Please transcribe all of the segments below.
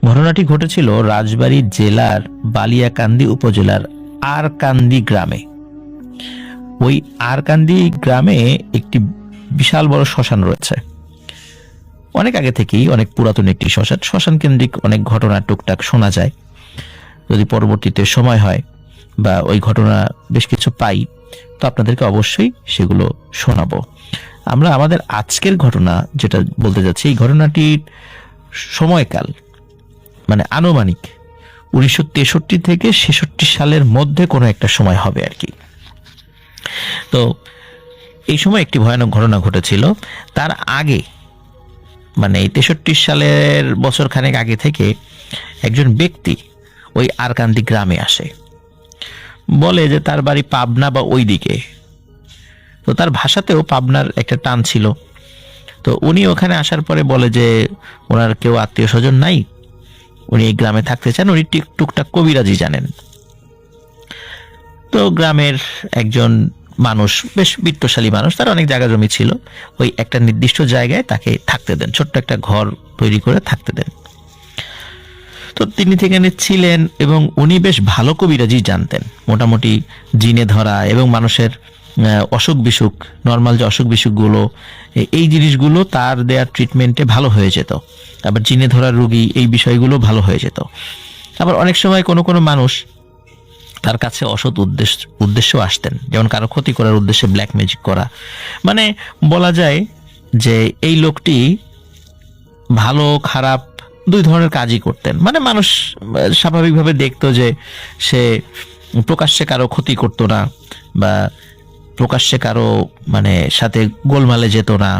ঘটনাটি ঘটেছিল রাজবাড়ী জেলার বালিয়াকান্দি উপজেলার আরকান্দি গ্রামে। ওই আরকান্দি গ্রামে একটি বিশাল বড় শ্মশান রয়েছে। অনেক আগে থেকেই, অনেক পুরাতন একটি শ্মশান। শ্মশান কেন্দ্রিক অনেক ঘটনা টুকটাক শোনা যায়। যদি পরবর্তীতে সময় হয় বা ওই ঘটনা বেশ কিছু পাই, তো আপনাদেরকে অবশ্যই সেগুলো শোনাবো। আমরা আমাদের আজকের ঘটনা যেটা বলতে যাচ্ছি, এই ঘটনাটির সময়কাল মানে আনুমানিক 1963 থেকে 66 সালের মধ্যে কোনো একটা সময় হবে আর কি। তো এই সময় একটি ভয়ানক ঘটনা ঘটেছিল। তার আগে মানে এই 63 সালের বছর খানেক আগে থেকে একজন ব্যক্তি ওই আরকান্দি গ্রামে আসে, বলে যে তার বাড়ি পাবনা বা ওই দিকে। তো তার ভাষাতেও পাবনার একটা টান ছিল। তো উনি ওখানে আসার পরে বলে যে ওনার কেউ আত্মীয় স্বজন নাই, উনি এই গ্রামে থাকতে চান, উনি টুকটাক কবিরাজি জানেন। তো গ্রামের একজন মানুষ, বেশ বিত্তশালী মানুষ, তার অনেক জায়গা জমি ছিল, ওই একটা নির্দিষ্ট জায়গায় তাকে থাকতে দেন, ছোট্ট একটা ঘর তৈরি করে থাকতে দেন। তো তিনি সেখানে ছিলেন এবং উনি বেশ ভালো কবিরাজি জানতেন। মোটামুটি জিনে ধরা এবং মানুষের অসুখ বিসুখ, নর্মাল যে অসুখ বিসুখগুলো, এই জিনিসগুলো তার দেওয়ার ট্রিটমেন্টে ভালো হয়ে যেত। আবার জিনে ধরার রোগী, এই বিষয়গুলো ভালো হয়ে যেত। আবার অনেক সময় কোনো কোনো মানুষ তার কাছে অসৎ উদ্দেশ্য আসতেন, যেমন কারো ক্ষতি করার উদ্দেশ্যে ব্ল্যাক ম্যাজিক করা। মানে বলা যায় যে এই লোকটি ভালো খারাপ দুই ধরনের কাজই করতেন। মানে মানুষ স্বাভাবিকভাবে দেখতো যে সে প্রকাশ্যে কারো ক্ষতি করতো না, বা প্রকাশ্যে কারো মানে সাথে গোলমালে যেত না,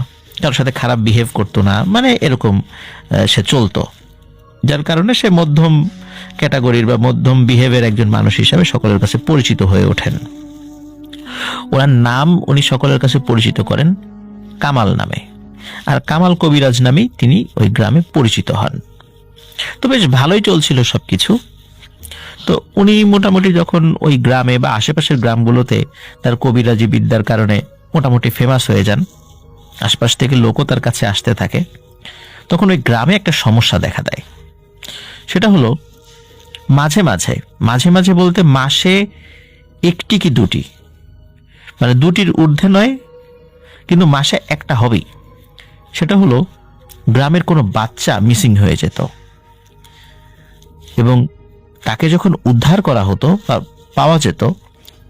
কারোর সাথে খারাপ বিহেভ করতো না, মানে এরকম সে চলতো। যার কারণে সে মধ্যম ক্যাটাগরির বা মধ্যম বিহেভের একজন মানুষ হিসাবে সকলের কাছে পরিচিত হয়ে ওঠেন। ওনার নাম উনি সকলের কাছে পরিচিত করেন কামাল নামে, আর কামাল কবিরাজ নামেই তিনি ওই গ্রামে পরিচিত হন। তো বেশ ভালোই চলছিল সবকিছু। তো উনি মোটামুটি যখন ওই গ্রামে বা আশেপাশের গ্রামগুলোতে তার কবিরাজি বিদ্যার কারণে মোটামুটি ফেমাস হয়ে যান, আশপাশ থেকে লোকও তার কাছে আসতে থাকে, তখন ওই গ্রামে একটা সমস্যা দেখা দেয়। সেটা হলো মাঝে মাঝে বলতে মাসে একটি কি দুটি, মানে দুটির ঊর্ধ্বে নয়, কিন্তু মাসে একটা হবেই। সেটা হলো গ্রামের কোনো বাচ্চা মিসিং হয়ে যেত, এবং তাকে যখন উদ্ধার করা হতো বা পাওয়া যেত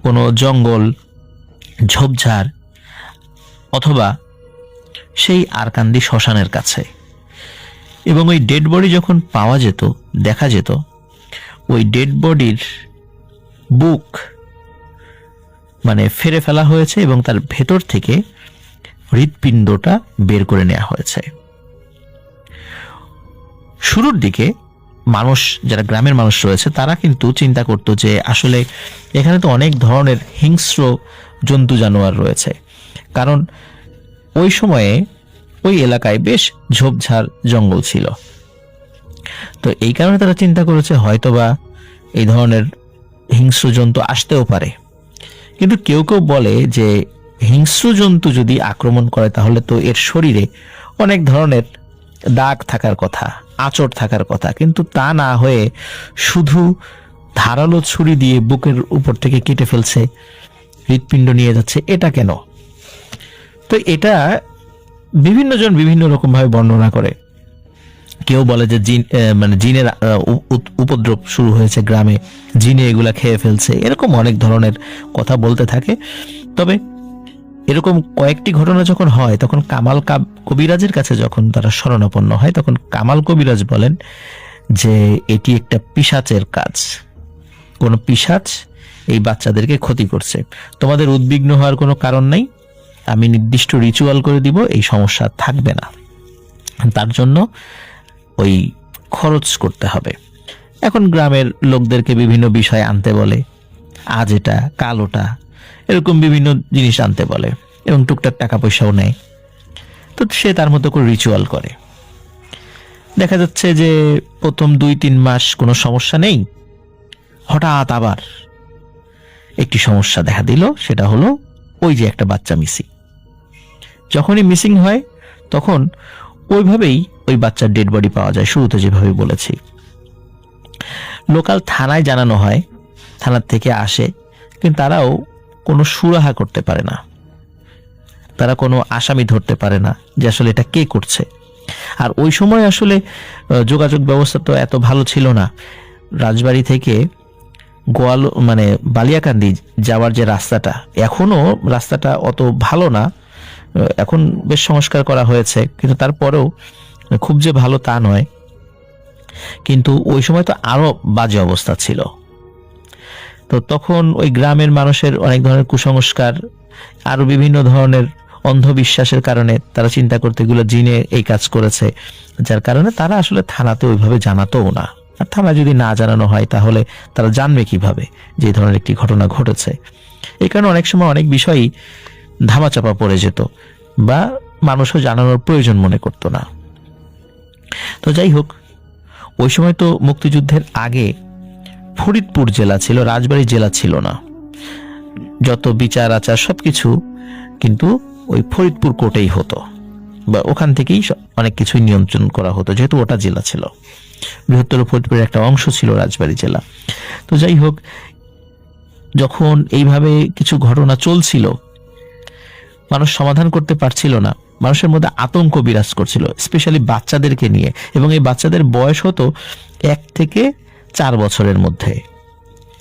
কোনো জঙ্গল, ঝোপঝাড় অথবা সেই আরকান্দি শ্মশানের কাছে, এবং ওই ডেড বডি যখন পাওয়া যেত, দেখা যেত ওই ডেড বডির বুক মানে ফেরে ফেলা হয়েছে এবং তার ভেতর থেকে হৃৎপিণ্ডটা বের করে নেওয়া হয়েছে। শুরুর দিকে মানুষ, যারা গ্রামের মানুষ রয়েছে, তারা কিন্তু চিন্তা করতো যে আসলে এখানে তো অনেক ধরনের হিংস্র জন্তু জানোয়ার রয়েছে, কারণ ওই সময়ে ওই এলাকায় বেশ ঝোপঝাড় জঙ্গল ছিল। তো এই কারণে তারা চিন্তা করেছে হয়তোবা এই ধরনের হিংস্র জন্তু আসতেও পারে। কিন্তু কেউ কেউ বলে যে হিংস্র জন্তু যদি আক্রমণ করে তাহলে তো এর শরীরে অনেক ধরনের দাগ থাকার কথা, আঁচড় থাকার কথা, কিন্তু তা না হয়ে শুধু ধারালো ছুরি দিয়ে বুকের উপর থেকে কেটে ফেলছে, হৃৎপিণ্ড নিয়ে যাচ্ছে, এটা কেন? তো এটা বিভিন্ন জন বিভিন্ন রকম ভাবে বর্ণনা করে। কেউ বলে যে জিনের উপদ্রব শুরু হয়েছে গ্রামে, জিনে এগুলা খেয়ে ফেলছে, এরকম অনেক ধরনের কথা বলতে থাকে। তবে এরকম কয়েকটি ঘটনা যখন হয়, তখন কামাল কবিরাজের কাছে যখন তারা শরণাপন্ন হয়, তখন কামাল কবিরাজ বলেন যে এটি একটা পিশাচের কাজ, কোন পিশাচ এই বাচ্চাদেরকে ক্ষতি করছে, তোমাদের উদ্বিগ্ন হওয়ার কোনো কারণ নাই, আমি নির্দিষ্ট রিচুয়াল করে দিব, এই সমস্যা থাকবে না। তার জন্য ওই খরচ করতে হবে। এখন গ্রামের লোকদেরকে বিভিন্ন বিষয় আনতে বলে, আজ এটা কাল ওটা, এরকম বিভিন্ন জিনিস আনতে বলে, এবং টুকটাক টাকা পয়সাও নেয়। তো সে তার মতো করে রিচুয়াল করে। দেখা যাচ্ছে যে প্রথম 2-3 মাস কোনো সমস্যা নেই, হঠাৎ আবার একটি সমস্যা দেখা দিল। সেটা হলো ওই যে একটা বাচ্চা মিসিং। যখনই মিসিং হয় তখন ওইভাবেই ওই বাচ্চার ডেড বডি পাওয়া যায়, শুরুতে যেভাবে বলেছি। লোকাল থানায় জানানো হয়, থানার থেকে আসে, কিন্তু তারাও কোনো সুরাহা করতে পারে না, তারা কোনো আসামি ধরতে পারে না যে আসলে এটা কে করছে। আর ওই সময় আসলে যোগাযোগ ব্যবস্থা তো এত ভালো ছিল না। রাজবাড়ী থেকে মানে বালিয়াকান্দি যাওয়ার যে রাস্তাটা, এখনো রাস্তাটা অত ভালো না, এখন বেশ সংস্কার করা হয়েছে, কিন্তু তারপরেও খুব যে ভালো তা নয়। কিন্তু ওই সময় তো আরো বাজে অবস্থা ছিল। তো তখন ওই গ্রামের মানুষের অনেক ধরনের কুসংস্কার, আরো বিভিন্ন ধরনের অন্ধবিশ্বাসের কারণে তারা চিন্তা করতে এগুলো জিনে এই কাজ করেছে, যার কারণে তারা আসলে থানাতে ওইভাবে জানাতোও না। আর থানা যদি না জানানো হয় তাহলে তারা জানবে কিভাবে যে এই ধরনের একটি ঘটনা ঘটেছে। এই কারণে অনেক সময় অনেক বিষয়ই ধামাচাপা পড়ে যেত বা মানুষও জানানোর প্রয়োজন মনে করতো না। তো যাই হোক, ওই সময় তো মুক্তিযুদ্ধের আগে ফরিদপুর জেলা ছিল, রাজবাড়ী জেলা ছিল না। যত বিচার আচার সবকিছু কিন্তু ওই ফরিদপুর কোর্টেই হতো, বা ওখান থেকেই অনেক কিছুই নিয়ন্ত্রণ করা হতো, যেহেতু ওটা জেলা ছিল, বৃহত্তর ফরিদপুরের একটা অংশ ছিল রাজবাড়ী জেলা। তো যাই হোক, যখন এইভাবে কিছু ঘটনা চলছিল, মানুষ সমাধান করতে পারছিল না, মানুষের মধ্যে আতঙ্ক বিরাজ করছিল, স্পেশালি বাচ্চাদেরকে নিয়ে। এবং এই বাচ্চাদের বয়স হতো 1 থেকে 4 বছরের মধ্যে,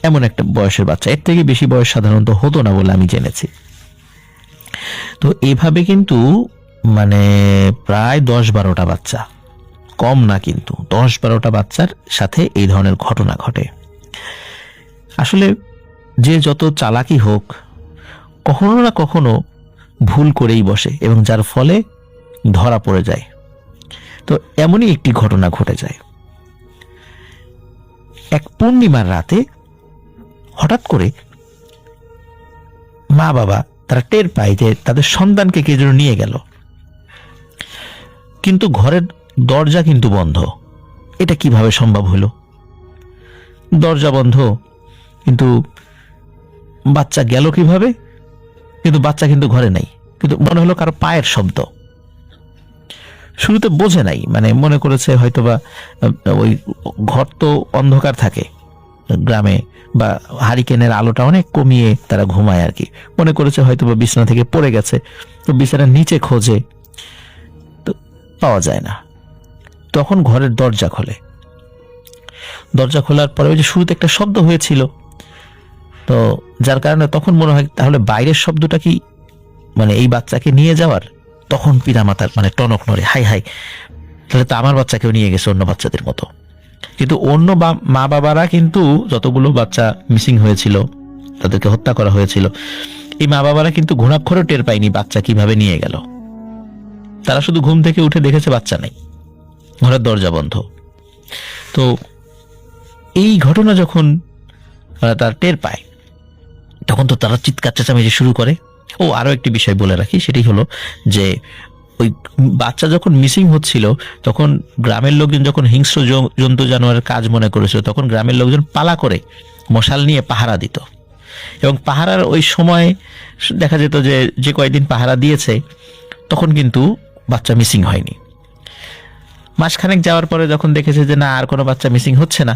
এমন একটা বয়সের বাচ্চা। এর থেকে বেশি বয়স সাধারণত হতো না বলে আমি জেনেছি। তো এইভাবে কিন্তু মানে প্রায় 10-12টা বাচ্চা, কম না কিন্তু, 10-12টা বাচ্চার সাথে এই ধরনের ঘটনা ঘটে। আসলে যে যত চালাকি হোক, কখনো না কখনো ভুল করেই বসে, এবং যার ফলে ধরা পড়ে যায়। তো এমনই একটি ঘটনা ঘটে যায়। এক পূর্ণিমার রাতে হঠাৎ করে মা বাবা তারা টের পায় যে তাদের সন্তানকে কে যেন নিয়ে গেল, কিন্তু ঘরের দরজা কিন্তু বন্ধ। এটা কিভাবে সম্ভব হলো? দরজা বন্ধ, কিন্তু বাচ্চা গেল কিভাবে? কিন্তু বাচ্চা কিন্তু ঘরে নাই, কিন্তু মনে হলো কারো পায়ের শব্দ। শুরুতে বোঝে নাই, মানে মনে করেছে হয়তোবা ওই ঘর তো অন্ধকার থাকে গ্রামে, বা হারিকেনের আলোটা অনেক কমিয়ে তারা ঘুমায় আর কি, মনে করেছে হয়তোবা বিছানা থেকে পড়ে গেছে। তো বিছানার নিচে খোঁজে, তো পাওয়া যায় না। তখন ঘরের দরজা খোলে। দরজা খোলার পরে ওই যে শুরুতে একটা শব্দ হয়েছিল, তো যার কারণে তখন মনে হয় তাহলে বাইরের শব্দটা কি মানে এই বাচ্চাকে নিয়ে যাওয়ার। তখন পিতামাতার মানে টনক নড়ে, হাই হাই, তাহলে তো আমার বাচ্চাকেও নিয়ে গেছে অন্য বাচ্চাদের মতো। কিন্তু অন্য মা বাবারা কিন্তু যতগুলো বাচ্চা মিসিং হয়েছিল, তাদেরকে হত্যা করা হয়েছিল, এই মা বাবারা কিন্তু ঘুণাক্ষরও টের পায়নি বাচ্চা কিভাবে নিয়ে গেল। তারা শুধু ঘুম থেকে উঠে দেখেছে বাচ্চা নেই, ঘরের দরজা বন্ধ। তো এই ঘটনা যখন তার টের পায়, তখন তো তারা চিৎকার চেঁচামেচি শুরু করে। ও আরো একটি বিষয় বলে রাখি, সেটি হলো যে ওই বাচ্চা যখন মিসিং হচ্ছিল, তখন গ্রামের লোকজন যখন হিংস্র জন্তু জানোয়ারের কাজ মনে করেছিল, তখন গ্রামের লোকজন পালা করে মশাল নিয়ে পাহারা দিত। এবং পাহারার ওই সময় দেখা যেত যে যে কয়েকদিন পাহারা দিয়েছে তখন কিন্তু বাচ্চা মিসিং হয়নি। মাসখানেক যাওয়ার পরে যখন দেখেছে যে না, আর কোনো বাচ্চা মিসিং হচ্ছে না,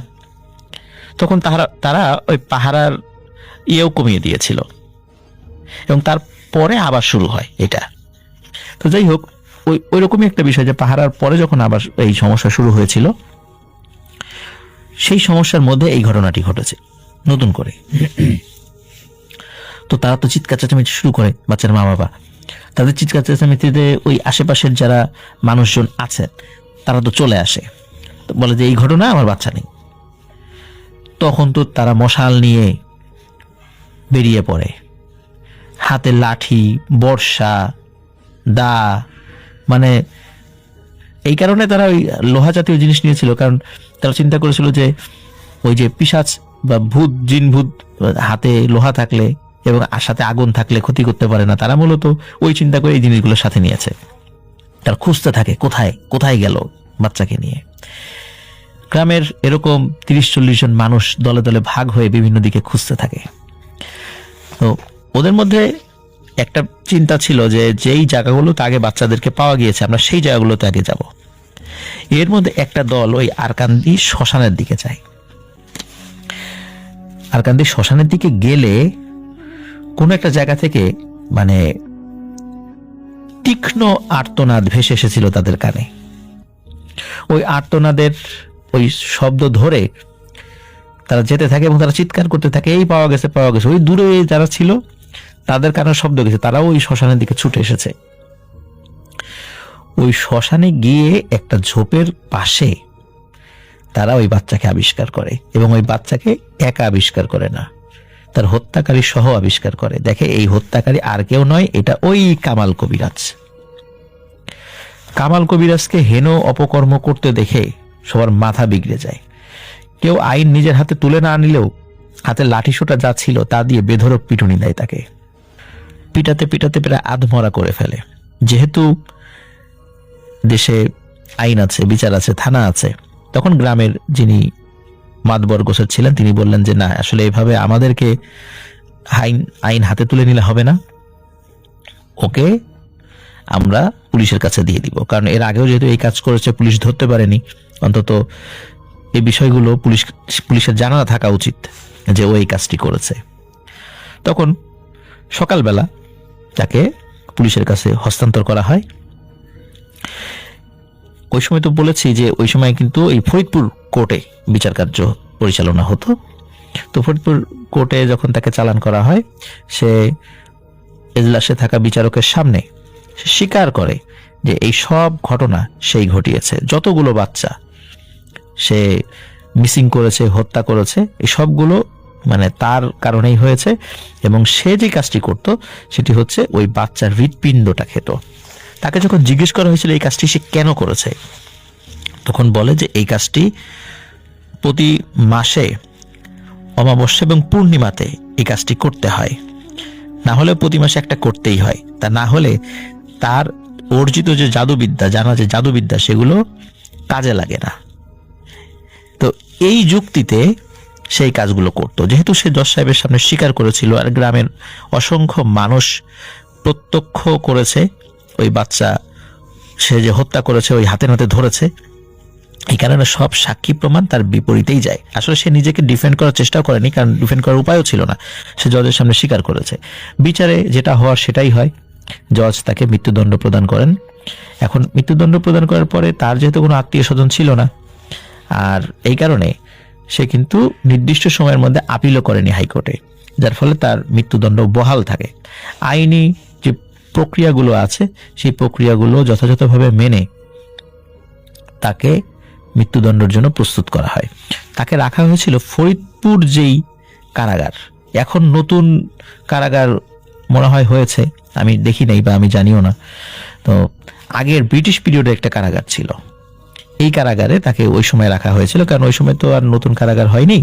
তখন তারা ওই পাহারার ইয়েও কমিয়ে দিয়েছিল, এবং তারপরে আবার শুরু হয় এটা। তো যাই হোক, ওই রকমই একটা বিষয় যে পাহারার পরে যখন আবার এই সমস্যা শুরু হয়েছিল, সেই সমস্যার মধ্যে এই ঘটনাটি ঘটেছে নতুন করে। তো তারা তো চিৎকার চেঁচামেচি শুরু করে, বাচ্চার মা বাবা। তাদের চিৎকার চেঁচামেচিতে ওই আশেপাশের যারা মানুষজন আছেন তারা তো চলে আসে, তো বলে যে এই ঘটনা, আমার বাচ্চা নেই। তখন তো তারা মশাল নিয়ে বেরিয়ে পড়ে, হাতে লাঠি, বর্ষা, দা, মানে এই কারণে তারা ওই লোহা জাতীয় জিনিস নিয়েছিল, কারণ তারা চিন্তা করেছিল যে ওই যে পিশাচ বা ভূত, জিন ভূত হাতে লোহা থাকলে এবং সাথে আগুন থাকলে ক্ষতি করতে পারে না। তারা মূলত ওই চিন্তা করে এই জিনিসগুলো সাথে নিয়েছে। তারা খুঁজতে থাকে কোথায় কোথায় গেল বাচ্চাকে নিয়ে। গ্রামের এরকম 30-40 জন মানুষ দলে দলে ভাগ হয়ে বিভিন্ন দিকে খুঁজতে থাকে। তো ওদের মধ্যে একটা চিন্তা ছিল যে যেই জায়গাগুলোতে আগে বাচ্চাদেরকে পাওয়া গিয়েছে আমরা সেই জায়গাগুলোতে আগে যাব। এর মধ্যে একটা দল ওই আরকান্দি শ্মশানের দিকে যায়। আরকান্দি শ্মশানের দিকে গেলে কোনো একটা জায়গা থেকে মানে তীক্ষ্ণ আর্তনাদ ভেসে এসেছিল তাদের কানে। ওই আর্তনাদের ওই শব্দ ধরে তারা যেতে থাকে এবং তারা চিৎকার করতে থাকে, এই পাওয়া গেছে পাওয়া গেছে। ওই দূরে যারা ছিল তাদের কানে শব্দ গেছে, তারাও ওই শ্মশানের দিকে ছুটে এসেছে। ওই শ্মশানে গিয়ে একটা ঝোপের পাশে তারা ওই বাচ্চাকে আবিষ্কার করে, এবং ওই বাচ্চাকে একা আবিষ্কার করে না, তার হত্যাকারী সহ আবিষ্কার করে। দেখে এই হত্যাকারী আর কেউ নয়, এটা ওই কামাল কবিরাজ। কামাল কবিরাজকে হেন অপকর্ম করতে দেখে সবার মাথা বিগড়ে যায়। কেউ আইন নিজের হাতে তুলে না নিলেও হাতে লাঠিসোঁটা যা ছিল তা দিয়ে বেধড়ক পিটুনি দেয় তাকে। পিটাতে পিটাতে প্রায় আধমরা করে ফেলে। যেহেতু দেশে আইন আছে, বিচার আছে, থানা আছে, তখন গ্রামের যিনি মাতবর গোছের ছিলেন তিনি বললেন যে না, আসলে এভাবে আমাদেরকে আইন হাতে তুলে নিলে হবে না, ওকে আমরা পুলিশের কাছে দিয়ে দিব। কারণ এর আগেও যেহেতু এই কাজ করেছে, পুলিশ ধরতে পারেনি, অন্তত এই বিষয়গুলো পুলিশের জানা থাকা উচিত যে ও এই কাজটি করেছে। তখন সকালবেলা তাকে পুলিশের কাছে হস্তান্তর করা হয়। ওই সময় তো বলেছি যে ওই সময় কিন্তু এই ফরিদপুর কোর্টে বিচার কার্য পরিচালনা হতো। তো ফরিদপুর কোর্টে যখন তাকে চালান করা হয়, সে এজলাসে থাকা বিচারকের সামনে সে স্বীকার করে যে এই সব ঘটনা সেই ঘটিয়েছে। যতগুলো বাচ্চা সে মিসিং করেছে, হত্যা করেছে, এই সবগুলো মানে তার কারণেই হয়েছে। এবং সে যে কাজটি করত সেটি হচ্ছে ওই বাচ্চার হৃৎপিণ্ডটা খেত। তাকে যখন জিজ্ঞেস করা হয়েছিল এই কাজটি সে কেন করেছে, তখন বলে যে এই কাজটি প্রতি মাসে অমাবস্যা এবং পূর্ণিমাতে এই কাজটি করতে হয়, না হলে প্রতি মাসে একটা করতেই হয়। তা না হলে তার অর্জিত যে জাদুবিদ্যা, জানা যে জাদুবিদ্যা, সেগুলো কাজে লাগে না। তো এই যুক্তিতে সেই কাজগুলো করত। যেহেতু সে জজ সাহেবের সামনে স্বীকার করেছিল আর গ্রামের অসংখ্য মানুষ প্রত্যক্ষ করেছে ওই বাচ্চা সে যে হত্যা করেছে, ওই হাতে নাতে ধরেছে, এই কারণে সব সাক্ষী প্রমাণ তার বিপরীতেই যায়। আসলে সে নিজেকে ডিফেন্ড করার চেষ্টাও করেনি, কারণ ডিফেন্ড করার উপায়ও ছিল না। সে জজের সামনে স্বীকার করেছে। বিচারে যেটা হওয়ার সেটাই হয়। জজ তাকে মৃত্যুদণ্ড প্রদান করেন। এখন মৃত্যুদণ্ড প্রদান করার পরে তার যেহেতু কোনো আত্মীয় স্বজন ছিল না, আর এই কারণে সে কিন্তু নির্দিষ্ট সময়ের মধ্যে আপিলও করেনি হাইকোর্টে, যার ফলে তার মৃত্যুদণ্ড বহাল থাকে। আইনি যে প্রক্রিয়াগুলো আছে সেই প্রক্রিয়াগুলো যথাযথভাবে মেনে তাকে মৃত্যুদণ্ডের জন্য প্রস্তুত করা হয়। তাকে রাখা হয়েছিল ফরিদপুর যেই কারাগার, এখন নতুন কারাগার মনে হয় হয়েছে, আমি দেখি নাই বা আমি জানিও না। তো আগের ব্রিটিশ পিরিয়ডে একটা কারাগার ছিল, এই কারাগারে তাকে ওই সময় রাখা হয়েছিল, কারণ ওই সময় তো আর নতুন কারাগার হয়নি।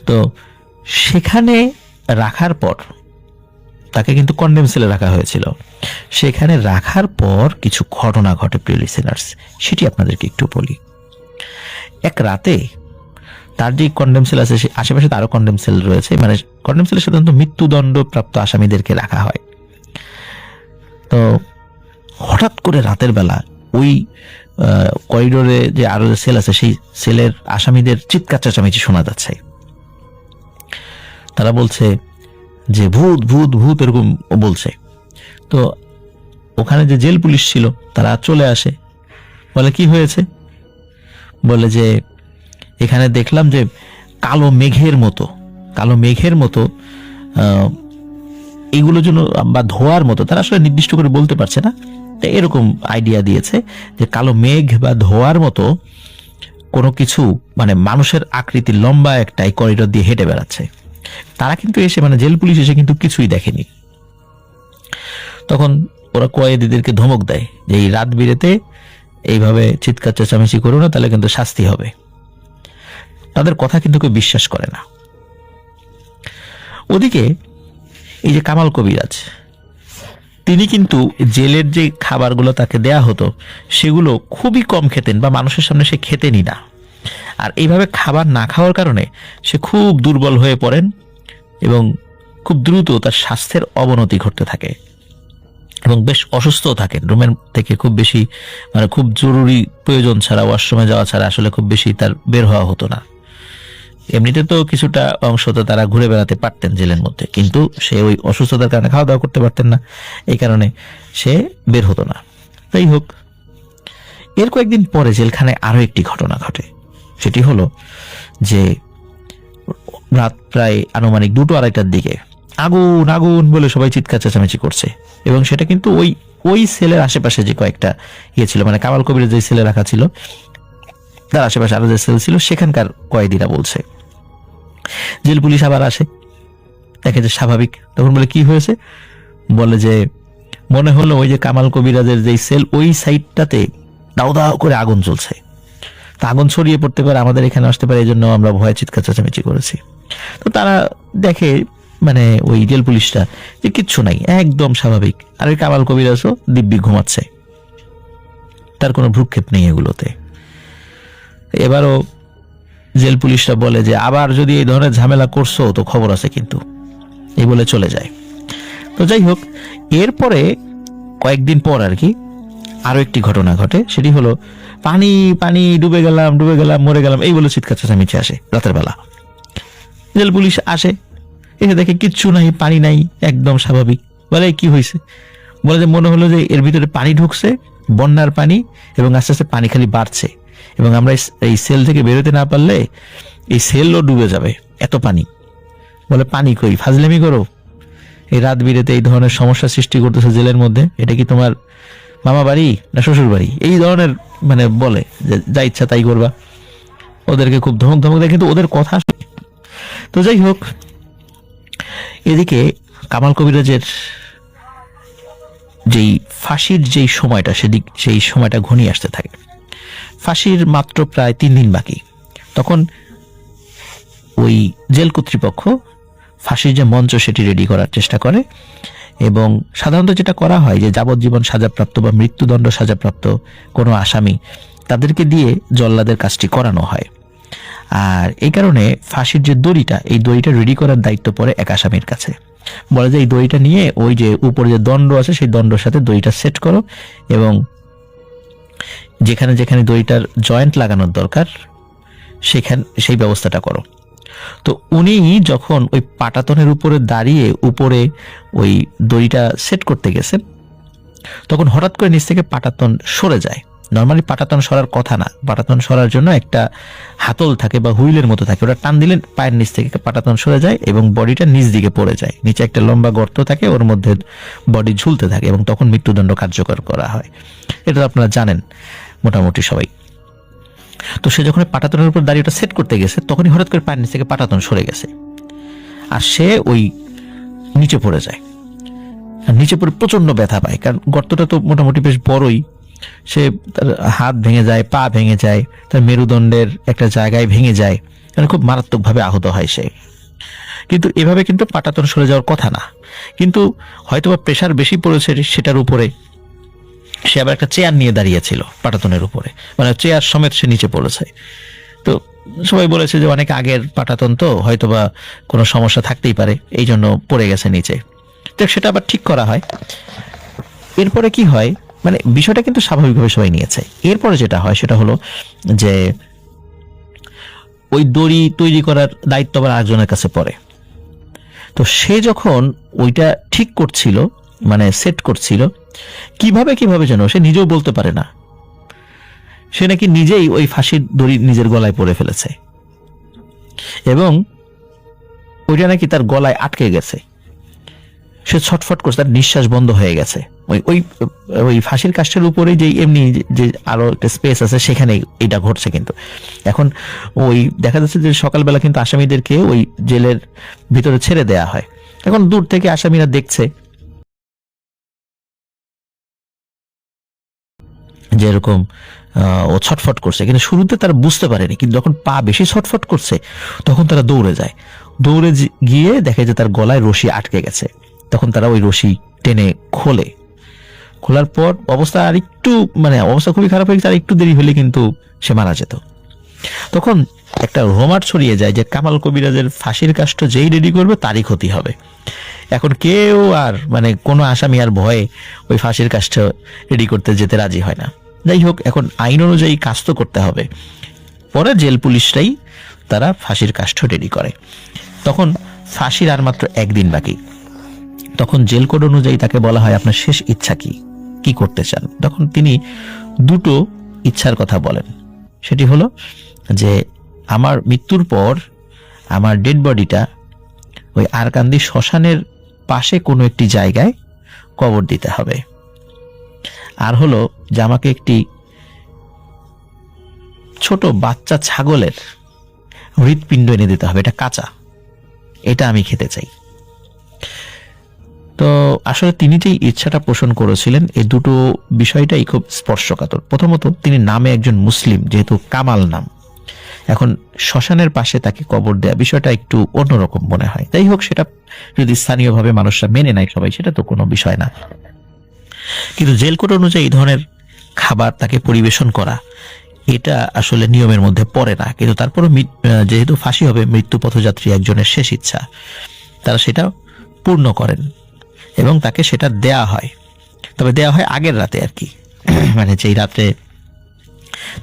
তো সেখানে রাখার পর তাকে কিন্তু কন্ডেম সেলে রাখা হয়েছিল। সেখানে রাখার পর কিছু ঘটনা ঘটে প্রিয় লিসেনার্স, সেটি আপনাদেরকে একটু বলি। এক রাতে তার যে কন্ডেম সেল আছে, আশেপাশে তারও কন্ডেম সেল রয়েছে, মানে কন্ডেম সেলে সাধারণত মৃত্যুদণ্ড প্রাপ্ত আসামিদেরকে রাখা হয়। তো হঠাৎ করে রাতের বেলা ওই করিডোরে যে আরো যে সেল আছে সেই সেলের আসামিদের চিৎকার চেঁচামেচি শোনা যাচ্ছে। তারা বলছে যে ভূত ভূত ভূত এরকম বলছে। তো ওখানে যে জেল পুলিশ ছিল তারা চলে আসে, বলে কি হয়েছে? বলে যে এখানে দেখলাম যে কালো মেঘের মতো এগুলো জন্য বা ধোয়ার মতো, তারা আসলে নির্দিষ্ট করে বলতে পারছে না, এরকম আইডিয়া দিয়েছে যে কালো মেঘ বা ধোয়ার মতো কোনো কিছু, মানে মানুষের আকৃতির লম্বা একটা এই করিডোর দিয়ে হেঁটে বেড়াচ্ছে। তারা কিন্তু এসে, মানে জেল পুলিশ এসে কিন্তু কিছুই দেখেনি। তখন ওরা কয়েদিদেরকে ধমক দেয় যে এই রাত বিরেতে এইভাবে চিৎকার চেঁচামেচি করো না, তাহলে কিন্তু শাস্তি হবে। তাদের কথা কিন্তু কেউ বিশ্বাস করে না। ওদিকে এই যে কামাল কবিরাজ, তিনি কিন্তু জেলের যে খাবারগুলো তাকে দেয়া হতো সেগুলো খুবই কম খেতেন, বা মানুষের সামনে সে খেতেনই না। আর এইভাবে খাবার না খাওয়ার কারণে সে খুব দুর্বল হয়ে পড়েন এবং খুব দ্রুত তার স্বাস্থ্যের অবনতি ঘটতে থাকে এবং বেশ অসুস্থ থাকেন। রুমের থেকে খুব বেশি, মানে খুব জরুরি প্রয়োজন ছাড়া, ওয়াশরুমে যাওয়া ছাড়া আসলে খুব বেশি তার বের হওয়া হতো না। এমনিতে তো কিছুটা অংশ তো তারা ঘুরে বেড়াতে পারতেন জেলের মধ্যে, কিন্তু সে ওই অসুস্থতার কারণে খাওয়া দাওয়া করতে পারতেন না, এই কারণে সে বের হতো না। যাই হোক, এর কয়েকদিন পরে জেলখানায় আরো একটি ঘটনা ঘটে। সেটি হলো যে রাত প্রায় আনুমানিক 2-2:30টার দিকে আগুন আগুন বলে সবাই চিৎকার চেঁচামেচি করছে, এবং সেটা কিন্তু ওই ওই সেলের আশেপাশে যে কয়েকটা ছিল, মানে কামাল কবিরের যে সেলে রাখা ছিল তার আশেপাশে আরো যে সেল ছিল সেখানকার কয়েদিরা বলছে। জেল পুলিশ আবার আসে, দেখে যে স্বাভাবিক। তখন বলে কি হয়েছে, বলে যে মনে হলো ওই যে কামাল কবিরাজের যে সেল ওই সাইডটাতে দাও দাও করে আগুন জ্বলছে, তা আগুন ছড়িয়ে পড়তে পারে, আমাদের এখানে আসতে পারে, এই জন্য আমরা ভয়ে চিৎকার চেঁচামেচি করেছি। তো তারা দেখে মানে ওই জেল পুলিশটা যে কিচ্ছু নাই, একদম স্বাভাবিক। আর ওই কামাল কবিরাজও দিব্যি ঘুমাচ্ছে, তার কোনো ভ্রুক্ষেপ নেই এগুলোতে। এবারও জেল পুলিশরা বলে যে আবার যদি এই ধরনের ঝামেলা করছো তো খবর আছে কিন্তু, এই বলে চলে যায়। তো যাই হোক, এরপরে কয়েকদিন পর আর কি আরো একটি ঘটনা ঘটে। সেটি হলো পানি পানি, ডুবে গেলাম মরে গেলাম, এই বলে চিৎকার চেঁচামেচি আসে রাতের বেলা। জেল পুলিশ আসে, এসে দেখে কিচ্ছু নাই, পানি নাই, একদম স্বাভাবিক। বলে কি হয়েছে, বলে যে মনে হলো যে এর ভিতরে পানি ঢুকছে, বন্যার পানি, এবং আস্তে আস্তে পানি খালি বাড়ছে, এবং আমরা এই সেল থেকে বেরোতে না পারলে এই সেলও ডুবে যাবে, এত পানি। বলে পানি কই, ফাজলামি করো, এই রাত বিরেতে এই ধরনের সমস্যা সৃষ্টি করতেছে জেলের মধ্যে, এটা কি তোমার মামা বাড়ি না শ্বশুর বাড়ি, এই ধরনের মানে বলে যে যা ইচ্ছা তাই করবা। ওদেরকে খুব ধমক দেয়, কিন্তু ওদের কথা। তো যাই হোক, এদিকে কামাল কবিরাজের যেই ফাঁসির যেই সময়টা সেই সময়টা ঘনিয়ে আসতে থাকে। ফাঁসির মাত্র প্রায় 3 দিন বাকি। তখন ওই জেল কর্তৃপক্ষ ফাঁসির যে মঞ্চ সেটি রেডি করার চেষ্টা করে, এবং সাধারণত যেটা করা হয় যে যাবজ্জীবন সাজাপ্রাপ্ত বা মৃত্যুদণ্ড সাজাপ্রাপ্ত কোনো আসামি তাদেরকে দিয়ে জল্লাদের কাজটি করানো হয়। আর এই কারণে ফাঁসির যে দড়িটা, এই দড়িটা রেডি করার দায়িত্ব পড়ে এক আসামির কাছে। বলে যে এই দড়িটা নিয়ে ওই যে উপরে যে দণ্ড আছে সেই দণ্ডের সাথে দড়িটা সেট করো, এবং যেখানে যেখানে দড়িটার জয়েন্ট লাগানোর দরকার সেই ব্যবস্থাটা করো। তো উনি যখন ওই পাটাতনের উপরে দাঁড়িয়ে উপরে ওই দড়িটা সেট করতে গেছেন, তখন হঠাৎ করে নিচ থেকে পাটাতন সরে যায়। নর্মালি পাটাতন সরার কথা না, পাটাতন সরার জন্য একটা হাতল থাকে বা হুইলের মতো থাকে, ওটা টান দিলে পায়ের নিচ থেকে পাটাতন সরে যায় এবং বডিটা নিচ দিকে পড়ে যায়, নিচে একটা লম্বা গর্ত থাকে, ওর মধ্যে বডি ঝুলতে থাকে, এবং তখন মৃত্যুদণ্ড কার্যকর করা হয়। এটা আপনারা জানেন মোটামুটি সবাই। তো সে যখন পাটাতনের উপর দাঁড়িয়ে সেট করতে গেছে, তখনই হঠাৎ করে পায়ের নিচ থেকে পাটাতন সরে গেছে, আর সে ওই নিচে পড়ে যায়। আর নিচে পড়ে প্রচন্ড ব্যথা পায়, কারণ গর্তটা তো মোটামুটি বেশ বড়ই। সে তার হাত ভেঙে যায়, পা ভেঙে যায়, তার মেরুদণ্ডের একটা জায়গায় ভেঙে যায়, মানে খুব মারাত্মকভাবে আহত হয় সে। কিন্তু এভাবে কিন্তু পাটাতন সরে যাওয়ার কথা না, কিন্তু হয়তোবা প্রেশার বেশি পড়েছে সেটার উপরে। সে আবার একটা চেয়ার নিয়ে দাঁড়িয়েছিল পাটাতনের উপরে, মানে চেয়ার সমেত সে নিচে পড়েছে। তো সবাই বলেছে যে অনেক আগের পাটাতন, তো হয়তোবা কোনো সমস্যা থাকতেই পারে, এই জন্য পড়ে গেছে নিচে। তো সেটা আবার ঠিক করা হয়। এরপরে কি হয়, মানে বিষয়টা কিন্তু স্বাভাবিকভাবে সবাই নিয়েছে। এরপরে যেটা হয় সেটা হলো যে ওই দড়ি তৈরি করার দায়িত্ব আবার আরেকজনের কাছে পড়ে। তো সে যখন ওইটা ঠিক করছিল, মানে সেট করছিল, কিভাবে যেন সে নিজেও বলতে পারে না, সে নাকি নিজেই ওই ফাঁসির দড়ি নিজের গলায় পরে ফেলেছে, এবং ওইটা নাকি তার গলায় আটকে গেছে। সে ছটফট করছে, তার নিঃশ্বাস বন্ধ হয়ে গেছে। ওই ফাঁসির কাষ্ঠের উপরে যে এমনি যে আরো একটা স্পেস আছে সেখানে এটা ঘটছে। কিন্তু এখন ওই দেখা যাচ্ছে যে সকালবেলা কিন্তু আসামিদেরকে ওই জেলের ভিতরে ছেড়ে দেয়া হয়। এখন দূর থেকে আসামিরা দেখছে যে এরকম ও ছটফট করছে, কিন্তু শুরুতে তারা বুঝতে পারেনি, কিন্তু যখন পা বেশি ছটফট করছে তখন তারা দৌড়ে যায়। দৌড়ে গিয়ে দেখে যে তার গলায় রশি আটকে গেছে। তখন তারা ওই রশি টেনে খোলার পর অবস্থা খুবই খারাপ হয়ে গেছে। আর একটু দেরি হলে কিন্তু সে মারা যেত। তখন একটা রোমার ছড়িয়ে যায় যে কামাল কবিরাজের ফাঁসির কাষ্ঠ যেই রেডি করবে তারই ক্ষতি হবে। এখন কেউ আর কোনো আসামি আর ভয়ে ওই ফাঁসির কাষ্ঠ রেডি করতে যেতে রাজি হয় না। যাই হোক, এখন আইন অনুযায়ী কাজ তো করতে হবে। পরে জেল পুলিশরাই তারা ফাঁসির কাষ্ঠ রেডি করে। তখন ফাঁসির আর মাত্র একদিন বাকি। তখন জেল কোড অনুযায়ী তাকে বলা হয় আপনার শেষ ইচ্ছা কি, কি করতে চান? তখন তিনি দুটো ইচ্ছার কথা বলেন। সেটি হলো যে আমার মৃত্যুর পর আমার ডেড বডিটা ওই আরকান্দি শ্মশানের পাশে কোনো একটি জায়গায় কবর দিতে হবে, আর হলো যে আমাকে একটি ছোট বাচ্চা ছাগলের হৃৎপিণ্ড এনে দিতে হবে, এটা কাঁচা, এটা আমি খেতে চাই। তো আসলে তিনি যে ইচ্ছাটা পোষণ করেছিলেন এই দুটো বিষয়টাই খুব স্পর্শকাতর। প্রথমত তিনি নামে একজন মুসলিম, যেহেতু কামাল নাম, এখন শ্মশানের পাশে তাকে কবর দেয়া বিষয়টা একটু অন্যরকম মনে হয়। যাই হোক, সেটা যদি স্থানীয়ভাবে মানুষরা মেনে নেয় সবাই, সেটা তো কোনো বিষয় না। কিন্তু জেল কোড অনুযায়ী এই ধরনের খাবার তাকে পরিবেশন করা এটা আসলে নিয়মের মধ্যে পড়ে না। কিন্তু তারপরও যেহেতু ফাঁসি হবে মৃত্যু পথযাত্রী একজনের শেষ ইচ্ছা, তারা সেটা পূর্ণ করেন এবং তাকে সেটা দেয়া হয়। তবে দেয়া হয় আগের রাতে আর কি, মানে যেই রাতে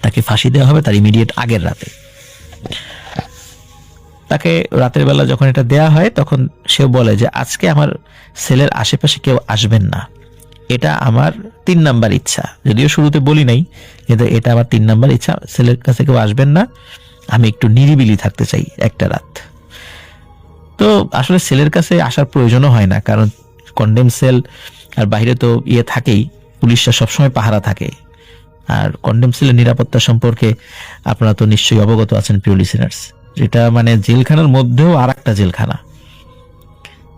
তাকে ফাঁসি দেওয়া হবে তার ইমিডিয়েট আগের রাতে। তাকে রাতের বেলা যখন এটা দেয়া হয় তখন সে বলে যে আজকে আমার সেলের আশেপাশে কেউ আসবেন না, এটা আমার 3 নাম্বার ইচ্ছা। যদিও শুরুতে বলি নাই, কিন্তু এটা আমার 3 নাম্বার ইচ্ছা, সেলের কাছে কেউ আসবেন না, আমি একটু নিরিবিলি থাকতে চাই একটা রাত। তো আসলে সেলের কাছে আসার প্রয়োজনও হয় না, কারণ কন্ডেম সেল আর বাইরে তো থাকেই, পুলিশরা সবসময় পাহারা থাকে। আর কন্ডেম সেলের নিরাপত্তা সম্পর্কে আপনারা তো নিশ্চয়ই অবগত আছেন প্রিয় লিসেনার্স, যেটা মানে জেলখানার মধ্যেও আর একটা জেলখানা,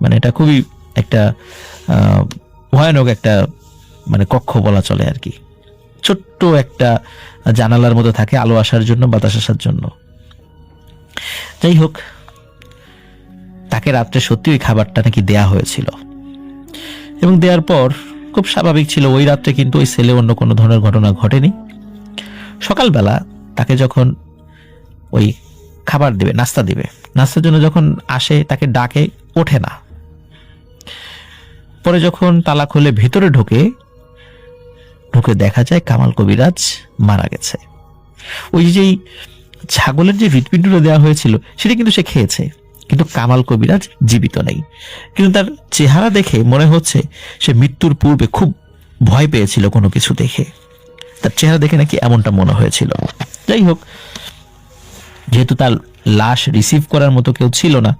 মানে এটা খুবই একটা ভয়ানক একটা মানে কক্ষ বলা চলে আর কি। ছোট্ট একটা জানালার মধ্যে থাকে আলো আসার জন্য, বাতাস আসার জন্য। যাই হোক, তাকে রাত্রে সত্যি ওই খাবারটা নাকি দেয়া হয়েছিল এবং দেওয়ার পর খুব স্বাভাবিক ছিল, ওই রাত্রে কিন্তু ওই সেলে অন্য কোনো ধরনের ঘটনা ঘটেনি। সকালবেলা তাকে যখন ওই খাবার দিবে, নাস্তা দিবে, নাস্তার জন্য যখন আসে তাকে ডাকে, ওঠে না। পরে যখন তালা খুলে ভেতরে ঢুকে দেখা যায় কামাল কবিরাজ মারা গেছে। ওই যেই ছাগলের যে হৃৎপিণ্ডটা দেওয়া হয়েছিল সেটা কিন্তু সে খেয়েছে, কিন্তু কামাল কবিরাজ জীবিত নেই। কিন্তু তার চেহারা দেখে মনে হচ্ছে সে মৃত্যুর পূর্বে খুব ভয় পেয়েছিল কোনো কিছু দেখে, তার চেহারা দেখে নাকি এমনটা মনে হয়েছিল। যাই হোক, যেহেতু তার লাশ রিসিভ করার মতো কেউ ছিল না,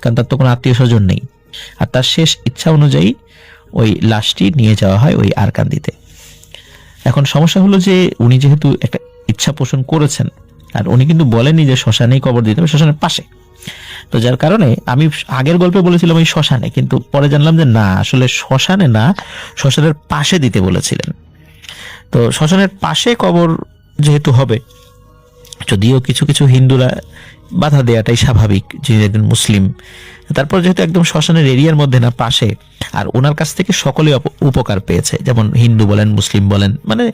কারণ তার তো কোনো আত্মীয় স্বজন নেই, আর তার শেষ ইচ্ছা অনুযায়ী ওই লাশটি নিয়ে যাওয়া হয় ওই আরকান্দিতে। এখন সমস্যা হলো যে উনি যেহেতু একটা ইচ্ছা পোষণ করেছেন, আর উনি কিন্তু বলেনি যে শ্মশানেই কবর দিতে হবে, শ্মশানের পাশে। তো যার কারণে আমি আগের গল্পে বলেছিলাম ওই শ্মশানে, কিন্তু পরে জানলাম যে না, আসলে শ্মশানে না, শ্মশানের পাশে দিতে বলেছিলেন। তো শ্মশানের পাশে কবর যেহেতু হবে, যদিও কিছু কিছু হিন্দুরা বাধা দেওয়াটাই স্বাভাবিক, যিনি একজন মুসলিম, তারপর যেহেতু একদম শ্মশানের এরিয়ার মধ্যে না, পাশে, আর ওনার কাছ থেকে সকলে উপকার পেয়েছে, যেমন হিন্দু বলেন, মুসলিম বলেন, মানে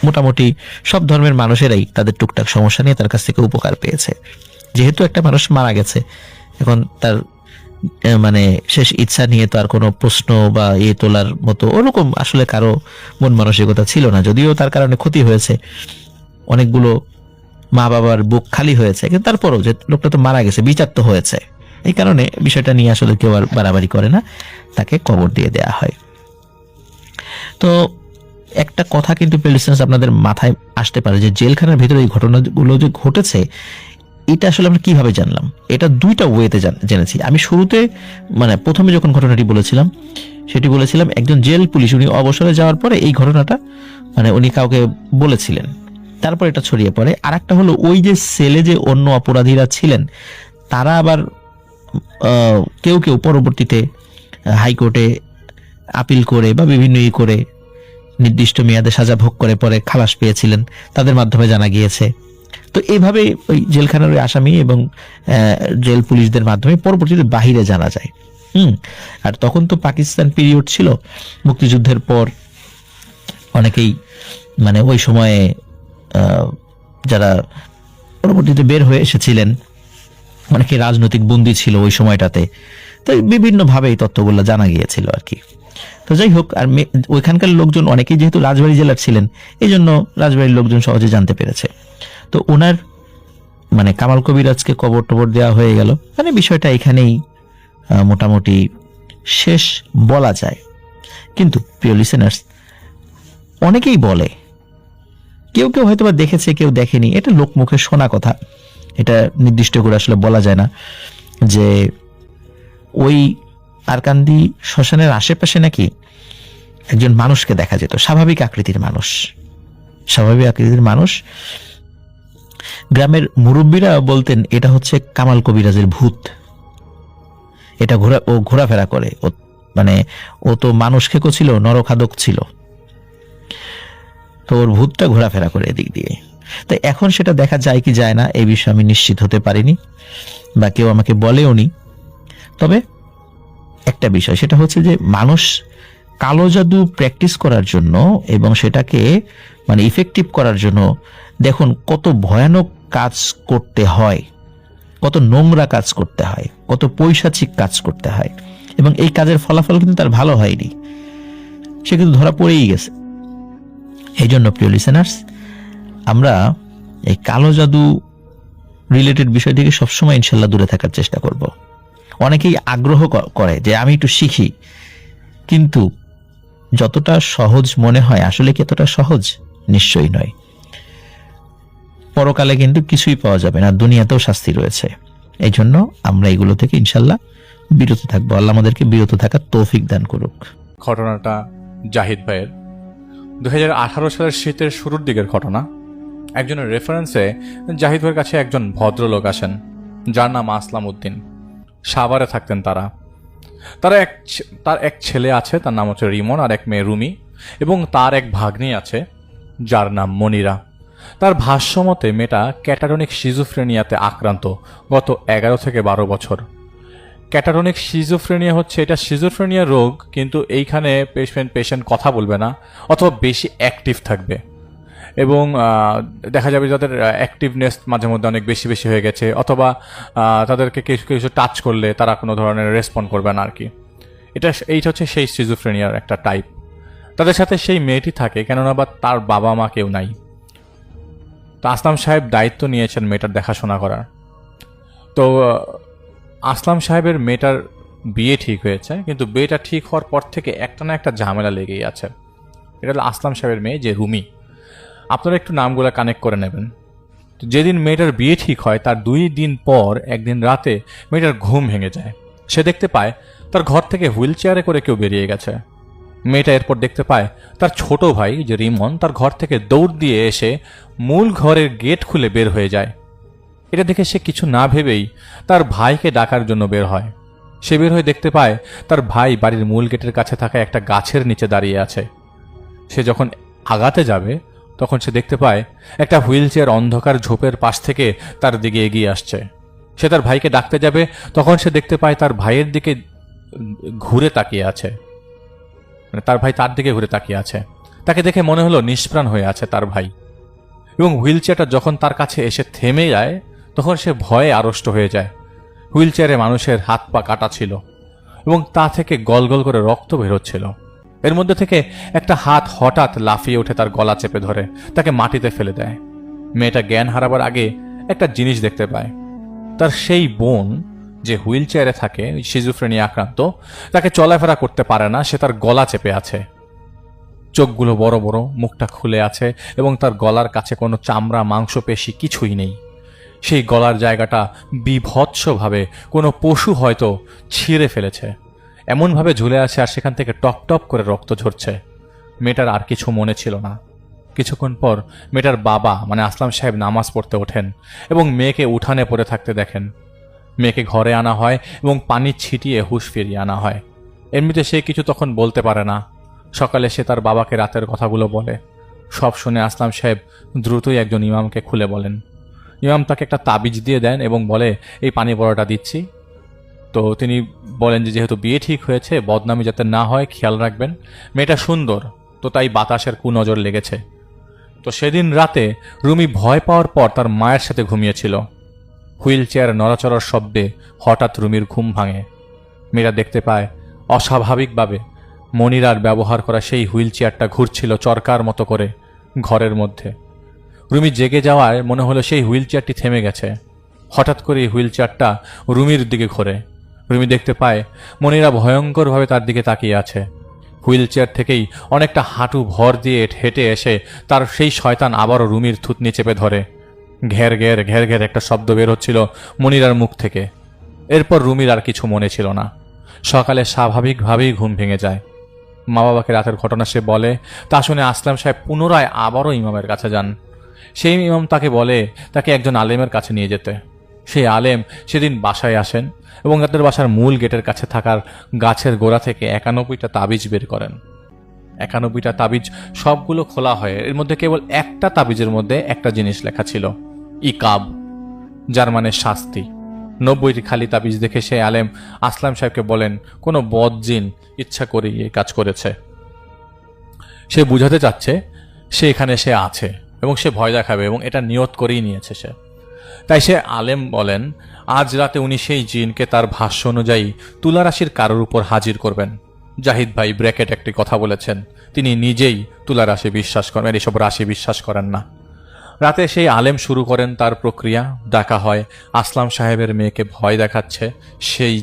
মোটামুটি সব ধর্মের মানুষেরাই তাদের টুকটাক সমস্যা নিয়ে তার কাছ থেকে উপকার পেয়েছে। যেহেতু একটা মানুষ মারা গেছে, এখন তার মানে শেষ ইচ্ছা নিয়ে তো আর কোনো প্রশ্ন বা তোলার মতো ওরকম আসলে কারো মন মানসিকতা ছিল না। যদিও তার কারণে ক্ষতি হয়েছে, অনেকগুলো মা বাবার বুক খালি হয়েছে, কিন্তু তারপরও যে লোকটা তো মারা গেছে, বিচার তো হয়েছে, এই কারণে বিষয়টা নিয়ে আসলে কেউ আর বাড়াবাড়ি করে না, তাকে কবর দিয়ে দেয়া হয়। তো একটা কথা কিন্তু প্লিজ আপনাদের মাথায় আসতে পারে যে জেলখানার ভিতরে এই ঘটনাগুলো যে ঘটেছে, এটা আসলে আমরা কিভাবে জানলাম? এটা দুইটা ওয়েতে জেনেছি। আমি শুরুতে মানে প্রথমে যখন ঘটনাটি বলেছিলাম, সেটি বলেছিলাম একজন জেল পুলিশ, উনি অবসরে যাওয়ার পরে এই ঘটনাটা মানে উনি কাউকে বলেছিলেন, তারপর এটা ছড়িয়ে পড়ে। আর একটা হলো ওই যে সেলে যে অন্য অপরাধীরা ছিলেন, তারা আবার কেউ কেউ পরবর্তীতে হাইকোর্টে আপিল করে বা বিভিন্ন করে নির্দিষ্ট মেয়াদে সাজা ভোগ করে পরে খালাস পেয়েছিলেন, তাদের মাধ্যমে জানা গিয়েছে। তো এইভাবে ওই জেলখানার ওই আসামি এবং জেল পুলিশদের মাধ্যমে পরবর্তীতে বাহিরে জানা যায়। আর তখন তো পাকিস্তান পিরিয়ড ছিল, মুক্তিযুদ্ধের পর অনেকেই মানে ওই সময়ে যারা পরবর্তীতে বের হয়ে এসেছিলেন অনেকে রাজনৈতিক বন্দী ছিল ওই সময়টাতে, তো বিভিন্নভাবে এই তথ্যগুলো জানা গিয়েছিল আর কি। তো যাই হোক, আর ওইখানকার লোকজন অনেকেই যেহেতু রাজবাড়ী জেলার ছিলেন, এই জন্য রাজবাড়ির লোকজন সহজে জানতে পেরেছে। তো ওনার মানে কামাল কবিরাজকে কবর টবর দেওয়া হয়ে গেল, মানে বিষয়টা এখানেই মোটামুটি শেষ বলা যায়। কিন্তু প্রিয় লিসেনার্স, অনেকেই বলে, কেউ কেউ হয়তো বা দেখেছে, কেউ দেখেনি, এটা লোকমুখে শোনা কথা, এটা নির্দিষ্ট করে আসলে বলা যায় না, যে ওই আরকান্দি শ্মশানের আশেপাশে নাকি একজন মানুষকে দেখা যেত, স্বাভাবিক আকৃতির মানুষ। গ্রামের মুরব্বীরা বলতেন এটা হচ্ছে কামাল কবিরাজের ভূত, এটা ঘোরাফেরা করে, মানে ও তো মানুষ খেকো ছিল, নরখাদক ছিল, তো ওর ভূতটা ঘোরাফেরা করে এদিক দিয়ে। তাই এখন সেটা দেখা যায় কি যায় না এই বিষয়ে আমি নিশ্চিত হতে পারিনি, বা কেউ আমাকে বলেওনি। তবে একটা বিষয়, সেটা হচ্ছে যে মানুষ কালো জাদু প্র্যাকটিস করার জন্য এবং সেটাকে মানে ইফেক্টিভ করার জন্য দেখুন কত ভয়ানক কাজ করতে হয়, কত নোংরা কাজ করতে হয়, কত পৈশাচিক কাজ করতে হয়, এবং এই কাজের ফলাফল কিন্তু তার ভালো হয়নি, সে কিন্তু ধরা পড়েই গেছে। এই জন্য প্রিয় লিসেনার্স, আমরা এই কালো জাদু রিলেটেড বিষয় থেকে সবসময় ইনশাল্লাহ দূরে থাকার চেষ্টা করব। অনেকেই আগ্রহ করে যে আমি একটু শিখি, কিন্তু যতটা সহজ মনে হয় আসলে কি এতটা সহজ? নিশ্চয়ই নয়। পরকালে কিন্তু কিছুই পাওয়া যাবে না, দুনিয়াতেও শাস্তি রয়েছে। এই জন্য আমরা এগুলো থেকে ইনশাল্লাহ বিরত থাকবো। আল্লাহ আমাদেরকে বিরত থাকার তৌফিক দান করুক। ঘটনাটা জাহিদ ভাইয়ের 2018 সালের শীতের শুরুর দিকের ঘটনা। একজনের রেফারেন্সে জাহিদ ভাইয়ের কাছে একজন ভদ্রলোক আসেন, যার নাম আসলাম উদ্দিন। সাভারে থাকতেন তারা। তার এক ছেলে আছে, তার নাম হচ্ছে রিমন, আর এক মেয়ে রুমি, এবং তার এক ভাগ্নি আছে যার নাম মনিরা। তার ভাষ্যমতে মেয়েটা ক্যাটারনিক সিজোফ্রেনিয়াতে আক্রান্ত গত 11 থেকে 12 বছর। ক্যাটারনিক সিজোফ্রেনিয়া হচ্ছে, এটা সিজোফ্রেনিয়া রোগ, কিন্তু এইখানে পেশেন্ট কথা বলবে না অথবা বেশি অ্যাক্টিভ থাকবে, এবং দেখা যাবে যাদের অ্যাক্টিভনেস মাঝে মধ্যে অনেক বেশি বেশি হয়ে গেছে, অথবা তাদেরকে কিছু টাচ করলে তারা কোনো ধরনের রেসপন্ড করবে না আর কি। এইটা হচ্ছে সেই সিজোফ্রেনিয়ার একটা টাইপ। তাদের সাথে সেই মেয়েটি থাকে, কেননা বা তার বাবা মা কেউ নাই। তো আসলাম সাহেব দায়িত্ব নিয়েছেন মেয়েটার দেখাশোনা করার। তো আসলাম সাহেবের মেয়েটার বিয়ে ঠিক হয়েছে, কিন্তু বিয়েটা ঠিক হওয়ার পর থেকে একটা না একটা ঝামেলা লেগেই আছে। এটা হলো আসলাম সাহেবের মেয়ে, যে রুমি। আপনারা একটু নামগুলো কানেক্ট করে নেবেন। তো যেদিন মেয়েটার বিয়ে ঠিক হয় তার 2 দিন পর একদিন রাতে মেয়েটার ঘুম ভেঙে যায়। সে দেখতে পায় তার ঘর থেকে হুইল চেয়ারে করে কেউ বেরিয়ে গেছে। মেয়েটা এরপর দেখতে পায় তার ছোট ভাই যে রিমন তার ঘর থেকে দৌড় দিয়ে এসে মূল ঘরের গেট খুলে বের হয়ে যায়। এটা দেখে সে কিছু না ভেবেই তার ভাইকে ডাকার জন্য বের হয়। সে বের হয়ে দেখতে পায় তার ভাই বাড়ির মূল গেটের কাছে থাকা একটা গাছের নিচে দাঁড়িয়ে আছে। সে যখন আগাতে যাবে তখন সে দেখতে পায় একটা হুইল চেয়ার অন্ধকার ঝোপের পাশ থেকে তার দিকে এগিয়ে আসছে। সে তার ভাইকে ডাকতে যাবে, তখন সে দেখতে পায় তার ভাইয়ের দিকে ঘুরে তাকিয়ে আছে, মানে তার ভাই তার দিকে ঘুরে তাকিয়ে আছে। তাকে দেখে মনে হলো নিষ্প্রাণ হয়ে আছে তার ভাই, এবং হুইল চেয়ারটা যখন তার কাছে এসে থেমে যায় তখন সে ভয়ে আড়ষ্ট হয়ে যায়। হুইল চেয়ারে মানুষের হাত পা কাটা ছিল এবং তা থেকে গল গল করে রক্ত বেরোচ্ছিল। এর মধ্যে থেকে একটা হাত হঠাৎ লাফিয়ে উঠে তার গলা চেপে ধরে তাকে মাটিতে ফেলে দেয়। মেয়েটা জ্ঞান হারাবার আগে একটা জিনিস দেখতে পায়। তার সেই বোন যে হুইল চেয়ারে থাকে, সিজোফ্রেনিয়া আক্রান্ত, তাকে চলাফেরা করতে পারে না, সে তার গলা চেপে আছে। চোখগুলো বড় বড়, মুখটা খুলে আছে, এবং তার গলার কাছে কোনো চামড়া মাংসপেশি কিছুই নেই। সেই গলার জায়গাটা বিভৎসভাবে কোনো পশু হয়তো ছিঁড়ে ফেলেছে, এমনভাবে ঝুলে আছে, আর সেখান থেকে টপ টপ করে রক্ত ঝরছে। মেয়েটার আর কিছু মনে ছিল না। কিছুক্ষণ পর মেয়েটার বাবা মানে আসলাম সাহেব নামাজ পড়তে ওঠেন এবং মেয়েকে উঠানে পড়ে থাকতে দেখেন। মেয়েকে ঘরে আনা হয় এবং পানি ছিটিয়ে হুঁশ ফিরিয়ে আনা হয়। এমনিতে সে কিছু তখন বলতে পারে না। সকালে সে তার বাবাকে রাতের কথাগুলো বলে। সব শুনে আসলাম সাহেব দ্রুতই একজন ইমামকে খুলে বলেন। ইমাম তাকে একটা তাবিজ দিয়ে দেন এবং বলে, এই পানি বড়াটা দিচ্ছি। তো তিনি বলেন যে যেহেতু বিয়ে ঠিক হয়েছে, বদনামি যাতে না হয় খেয়াল রাখবেন। মেয়েটা সুন্দর, তো তাই বাতাসের কুনজর লেগেছে। তো সেদিন রাতে রুমি ভয় পাওয়ার পর তার মায়ের সাথে ঘুমিয়েছিল। হুইল চেয়ার নড়াচড়ার শব্দে হঠাৎ রুমির ঘুম ভাঙে। মেয়েরা দেখতে পায় অস্বাভাবিকভাবে মনিরার ব্যবহার করা সেই হুইল চেয়ারটা ঘুরছিল চরকার মতো করে ঘরের মধ্যে। রুমি জেগে যাওয়ায় মনে হলো সেই হুইল চেয়ারটি থেমে গেছে। হঠাৎ করে হুইল চেয়ারটা রুমির দিকে ঘোরে। রুমি দেখতে পায় মনিরা ভয়ঙ্করভাবে তার দিকে তাকিয়ে আছে। হুইল চেয়ার থেকেই অনেকটা হাঁটু ভর দিয়ে হেঁটে এসে তার সেই শয়তান আবারও রুমির থুতনি চেপে ধরে। ঘের ঘের ঘের ঘের একটা শব্দ বের হচ্ছিল মনিরার মুখ থেকে। এরপর রুমির আর কিছু মনে ছিল না। সকালে স্বাভাবিকভাবেই ঘুম ভেঙে যায়। মা বাবাকে রাতের ঘটনা সে বলে। তা শুনে আসলাম সাহেব পুনরায় আবারও ইমামের কাছে যান। সেই ইমাম তাকে বলে তাকে একজন আলেমের কাছে নিয়ে যেতে। সেই আলেম সেদিন বাসায় আসেন এবং তাদের বাসার মূল গেটের কাছে থাকার গাছের গোড়া থেকে 91টা তাবিজ বের করেন। 91টা তাবিজ সবগুলো খোলা হয়। এর মধ্যে কেবল একটা তাবিজের মধ্যে একটা জিনিস লেখা ছিল, ইকাব, যার মানে শাস্তি। 90টি খালি তাবিজ দেখে সেই আলেম আসলাম সাহেবকে বলেন কোনো বদ জিন ইচ্ছা করেই এই কাজ করেছে। সে বুঝাতে চাচ্ছে সে এখানে সে আছে এবং সে ভয় দেখাবে এবং এটা নিয়ত করেই নিয়েছে সে। তাই সে আলেম বলেন আজ রাতে উনি সেই জিনকে তার ভাষ্য অনুযায়ী তুলা রাশির কারোর উপর হাজির করবেন। জাহিদ ভাই ব্র্যাকেট একটি কথা বলেছেন, তিনি নিজেই তুলা রাশি বিশ্বাস করেন, এসব রাশি বিশ্বাস করেন না। রাতে সেই আলেম শুরু করেন তার প্রক্রিয়া। ডাকা হয় আসলাম সাহেবের মেয়েকে ভয় দেখাচ্ছে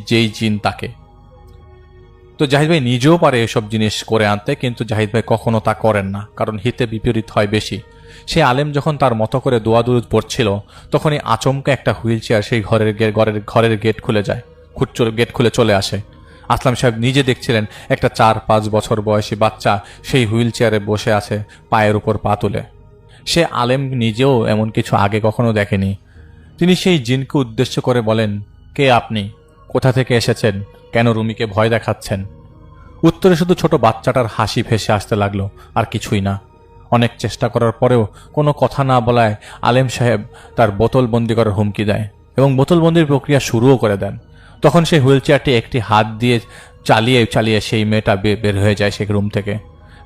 যেই জিন তাকে। তো জাহিদ ভাই নিজেও পারে এসব জিনিস করে আনতে, কিন্তু জাহিদ ভাই কখনো তা করেন না, কারণ হিতে বিপরীত হয় বেশি। সে আলেম যখন তার মতো করে দোয়া দুরুদ পড়ছিল তখনই আচমকা একটা হুইল চেয়ার সেই ঘরের গেট খুলে যায়, গেট খুলে চলে আসে। আসলাম সাহেব নিজে দেখছিলেন একটা 4-5 বছর বয়সী বাচ্চা সেই হুইল চেয়ারে বসে আছে, পায়ের উপর পা তুলে। সে আলেম নিজেও এমন কিছু আগে কখনো দেখেনি। তিনি সেই জিনকে উদ্দেশ্য করে বলেন, কে আপনি, কোথা থেকে এসেছেন, কেন রুমিকে ভয় দেখাচ্ছেন? উত্তরে শুধু ছোট বাচ্চাটার হাসি ভেসে আসতে লাগলো, আর কিছুই না। অনেক চেষ্টা করার পরেও কোনো কথা না বলায় আলেম সাহেব তার বোতলবন্দি করার হুমকি দেয় এবং বোতলবন্দির প্রক্রিয়া শুরুও করে দেন। তখন সেই হুইল চেয়ারটি একটি হাত দিয়ে চালিয়ে সেই মেয়েটা বের হয়ে যায় সেই রুম থেকে।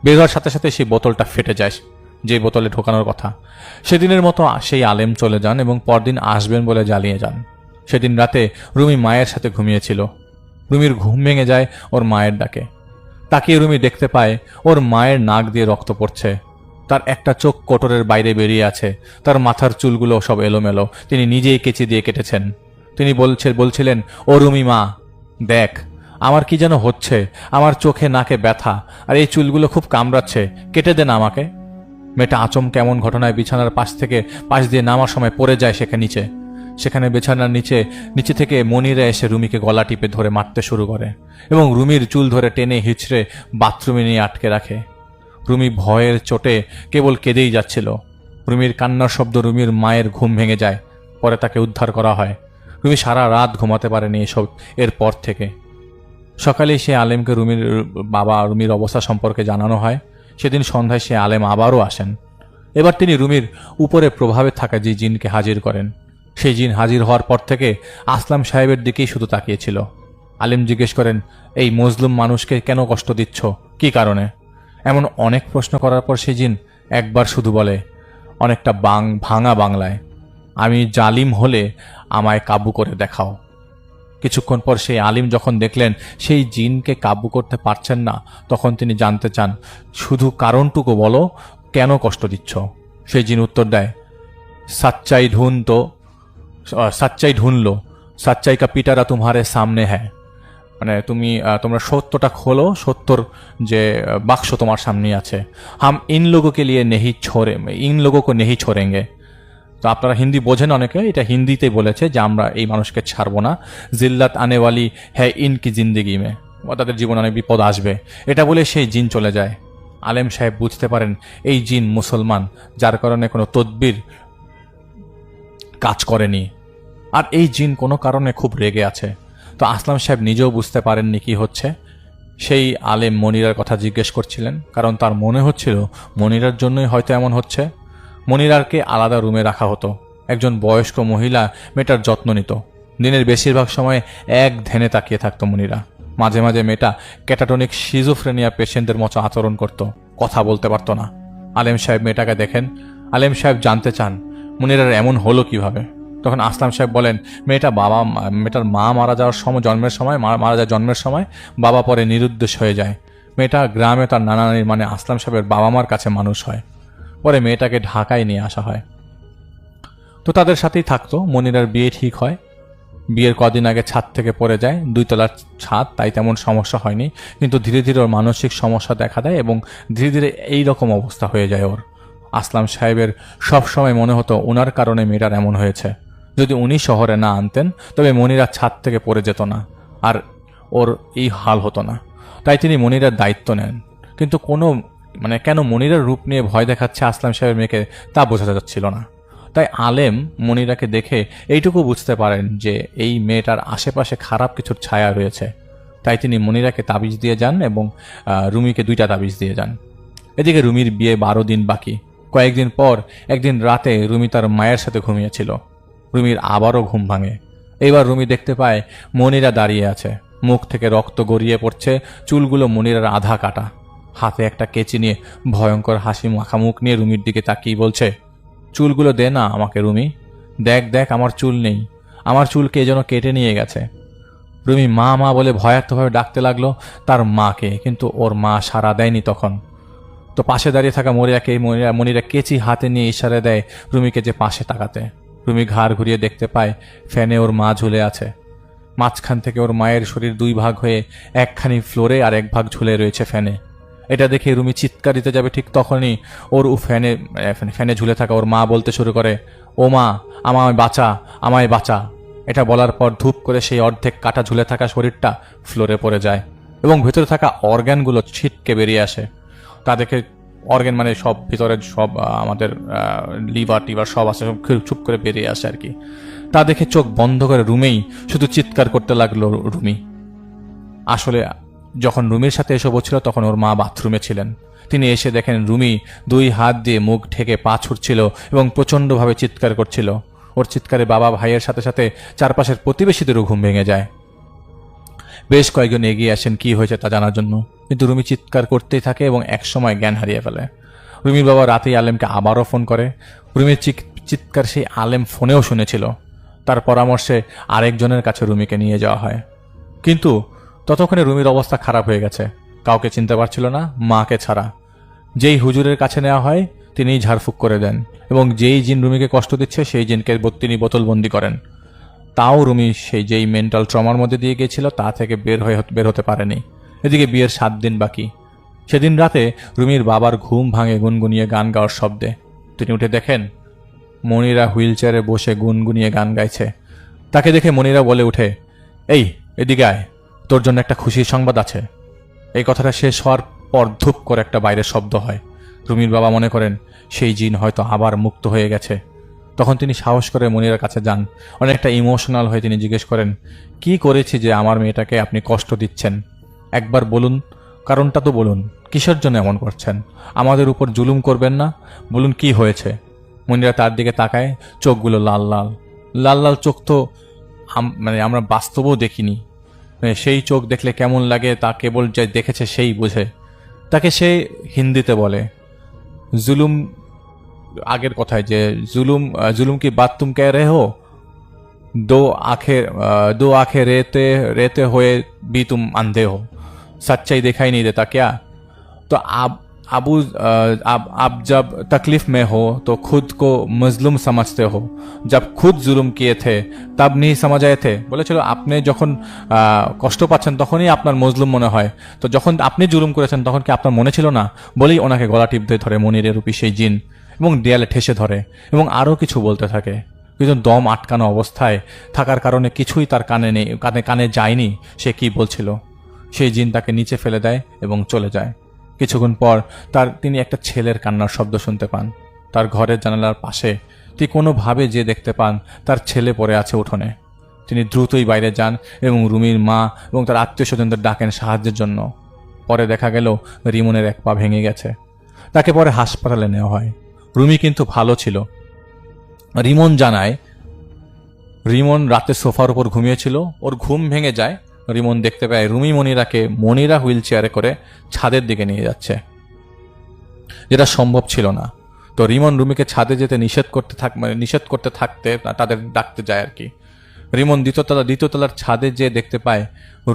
বের হওয়ার সাথে সাথে সেই বোতলটা ফেটে যায়, যে বোতলে ঢোকানোর কথা। সেদিনের মতো সেই আলেম চলে যান এবং পরদিন আসবেন বলে জ্বালিয়ে যান। সেদিন রাতে রুমি মায়ের সাথে ঘুমিয়েছিল। রুমির ঘুম ভেঙে যায় ওর মায়ের ডাকে। তাকিয়ে রুমি দেখতে পায় ওর মায়ের নাক দিয়ে রক্ত পড়ছে। তার একটা চোখ কোটরের বাইরে বেরিয়ে আছে, তার মাথার চুলগুলো সব এলোমেলো, তিনি নিজেই কেচি দিয়ে কেটেছেন। তিনি বলছিলেন, ও রুমি মা, দেখ আমার কি যেন হচ্ছে, আমার চোখে নাকে ব্যথা, আর এই চুলগুলো খুব কামড়াচ্ছে, কেটে দেন আমাকে। মেয়েটা আচমকা এমন ঘটনায় বিছানার পাশ দিয়ে নামার সময় পড়ে যায় সেখানে বিছানার নিচে থেকে মনিরা এসে রুমিকে গলা টিপে ধরে মারতে শুরু করে এবং রুমির চুল ধরে টেনে হিঁচড়ে বাথরুমে নিয়ে আটকে রাখে। রুমি ভয়ের চোটে কেবল কেঁদেই যাচ্ছিল। রুমির কান্নার শব্দ রুমির মায়ের ঘুম ভেঙে যায়। পরে তাকে উদ্ধার করা হয়। রুমি সারা রাত ঘুমাতে পারেনি এর পর থেকে। সকালেই সে আলেমকে রুমির অবস্থা সম্পর্কে জানানো হয়। সেদিন সন্ধ্যায় সে আলেম আবারও আসেন। এবার তিনি রুমির উপরে প্রভাবে থাকা যে জিনকে হাজির করেন। সেই জিন হাজির হওয়ার পর থেকে আসলাম সাহেবের দিকেই শুধু তাকিয়েছিল। আলেম জিজ্ঞেস করেন, এই মজলুম মানুষকে কেন কষ্ট দিচ্ছ, কি কারণে? এমন অনেক প্রশ্ন করার পর সেই জিন একবার শুধু বলে, অনেকটা ভাঙা বাংলায়, আমি জালিম হলে আমায় কাবু করে দেখাও। কিছুক্ষণ পর সেই আলিম যখন দেখলেন সেই জিনকে কাবু করতে পারছেন না, তখন তিনি জানতে চান, শুধু কারণটুকু বলো, কেন কষ্ট দিচ্ছ? সেই জিন উত্তর দেয়, সচ্চাই ढूंढ लो, सच्चाई का पिटारा तुम्हारे सामने है। মানে তোমরা সত্যটা খোলো, সত্যর যে বাক্স তোমার সামনে আছে। হাম ইন লোগো কে লিয়ে ইন লোগো কো নেহি ছোড়েঙ্গে। তো আপনারা হিন্দি বোঝেন অনেকে, এটা হিন্দিতে বলেছে যে আমরা এই মানুষকে ছাড়বো না, জিল্লাত আনেওয়ালি হ্যাঁ ইনকি জিন্দিগি মে, তাদের জীবনে অনেক বিপদ আসবে। এটা বলে সেই জিন চলে যায়। আলেম সাহেব বুঝতে পারেন এই জিন মুসলমান, যার কারণে কোনো তদবির কাজ করেনি, আর এই জিন কোনো কারণে খুব রেগে আছে। তো আসলাম সাহেব নিজেও বুঝতে পারেননি কি হচ্ছে। সেই আলেম মনিরার কথা জিজ্ঞেস করছিলেন, কারণ তার মনে হচ্ছিল মনিরার জন্যই হয়তো এমন হচ্ছে। মনিরারকে আলাদা রুমে রাখা হতো। একজন বয়স্ক মহিলা মেয়েটার যত্ন নিত। দিনের বেশিরভাগ সময় এক ধ্যানে তাকিয়ে থাকতো মনিরা। মাঝে মাঝে মেয়েটা ক্যাটাটনিক সিজোফ্রেনিয়া পেশেন্টদের মতো আচরণ করত, কথা বলতে পারত না। আলেম সাহেব মেয়েটাকে দেখেন। আলেম সাহেব জানতে চান মনিরার এমন হলো কিভাবে। তখন আসলাম সাহেব বলেন, মেয়েটার মা মারা যাওয়ার সময়, জন্মের সময় বাবা পরে নিরুদ্দেশ হয়ে যায়। মেয়েটা গ্রামে তার নানা নানির মানে আসলাম সাহেবের বাবা মার কাছে মানুষ হয়। পরে মেয়েটাকে ঢাকায় নিয়ে আসা হয়। তো তাদের সাথেই থাকতো। মনিরার বিয়ে ঠিক হয়। বিয়ের কদিন আগে ছাদ থেকে পড়ে যায়, 2 তলার ছাদ, তাই তেমন সমস্যা হয়নি। কিন্তু ধীরে ধীরে ওর মানসিক সমস্যা দেখা দেয় এবং ধীরে ধীরে এই রকম অবস্থা হয়ে যায় ওর। আসলাম সাহেবের সবসময় মনে হতো ওনার কারণে মেয়েটার এমন হয়েছে। যদি উনি শহরে না আনতেন তবে মনিরা ছাদ থেকে পড়ে যেত না, আর ওর এই হাল হতো না। তাই তিনি মনিরার দায়িত্ব নেন। কিন্তু কেন মনিরার রূপ নিয়ে ভয় দেখাচ্ছে আসলাম সাহেবের মেয়েকে, তা বোঝা যাচ্ছিল না। তাই আলেম মনিরাকে দেখে এইটুকু বুঝতে পারেন যে এই মেয়েটার আশেপাশে খারাপ কিছুর ছায়া রয়েছে। তাই তিনি মনিরাকে তাবিজ দিয়ে যান এবং রুমিকে 2টা তাবিজ দিয়ে যান। এদিকে রুমির বিয়ে 12 দিন বাকি। কয়েকদিন পর একদিন রাতে রুমি তার মায়ের সাথে ঘুমিয়েছিল। রুমির আবারও ঘুম ভাঙে। এবার রুমি দেখতে পায় মনিরা দাঁড়িয়ে আছে, মুখ থেকে রক্ত গড়িয়ে পড়ছে, চুলগুলো মনিরার আধা কাটা, হাতে একটা কেচি নিয়ে ভয়ঙ্কর হাসি মাখা মুখ নিয়ে রুমির দিকে তাকিয়ে বলছে, চুলগুলো দে না আমাকে রুমি, দেখ দেখ আমার চুল নেই, আমার চুল কে যেন কেটে নিয়ে গেছে। রুমি মা মা বলে ভয়ার্থভাবে ডাকতে লাগলো তার মাকে, কিন্তু ওর মা সাড়া দেয়নি তখন। তো পাশে দাঁড়িয়ে থাকা মনিরা কেচি হাতে নিয়ে ইশারা দেয় রুমিকে যে পাশে তাকাতে। রুমি ঘাড় ঘুরিয়ে দেখতে পায় ফ্যানে ওর মা ঝুলে আছে। মাঝখান থেকে ওর মায়ের শরীর 2 ভাগ হয়ে একখানি ফ্লোরে আর 1 ভাগ ঝুলে রয়েছে ফ্যানে। এটা দেখে রুমি চিৎকার দিতে যাবে, ঠিক তখনই ওর ফ্যানে ঝুলে থাকা ওর মা বলতে শুরু করে, ও মা, আমায় বাঁচা, আমায় বাঁচা। এটা বলার পর ধূপ করে সেই অর্ধেক কাটা ঝুলে থাকা শরীরটা ফ্লোরে পড়ে যায় এবং ভেতরে থাকা অর্গ্যানগুলো ছিটকে বেরিয়ে আসে। তাদেরকে অর্গ্যান সব ভিতরে সব আমাদের লিভার টিভার সব আছে, সব চুপ করে বেরিয়ে আসে আর কি। তা দেখে চোখ বন্ধ করে রুমেই শুধু চিৎকার করতে লাগলো রুমি। আসলে যখন রুমির সাথে এসব হচ্ছিল তখন ওর মা বাথরুমে ছিলেন। তিনি এসে দেখেন রুমি 2 হাত দিয়ে মুখ ঢেকে পা ছুটছিল এবং প্রচণ্ডভাবে চিৎকার করছিল। ওর চিৎকারে বাবা ভাইয়ের সাথে সাথে চারপাশের প্রতিবেশীদেরও ঘুম ভেঙে যায়। বেশ কয়েকজন এগিয়ে আসেন কি হয়েছে তা জানার জন্য, কিন্তু রুমি চিৎকার করতেই থাকে এবং একসময় জ্ঞান হারিয়ে ফেলে। রুমির বাবা রাতেই আলেমকে আবারও ফোন করে। রুমির চিৎকার সেই আলেম ফোনেও শুনেছিল। তার পরামর্শে আরেকজনের কাছে রুমিকে নিয়ে যাওয়া হয়, কিন্তু ততক্ষণে রুমির অবস্থা খারাপ হয়ে গেছে। কাউকে চিনতে পারছিল না, মাকে ছাড়া। যেই হুজুরের কাছে নেওয়া হয় তিনিই ঝাড়ফুঁক করে দেন এবং যেই জিন রুমিকে কষ্ট দিচ্ছে সেই জিনকে তিনি বোতলবন্দি করেন। তাও রুমি সেই যেই মেন্টাল ট্রমার মধ্যে দিয়ে গিয়েছিল তা থেকে বের হতে পারেনি। এদিকে বিয়ের 7 দিন বাকি। সেদিন রাতে রুমির বাবার ঘুম ভাঙে গুনগুনিয়ে গান গাওয়ার শব্দে। তিনি উঠে দেখেন মনিরা হুইল চেয়ারে বসে গুনগুনিয়ে গান গাইছে। তাকে দেখে মনিরা বলে উঠে, এই এদিকে আয়, তোর জন্য একটা খুশির সংবাদ আছে। এই কথাটা শেষ হওয়ার পর ধূপ করে একটা বাইরের শব্দ হয়। রুমির বাবা মনে করেন সেই জিন হয়তো আবার মুক্ত হয়ে গেছে। তখন তিনি সাহস করে মনিরার কাছে যান। অনেকটা ইমোশনাল হয়ে তিনি জিজ্ঞেস করেন, কি করেছি যে আমার মেয়েটাকে আপনি কষ্ট দিচ্ছেন? একবার বলুন, কারণটা তো বলুন, কিসের জন্য এমন করছেন? আমাদের উপর জুলুম করবেন না, বলুন কি হয়েছে? মনিরা তার দিকে তাকায়, চোখগুলো লাল লাল। লাল লাল চোখ তো আমরা বাস্তবেও দেখিনি। সেই চোখ দেখলে কেমন লাগে তা কেবল যে দেখেছে সেই বুঝে। তাকে সে হিন্দিতে বলে, জুলুম, আগের কথায় যে जुलूम की बात तुम कह रहे हो, दो आंखें रहते हुए भी तुम अंधे हो, सच्चाई दिखाई नहीं देता क्या? तो आप जब तकलीफ में हो तो खुद को मजलूम समझते हो, जब खुद जुलूम किए थे तब नहीं समझ आए थे। বলেছিল আপনি যখন কষ্ট পাচ্ছেন তখনই আপনার মজলুম মনে হয়, তো যখন আপনি জুলুম করেছেন তখন কি আপনার মনে ছিল না? বলেই ওনাকে গলা টিপতে ধরে মনিরের রূপী সেই জিন এবং দেয়ালে ঠেসে ধরে এবং আরও কিছু বলতে থাকে, কিন্তু দম আটকানো অবস্থায় থাকার কারণে কিছুই তার কানে যায়নি সে কি বলছিল। সেই জিন তাকে নিচে ফেলে দেয় এবং চলে যায়। কিছুক্ষণ পর তিনি একটা ছেলের কান্নার শব্দ শুনতে পান। তার ঘরের জানালার পাশে তিনি কোনোভাবে যে দেখতে পান তার ছেলে পড়ে আছে উঠোনে। তিনি দ্রুতই বাইরে যান এবং রুমির মা এবং তার আত্মীয় স্বজনদের ডাকেন সাহায্যের জন্য। পরে দেখা গেল রিমনের 1 পা ভেঙে গেছে। তাকে পরে হাসপাতালে নেওয়া হয়। রুমি কিন্তু ভালো ছিল। রিমন জানায় রিমন রাতে সোফার উপর ঘুমিয়েছিল, ওর ঘুম ভেঙে যায়। রিমন দেখতে পায় মনিরা হুইল চেয়ারে করে ছাদের দিকে নিয়ে যাচ্ছে, যেটা সম্ভব ছিল না। তো রিমন রুমিকে ছাদে যেতে নিষেধ করতে থাকতে তাদের ডাকতে যায় আর কি। রিমন দ্বিতীয় তলার ছাদে যেয়ে দেখতে পায়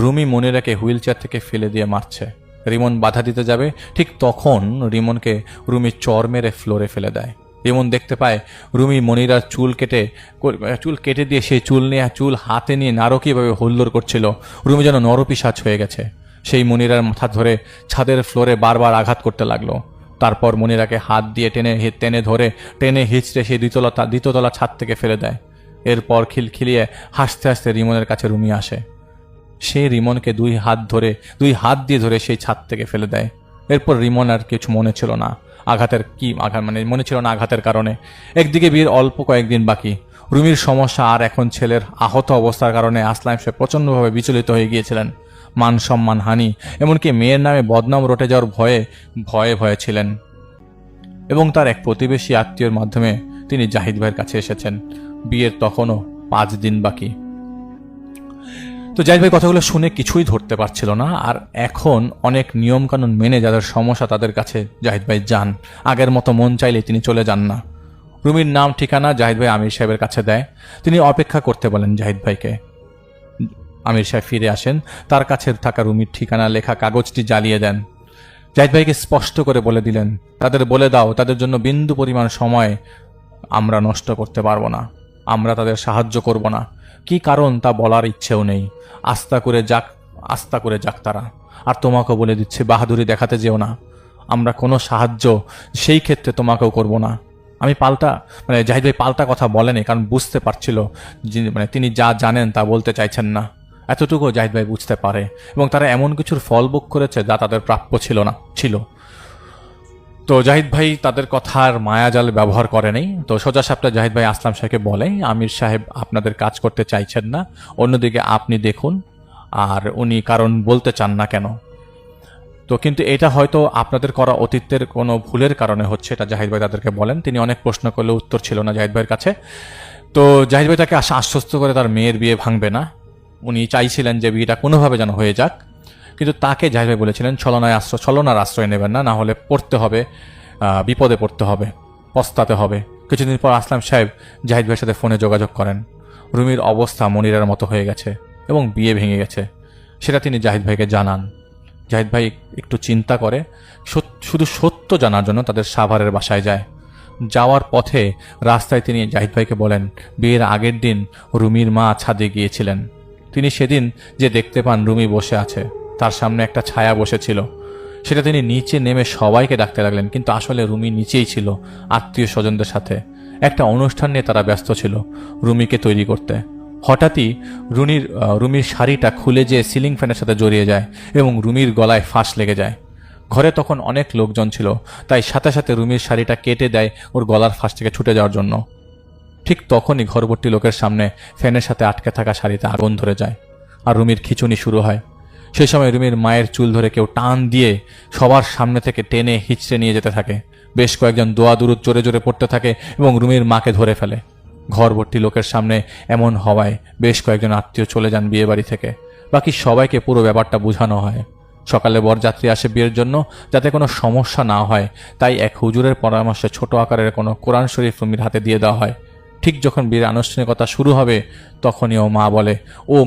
রুমি মনিরাকে হুইল চেয়ার থেকে ফেলে দিয়ে মারছে। রিমন বাধা দিতে যাবে, ঠিক তখন রিমনকে রুমি চর মেরে ফ্লোরে ফেলে দেয়। রিমন দেখতে পায় রুমি মনিরার চুল কেটে দিয়ে সেই চুল হাতে নিয়ে নারকীয়ভাবে হুল্লোড় করছিল। রুমি যেন নরপিশাচ হয়ে গেছে। সেই মনিরার মাথা ধরে ছাদের ফ্লোরে বারবার আঘাত করতে লাগলো। তারপর মনিরাকে হাত দিয়ে টেনে হিঁচড়ে সেই দ্বিতীয়তলা ছাদ থেকে ফেলে দেয়। এরপর খিলখিলিয়ে হাসতে হাসতে রিমনের কাছে রুমি আসে। সে রিমনকে দুই হাত দিয়ে ধরে সেই ছাদ থেকে ফেলে দেয়। এরপর রিমন আর কিছু মনে ছিল না মনে ছিল না আঘাতের কারণে। একদিকে বিয়ের অল্প কয়েকদিন বাকি। রুমির সমস্যা আর এখন ছেলের আহত অবস্থার কারণে আসলাম সে প্রচণ্ডভাবে বিচলিত হয়ে গিয়েছিলেন। মান সম্মান হানি, এমনকি মেয়ের নামে বদনাম রটে যাওয়ার ভয়ে ছিলেন। এবং তার এক প্রতিবেশী আত্মীয়র মাধ্যমে তিনি জাহিদ ভাইয়ের কাছে এসেছেন। বিয়ের তখনও 5 দিন বাকি। তো জাহিদ ভাই কথাগুলো শুনে কিছুই ধরতে পারছিল না। আর এখন অনেক নিয়মকানুন মেনে যাদের সমস্যা তাদের কাছে জাহিদ ভাই যান। আগের মতো মন চাইলে তিনি চলে যান না। রুমির নাম ঠিকানা জাহিদ ভাই আমির সাহেবের কাছে দেয়। তিনি অপেক্ষা করতে বলেন জাহিদ ভাইকে। আমির সাহেব ফিরে আসেন, তার কাছে থাকা রুমির ঠিকানা লেখা কাগজটি জ্বালিয়ে দেন। জাহিদ ভাইকে স্পষ্ট করে বলে দিলেন, তাদের বলে দাও তাদের জন্য বিন্দু পরিমাণ সময় আমরা নষ্ট করতে পারবো না, আমরা তাদের সাহায্য করব না। কি কারণ তা বলার ইচ্ছেও নেই। আস্থা করে যাক তারা। আর তোমাকেও বলে দিচ্ছে, বাহাদুরি দেখাতে যেও না। আমরা কোনো সাহায্য সেই ক্ষেত্রে তোমাকেও করব না। আমি জাহিদ ভাই পাল্টা কথা বলেনি, কারণ বুঝতে পারছিল তিনি যা জানেন তা বলতে চাইছেন না। এতটুকু জাহিদ ভাই বুঝতে পারে। এবং তারা এমন কিছুর ফল ভোগ করেছে যা তাদের প্রাপ্য ছিল। তো জাহিদ ভাই তাদের কথার মায়াজাল ব্যবহার করেনি। তো সোজা সাপটা জাহিদ ভাই আসলাম সাহেবকে বলে, আমির সাহেব আপনাদের কাজ করতে চাইছেন না, অন্যদিকে আপনি দেখুন। আর উনি কারণ বলতে চান না কেন। তো কিন্তু এটা হয়তো আপনাদের করা অতীতের কোনো ভুলের কারণে হচ্ছে, এটা জাহিদ ভাই তাদেরকে বলেন। তিনি অনেক প্রশ্ন করলে উত্তর ছিল না জাহিদ ভাইয়ের কাছে। তো জাহিদ ভাই তাকে আশ্বস্ত করে তার মেয়ের বিয়ে ভাঙবে না। উনি চাইছিলেন যে বিয়েটা কোনোভাবে যেন হয়ে যাক। কিন্তু তাকে জাহিদ ভাই বলেছিলেন ছলনার আশ্রয় নেবেন না, না হলে বিপদে পড়তে হবে, পস্তাতে হবে। কিছুদিন পর আসলাম সাহেব জাহিদ ভাইয়ের সাথে ফোনে যোগাযোগ করেন। রুমির অবস্থা মনিরার মতো হয়ে গেছে এবং বিয়ে ভেঙে গেছে, সেটা তিনি জাহিদ ভাইকে জানান। জাহিদ ভাই একটু চিন্তা করে শুধু সত্য জানার জন্য তাদের সাভারের বাসায় যায়। যাওয়ার পথে রাস্তায় তিনি জাহিদ ভাইকে বলেন, বিয়ের আগের দিন রুমির মা ছাদে গিয়েছিলেন। তিনি সেদিন যে দেখতে পান রুমি বসে আছে, তার সামনে একটা ছায়া বসেছিল। সেটা তিনি নিচে নেমে সবাইকে ডাকতে লাগলেন, কিন্তু আসলে রুমি নিচেই ছিল আত্মীয় স্বজনদের সাথে। একটা অনুষ্ঠান নিয়ে তারা ব্যস্ত ছিল রুমিকে তৈরি করতে। হঠাৎই রুমির শাড়িটা খুলে যেয়ে সিলিং ফ্যানের সাথে জড়িয়ে যায় এবং রুমির গলায় ফাঁস লেগে যায়। ঘরে তখন অনেক লোকজন ছিল, তাই সাথে সাথে রুমির শাড়িটা কেটে দেয় ওর গলার ফাঁস থেকে ছুটে যাওয়ার জন্য। ঠিক তখনই ঘরভর্তি লোকের সামনে ফ্যানের সাথে আটকে থাকা শাড়িতে আগুন ধরে যায় আর রুমির খিঁচুনি শুরু হয়। সেই সময় রুমির মায়ের চুল ধরে কেউ টান দিয়ে সবার সামনে থেকে টেনে হিঁচড়ে নিয়ে যেতে থাকে। বেশ কয়েকজন দোয়া দুরুদ জোরে জোরে পড়তে থাকে এবং রুমির মাকে ধরে ফেলে। ঘরভর্তি লোকের সামনে এমন হওয়ায় বেশ কয়েকজন আত্মীয় চলে যান বিয়ে বাড়ি থেকে। বাকি সবাইকে পুরো ব্যাপারটা বোঝানো হয়। সকালে বরযাত্রী আসে বিয়ের জন্য, যাতে কোনো সমস্যা না হয়, তাই এক হুজুরের পরামর্শে ছোট আকারের কোনো কোরআন শরীফ রুমির হাতে দিয়ে দেওয়া হয়। ঠিক যখন বিয়ের আনুষ্ঠানিকতা শুরু হবে তখনই ও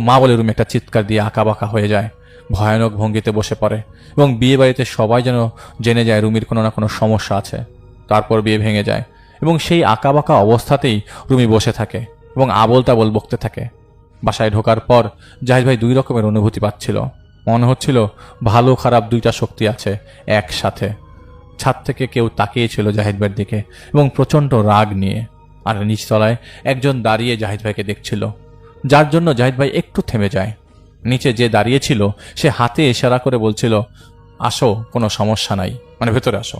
মা বলে রুমি একটা চিৎকার দিয়ে আঁকাবাঁকা হয়ে যায়, ভয়ানক ভঙ্গিতে বসে পড়ে এবং বিয়ে বাড়িতে সবাই যেন জেনে যায় রুমির কোনো না কোনো সমস্যা আছে। তারপর বিয়ে ভেঙে যায় এবং সেই আঁকাবাঁকা অবস্থাতেই রুমি বসে থাকে এবং আবোল তাবোল বকতে থাকে। বাসায় ঢোকার পর জাহিদ ভাই 2 রকমের অনুভূতি পাচ্ছিল। মনে হচ্ছিল ভালো খারাপ 2টা শক্তি আছে একসাথে। ছাদ থেকে কেউ তাকিয়েছিল জাহিদ ভাইয়ের দিকে এবং প্রচণ্ড রাগ নিয়ে। আর নিচতলায় একজন দাঁড়িয়ে জাহিদ ভাইকে দেখছিল, যার জন্য জাহিদ ভাই একটু থেমে যায়। নিচে যে দাঁড়িয়েছিল সে হাতে ইশারা করে বলছিল, আসো, কোনো সমস্যা নাই, ভেতরে আসো।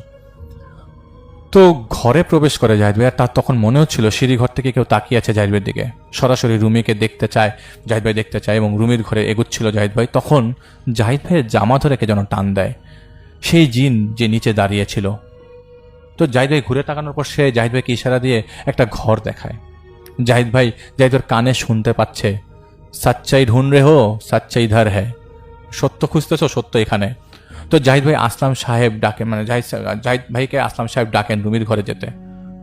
তো ঘরে প্রবেশ করে জাহিদ ভাই। আর তার তখন মনে হচ্ছিল সিঁড়িঘর থেকে কেউ তাকিয়ে আছে জাহিদ ভাইয়ের দিকে। সরাসরি রুমিকে দেখতে চায় জাহিদ ভাই, দেখতে চায় এবং রুমির ঘরে এগুচ্ছিল জাহিদ ভাই। তখন জাহিদ ভাইয়ের জামা ধরে কে যেন টান দেয়, সেই জিন যে নিচে দাঁড়িয়েছিল। তো জাহিদ ভাই ঘুরে তাকানোর পর সে জাহিদ ভাইকে ইশারা দিয়ে একটা ঘর দেখায়। জাহিদ ভাইয়ের কানে শুনতে পাচ্ছে, সচ্চাই ঢুন রে হো, সচ্চাই ধার হ্যায়, সত্য খুঁজতেছ, সত্য এখানে। তো জাহিদ ভাই আসলাম সাহেব ডাকেন, জাহিদ ভাইকে আসলাম সাহেব ডাকেন রুমির ঘরে যেতে।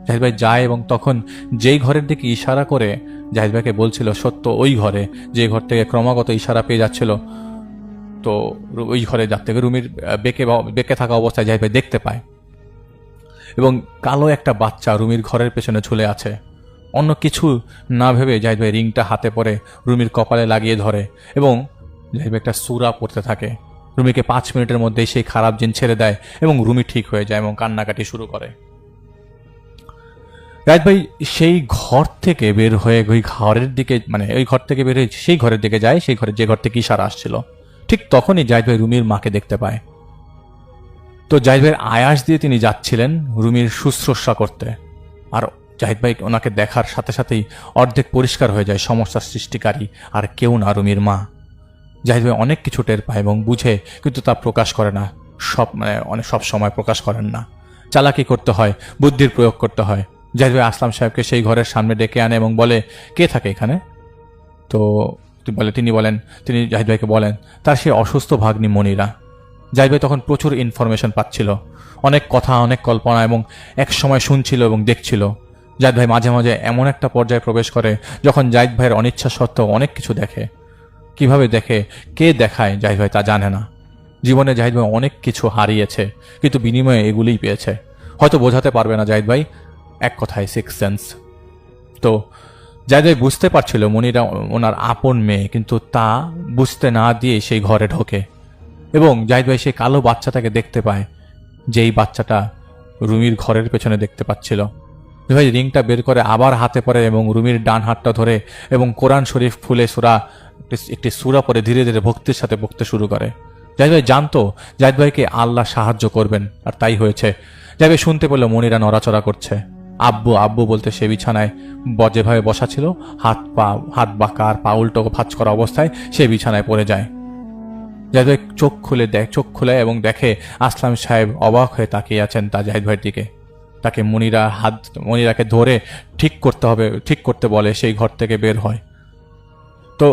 জাহিদ ভাই যায় এবং তখন যেই ঘরের দিকে ইশারা করে জাহিদ ভাইকে বলছিল সত্য ওই ঘরে, যে ঘর থেকে ক্রমাগত ইশারা পেয়ে যাচ্ছিল, তো ওই ঘরে যার থেকে রুমির বেঁকে থাকা অবস্থায় জাহিদ ভাই দেখতে পায় এবং কালো একটা বাচ্চা রুমির ঘরের পেছনে ঝুলে আছে। অন্য কিছু না ভেবে জাহিদ ভাই রিংটা হাতে পরে রুমির কপালে লাগিয়ে ধরে এবং জাহিদ ভাই একটা সূরা পড়তে থাকে। রুমিকে 5 মিনিটের মধ্যেই সেই খারাপ জিন ছেড়ে দেয় এবং রুমি ঠিক হয়ে যায় এবং কান্নাকাটি শুরু করে। জাহিদ ভাই সেই ঘর থেকে বের হয়ে ওই ঘরের দিকে, মানে ওই ঘর থেকে বের হয়ে সেই ঘরের দিকে যায়, সেই ঘরে যে ঘর থেকে ইশারা আসছিল। ঠিক তখনই জাহিদ ভাই রুমির মাকে দেখতে পায়। তো জাহিদ ভাইয়ের আয়াস দিয়ে তিনি যাচ্ছিলেন রুমির শুশ্রূষা করতে। আর জাহিদ ভাই ওনাকে দেখার সাথে সাথেই অর্ধেক পরিষ্কার হয়ে যায় সমস্যার সৃষ্টিকারী আর কেউ না, রুমির মা। জাহিদ ভাই অনেক কিছু টের পায় এবং বুঝে, কিন্তু তা প্রকাশ করে না। সব সময় প্রকাশ করেন না। চালাকি করতে হয়, বুদ্ধির প্রয়োগ করতে হয়। জাহিদ ভাই আসলাম সাহেবকে সেই ঘরের সামনে ডেকে আনে এবং বলে, কে থাকে এখানে? তো তিনি জাহিদ ভাইকে বলেন তার সেই অসুস্থ ভাগ্নি মনিরা। জাহিদ ভাই তখন প্রচুর ইনফরমেশন পাচ্ছিল, অনেক কথা, অনেক কল্পনা, এবং এক সময় শুনছিল এবং দেখছিল। জাহিদ ভাই মাঝে মাঝে এমন একটা পর্যায়ে প্রবেশ করে যখন জাহিদ ভাইয়ের অনিচ্ছা সত্ত্বেও অনেক কিছু দেখে। কিভাবে দেখে, কে দেখায়, জাহিদ ভাই তা জানে না। জীবনে জাহিদ ভাই অনেক কিছু হারিয়েছে, কিন্তু বিনিময়ে এগুলিই পেয়েছে। হয়তো বোঝাতে পারবে না জাহিদ ভাই, এক কথায় সিক্স সেন্স। তো জাহিদ ভাই বুঝতে পারছিল মনিরা ওনার আপন মেয়ে, কিন্তু তা বুঝতে না দিয়ে সেই ঘরে ঢোকে এবং জাহিদ ভাই সেই কালো বাচ্চাটাকে দেখতে পায়, যেই বাচ্চাটা রুমির ঘরের পেছনে দেখতে পাচ্ছিল। ভাই রিংটা বের করে আবার হাতে পড়ে এবং রুমির ডান হাতটা ধরে এবং কোরআন শরীফ খুলে একটি সূরা পরে ধীরে ধীরে ভক্তির সাথে বকতে শুরু করে। জাহিদ ভাই জানতো জাহিদ ভাইকে আল্লাহ সাহায্য করবেন, আর তাই হয়েছে। জাহিদ ভাই শুনতে পেল মনিরা নড়াচড়া করছে। আব্বু আব্বু বলতে সে বিছানায় যেভাবে বসা ছিল, হাত বাঁকা আর পা উল্টো ভাঁজ করা অবস্থায় সে বিছানায় পড়ে যায়। জাহিদ ভাই চোখ খুলে এবং দেখে আসলাম সাহেব অবাক হয়ে তাকিয়ে আছেন তা জাহিদ ভাইয়ের দিকে। তাকে মনিরাকে ধরে ঠিক করতে বলে সেই ঘর থেকে বের হয়। তো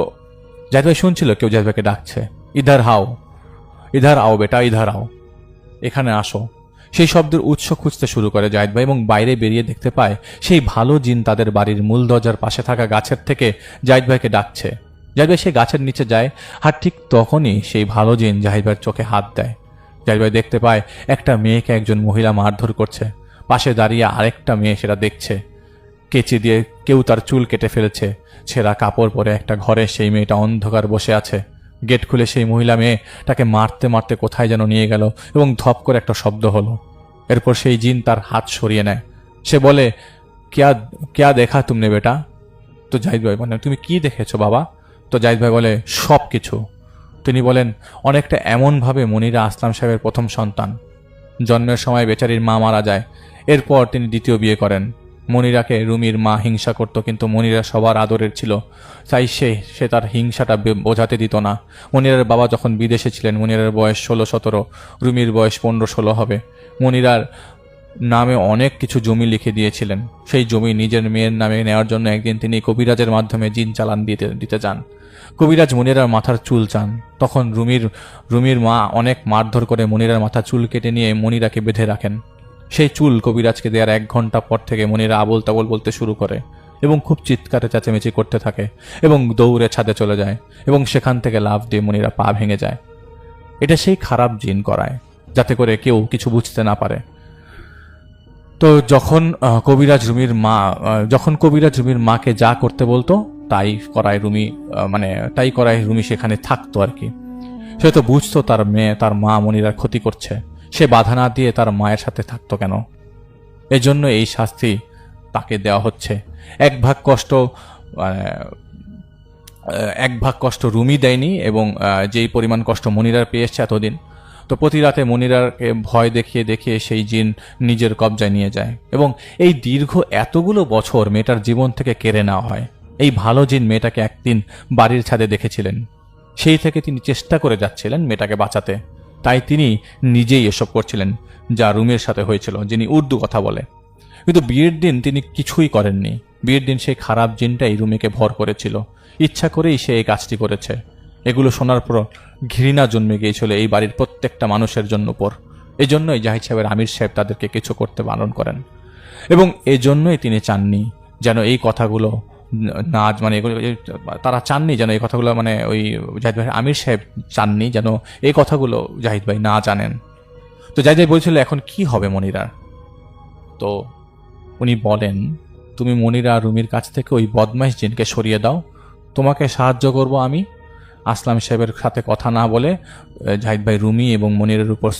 জাহিদ ভাই শুনছিল কেউ জাহিদ ভাইকে ডাকছে, ইধার আও বেটা, ইধার আও, এখানে আসো। সেই শব্দের উৎস খুঁজতে শুরু করে জাহিদ ভাই এবং বাইরে বেরিয়ে দেখতে পায় সেই ভালো জিন তাদের বাড়ির মূল দরজার পাশে থাকা গাছের থেকে জাহিদ ভাইকে ডাকছে। জাহিদ ভাই সেই গাছের নিচে যায়, আর ঠিক তখনই সেই ভালো জিন জাহিদ ভাইয়ের চোখে হাত দেয়। জাহিদ ভাই দেখতে পায় একটা মেয়েকে একজন মহিলা মারধর করছে। পাশে দাঁড়িয়ে আরেকটা মেয়ে সেটা দেখছে। কেচি দিয়ে কেউ তার চুল কেটে ফেলেছে। ছেঁড়া কাপড় পরে একটা ঘরে সেই মেয়েটা অন্ধকার বসে আছে। গেট খুলে সেই মহিলা মেয়ে তাকে মারতে মারতে কোথায় যেন নিয়ে গেল এবং ধপ করে একটা শব্দ হলো। এরপর সেই জিন তার হাত সরিয়ে নেয়। সে বলে, ক্যা দেখা তুমনে বেটা? তো জাহিদ ভাই বলেন, তুমি কি দেখেছো বাবা? তো জাহিদ ভাই বলে, সব কিছু। তিনি বলেন, অনেকটা এমনভাবে মনিরা আসলাম সাহেবের প্রথম সন্তান। জন্মের সময় বেচারির মা মারা যায়। এরপর তিনি দ্বিতীয় বিয়ে করেন। মনিরাকে রুমির মা হিংসা করত, কিন্তু মনিরা সবার আদরের ছিল, তাই সে তার হিংসাটা বোঝাতে দিত না। মনিরার বাবা যখন বিদেশে ছিলেন, মনিরার বয়স 16-17, রুমির বয়স 15-16 হবে। মনিরার নামে অনেক কিছু জমি লিখে দিয়েছিলেন। সেই জমি নিজের মেয়ের নামে নেওয়ার জন্য একদিন তিনি কবিরাজের মাধ্যমে জিন চালান দিতে যান। কবিরাজ মনিরার মাথার চুল চান। তখন রুমির মা অনেক মারধর করে মনিরার মাথার চুল কেটে নিয়ে মনিরাকে বেঁধে রাখেন। সেই চুল কবিরাজকে দেওয়ার 1 ঘন্টা পর থেকে মনিরা আবোল তাবোল বলতে শুরু করে এবং খুব চিৎকারে চেঁচামেচি করতে থাকে এবং দৌড়ে ছাদে চলে যায় এবং সেখান থেকে লাফ দিয়ে মনিরা পা ভেঙে যায়। এটা সেই খারাপ জিন করায়, যাতে করে কেউ কিছু বুঝতে না পারে। তো যখন কবিরাজ রুমির মাকে যা করতে বলতো তাই করায় রুমি সেখানে থাকতো আর কি। সে তো বুঝতো তার মা মনিরার ক্ষতি করছে, সে বাধা না দিয়ে তার মায়ের সাথে থাকতো কেন? এজন্য এই শাস্তি তাকে দেওয়া হচ্ছে। এক ভাগ কষ্ট রুমি দেয়নি এবং যেই পরিমাণ কষ্ট মনিরার পেয়ে এসছে এতদিন। তো প্রতি রাতে মনিরারকে ভয় দেখিয়ে সেই জিন নিজের কবজায় নিয়ে যায় এবং এই দীর্ঘ এতগুলো বছর মেয়েটার জীবন থেকে কেড়ে নেওয়া হয়। এই ভালো জিন মেয়েটাকে একদিন বাড়ির ছাদে দেখেছিলেন, সেই থেকে তিনি চেষ্টা করে যাচ্ছিলেন মেয়েটাকে বাঁচাতে। তাই তিনি নিজেই এসব করছিলেন, যা রুমের সাথে হয়েছিল, যিনি উর্দু কথা বলে। কিন্তু বিয়ের দিন তিনি কিছুই করেননি। বিয়ের দিন সেই খারাপ জিনটাই রুমিকে ভর করেছিল। ইচ্ছা করেই সে এই কাজটি করেছে। এগুলো শোনার পর ঘৃণা জন্মে গিয়েছিল এই বাড়ির প্রত্যেকটা মানুষের জন্য উপর। এজন্যই জাহিদ সাহেবের আমির সাহেব তাদেরকে কিছু করতে বারণ করেন এবং এজন্যই তিনি চাননি যেন এই কথাগুলো না মানে তারা চাননি যেন এই কথাগুলো, মানে ওই জাহিদ ভাই আমির সাহেব চাননি যেন এই কথাগুলো জাহিদ ভাই না জানেন। তো জাহিদ ভাই বলছিল এখন কি হবে মনিরার। তো উনি বলেন, তুমি মনিরা রুমির কাছ থেকে ওই বদমাইশ জিনকে সরিয়ে দাও, তোমাকে সাহায্য করব আমি। আসলাম সাহেবের সাথে কথা না বলে জাহিদ ভাই রুমি এবং মনিরের উপর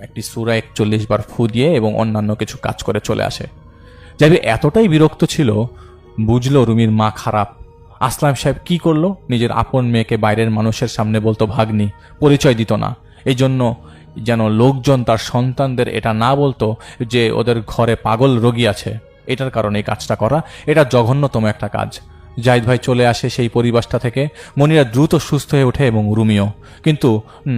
একটি সূরা 41 বার ফু দিয়ে এবং অন্যান্য কিছু কাজ করে চলে আসে। জাহিদ ভাই এতটাই বিরক্ত ছিল, বুঝলো রুমির মা খারাপ। আসলাম সাহেব কি করলো, নিজের আপন মেয়েকে বাইরের মানুষের সামনে বলতো ভাগ্নি, পরিচয় দিত না। এই জন্য যেন লোকজন তার সন্তানদের এটা না বলতো যে ওদের ঘরে পাগল রোগী আছে, এটার কারণে এই কাজটা করা, এটা জঘন্যতম একটা কাজ। জাহিদ ভাই চলে আসে সেই পরিবেশটা থেকে। মনিরা দ্রুত সুস্থ হয়ে ওঠে এবং রুমিও। কিন্তু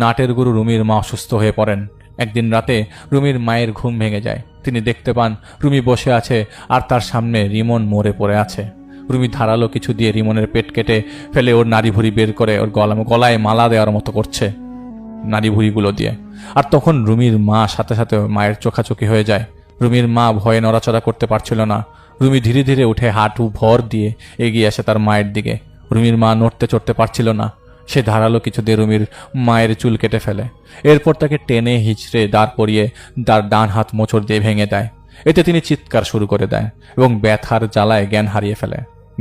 নাটের গুরু রুমির মা অসুস্থ হয়ে পড়েন। একদিন রাতে রুমির মায়ের ঘুম ভেঙে যায়। তিনি দেখতে পান রুমি বসে আছে আর তার সামনে রিমন মরে পড়ে আছে। রুমি ধারালো কিছু দিয়ে রিমনের পেট কেটে ফেলে ওর নাড়ি ভুড়ি বের করে ওর গলায় মালা দেওয়ার মতো করছে নাড়ি ভুড়িগুলো দিয়ে। আর তখন রুমির মা সাথে সাথে মায়ের চোখাচোখি হয়ে যায়। রুমির মা ভয়ে নড়াচড়া করতে পারছিল না। রুমি ধীরে ধীরে উঠে হাঁটু ভর দিয়ে এগিয়ে আসে তার মায়ের দিকে। রুমির মা নড়তে চড়তে পারছিল না। সে ধারালো কিছু দিয়ে রুমির মায়ের চুল কেটে ফেলে। এরপর তাকে টেনে হিঁচড়ে দাঁড় করিয়ে তার ডান হাত মোচড় দিয়ে ভেঙে দেয়। এতে তিনি চিৎকার শুরু করে দেয় এবং ব্যথার জ্বালায় জ্ঞান হারিয়ে ফেলে।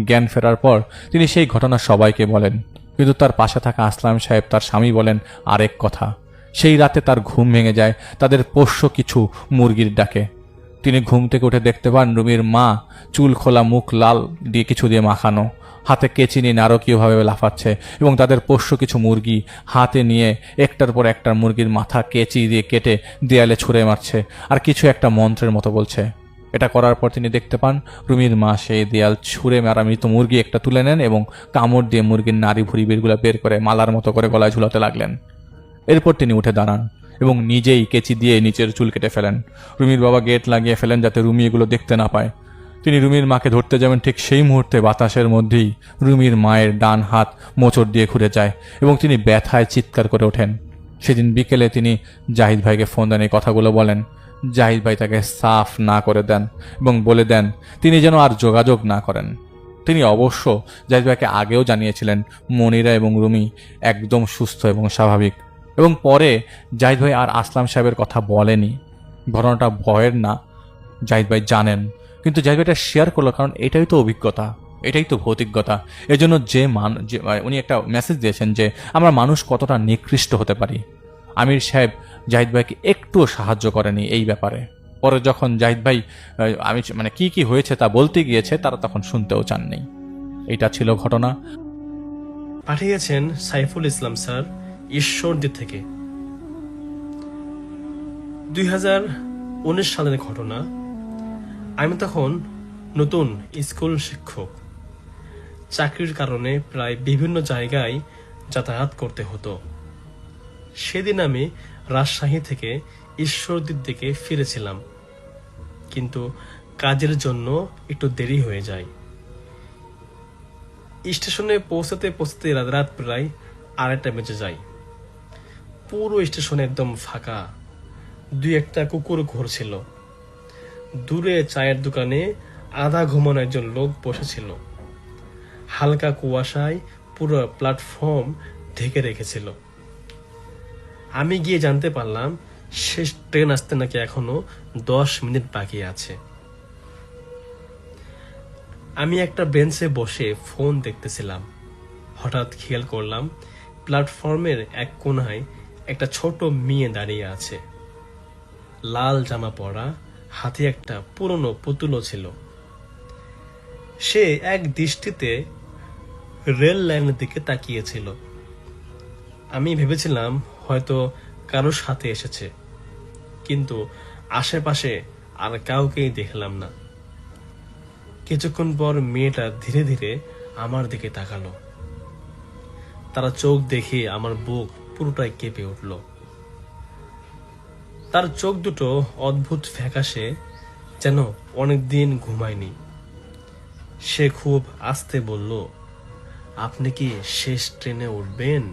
জ্ঞান ফেরার পর তিনি সেই ঘটনা সবাইকে বলেন, কিন্তু তার পাশে থাকা আসলাম সাহেব তার স্বামী বলেন আরেক কথা। সেই রাতে তার ঘুম ভেঙে যায় তাদের পোষ্য কিছু মুরগির ডাকে। তিনি ঘুম থেকে উঠে দেখতে পান রুমির মা চুল খোলা, মুখ লাল দিয়ে কিছু দিয়ে মাখানো, হাতে কেচি নিয়ে নারকীয়ভাবে লাফাচ্ছে এবং তাদের পোষ্য কিছু মুরগি হাতে নিয়ে একটার পর একটা মুরগির মাথা কেচি দিয়ে কেটে দেয়ালে ছুঁড়ে মারছে আর কিছু একটা মন্ত্রের মতো বলছে। এটা করার পর তিনি দেখতে পান রুমির মা সেই দেয়াল ছুঁড়ে মারা মৃত মুরগি একটা তুলে নেন এবং কামড় দিয়ে মুরগির নাড়ি ভুড়ি বেরগুলো বের করে মালার মতো করে গলায় ঝুলাতে লাগলেন। এরপর তিনি উঠে দাঁড়ান এবং নিজেই কেচি দিয়ে নিচের চুল কেটে ফেলেন। রুমির বাবা গেট লাগিয়ে ফেলেন যাতে রুমি এগুলো দেখতে না পায়। তিনি রুমির মাকে ধরতে যাবেন, ঠিক সেই মুহূর্তে বাতাসের মধ্যেই রুমির মায়ের ডান হাত মোচড় দিয়ে ঘুরে যায় এবং তিনি ব্যথায় চিৎকার করে ওঠেন। সেদিন বিকেলে তিনি জাহিদ ভাইকে ফোন দেন, এই কথাগুলো বলেন। জাহিদ ভাই তাকে সাফ না করে দেন এবং বলে দেন তিনি যেন আর যোগাযোগ না করেন। তিনি অবশ্য জাহিদ ভাইকে আগেও জানিয়েছিলেন মনিরা এবং রুমি একদম সুস্থ এবং স্বাভাবিক। এবং পরে জাহিদ ভাই আর আসলাম সাহেবের কথা বলেনি। ঘটনাটা ভয়ের না, জাহিদ ভাই জানেন, কিন্তু জাহিদ ভাই এটা শেয়ার করলো কারণ এটাই তো অভিজ্ঞতা, এটাই তো ভৌতিকতা। এজন্য উনি একটা মেসেজ দিয়েছেন যে আমরা মানুষ কতটা নিকৃষ্ট হতে পারি। আমির সাহেব জাহিদ ভাইকে একটুও সাহায্য করেনি এই ব্যাপারে। পরে যখন জাহিদ ভাই কি হয়েছে তা বলতে গিয়েছে, তারা তখন শুনতেও চাননি। এটা ছিল ঘটনা। পাঠিয়েছেন সাইফুল ইসলাম স্যার, ঈশ্বরদী থেকে। 2019 সালের ঘটনা। আমি তখন নতুন স্কুল শিক্ষক। চাকরির কারণে প্রায় বিভিন্ন জায়গায় যাতায়াত করতে হতো। সেদিন আমি রাজশাহী থেকে ঈশ্বরদীর দিকে ফিরেছিলাম, কিন্তু কাজের জন্য একটু দেরি হয়ে যায়। স্টেশনে পৌঁছতে পৌঁছতে রাত প্রায় 2:30 বেজে যায়। পুরো স্টেশন একদম ফাঁকা, 2-1টা কুকুর ঘুরছিল। দূরে চায়ের দোকানে আধা ঘুমানো একজন লোক বসেছিল। হালকা কুয়াশায় পুরো প্ল্যাটফর্ম ঢেকে রেখেছিল। আমি গিয়ে জানতে পারলাম শেষ ট্রেন আসতে নাকি এখনো 10 মিনিট বাকি আছে। আমি একটা বেঞ্চে বসে ফোন দেখতেছিলাম। হঠাৎ খেয়াল করলাম প্ল্যাটফর্মের এক কোণায় একটা ছোট মেয়ে দাঁড়িয়ে আছে। লাল জামা পরা, হাতে একটা পুরনো পুতুলও ছিল। সে এক দৃষ্টিতে রেল লাইনের দিকে তাকিয়েছিল। আমি ভেবেছিলাম হয়তো কারোর সাথে এসেছে, কিন্তু আশেপাশে আর কাউকেই দেখলাম না। কিছুক্ষণ পর মেয়েটা ধীরে ধীরে আমার দিকে তাকালো। তার চোখ দেখে আমার বুক পুরোটাই কেঁপে উঠল। তার চোখ দুটো অদ্ভুত ফ্যাকাশে, যেন অনেকদিন ঘুমায়নি। সে খুব আস্তে বলল, আপনি কি শেষ ট্রেনে উঠবেন?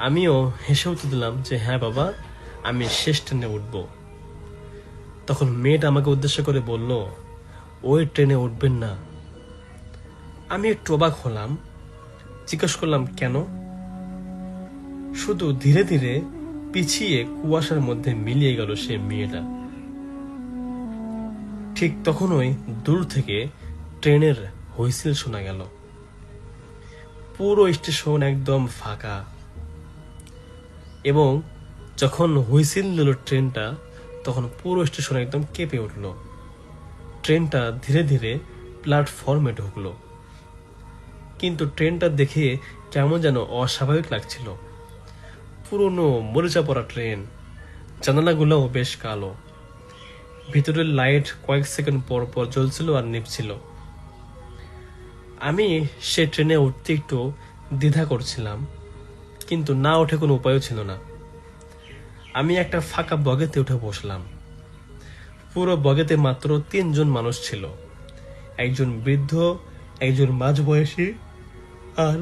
আমিও হেসে উত্তর দিলাম যে হ্যাঁ বাবা, আমি শেষ ট্রেনে উঠব। তখন মেয়েটা আমাকে উদ্দেশ্য করে বলল, ওই ট্রেনে উঠবেন না, আমি একটু অবাক হলাম, জিজ্ঞেস করলাম কেন। শুধু ধীরে ধীরে পিছিয়ে কুয়াশার মধ্যে মিলিয়ে গেল সে মেয়েটা। ঠিক তখনই দূর থেকে ট্রেনের হুইসেল শোনা গেল। পুরো স্টেশন একদম ফাঁকা, এবং যখন হুইসেল দিল ট্রেনটা, তখন পুরো স্টেশন একদম কেঁপে উঠল। ট্রেনটা ধীরে ধীরে প্ল্যাটফর্মে ঢুকলো, কিন্তু ট্রেনটা দেখে কেমন যেন অস্বাভাবিক লাগছিল। পুরনো মরিচা পড়া ট্রেন, জানালাগুলোও বেশ কালো, ভিতরের লাইট কয়েক সেকেন্ড পর পর জ্বলছিল আর নিভছিল। আমি সে ট্রেনে উঠতে একটু দ্বিধা করছিলাম, কিন্তু না ওঠে কোনো উপায়ও ছিল না। আমি একটা ফাঁকা বগিতে উঠে বসলাম। পুরো বগিতে মাত্র 3 জন মানুষ ছিল, একজন বৃদ্ধ, একজন মাঝবয়সী, আর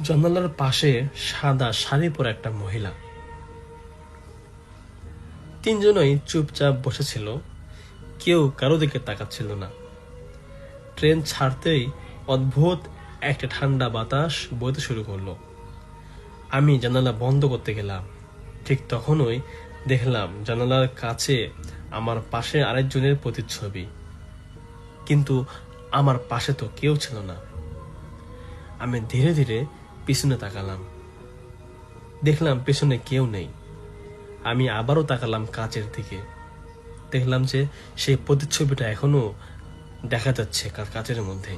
জানালার পাশে সাদা শাড়ি পরা একটা মহিলা। 3 জনই চুপচাপ বসেছিল, কেউ কারো দিকে তাকাচ্ছিল না। ট্রেন ছাড়তেই অদ্ভুত একটা ঠান্ডা বাতাস বইতে শুরু করলো। আমি জানালা বন্ধ করতে গেলাম, ঠিক তখনই দেখলাম জানালার কাছে আমার পাশে আরেকজনের প্রতিচ্ছবি, কিন্তু আমার পাশে তো কেউ ছিল না। আমি ধীরে ধীরে পিছনে তাকালাম, দেখলাম পেছনে কেউ নেই। আমি আবারও তাকালাম কাচের দিকে, দেখলাম যে সেই প্রতিচ্ছবিটা এখনো দেখা যাচ্ছে কাচের মধ্যে।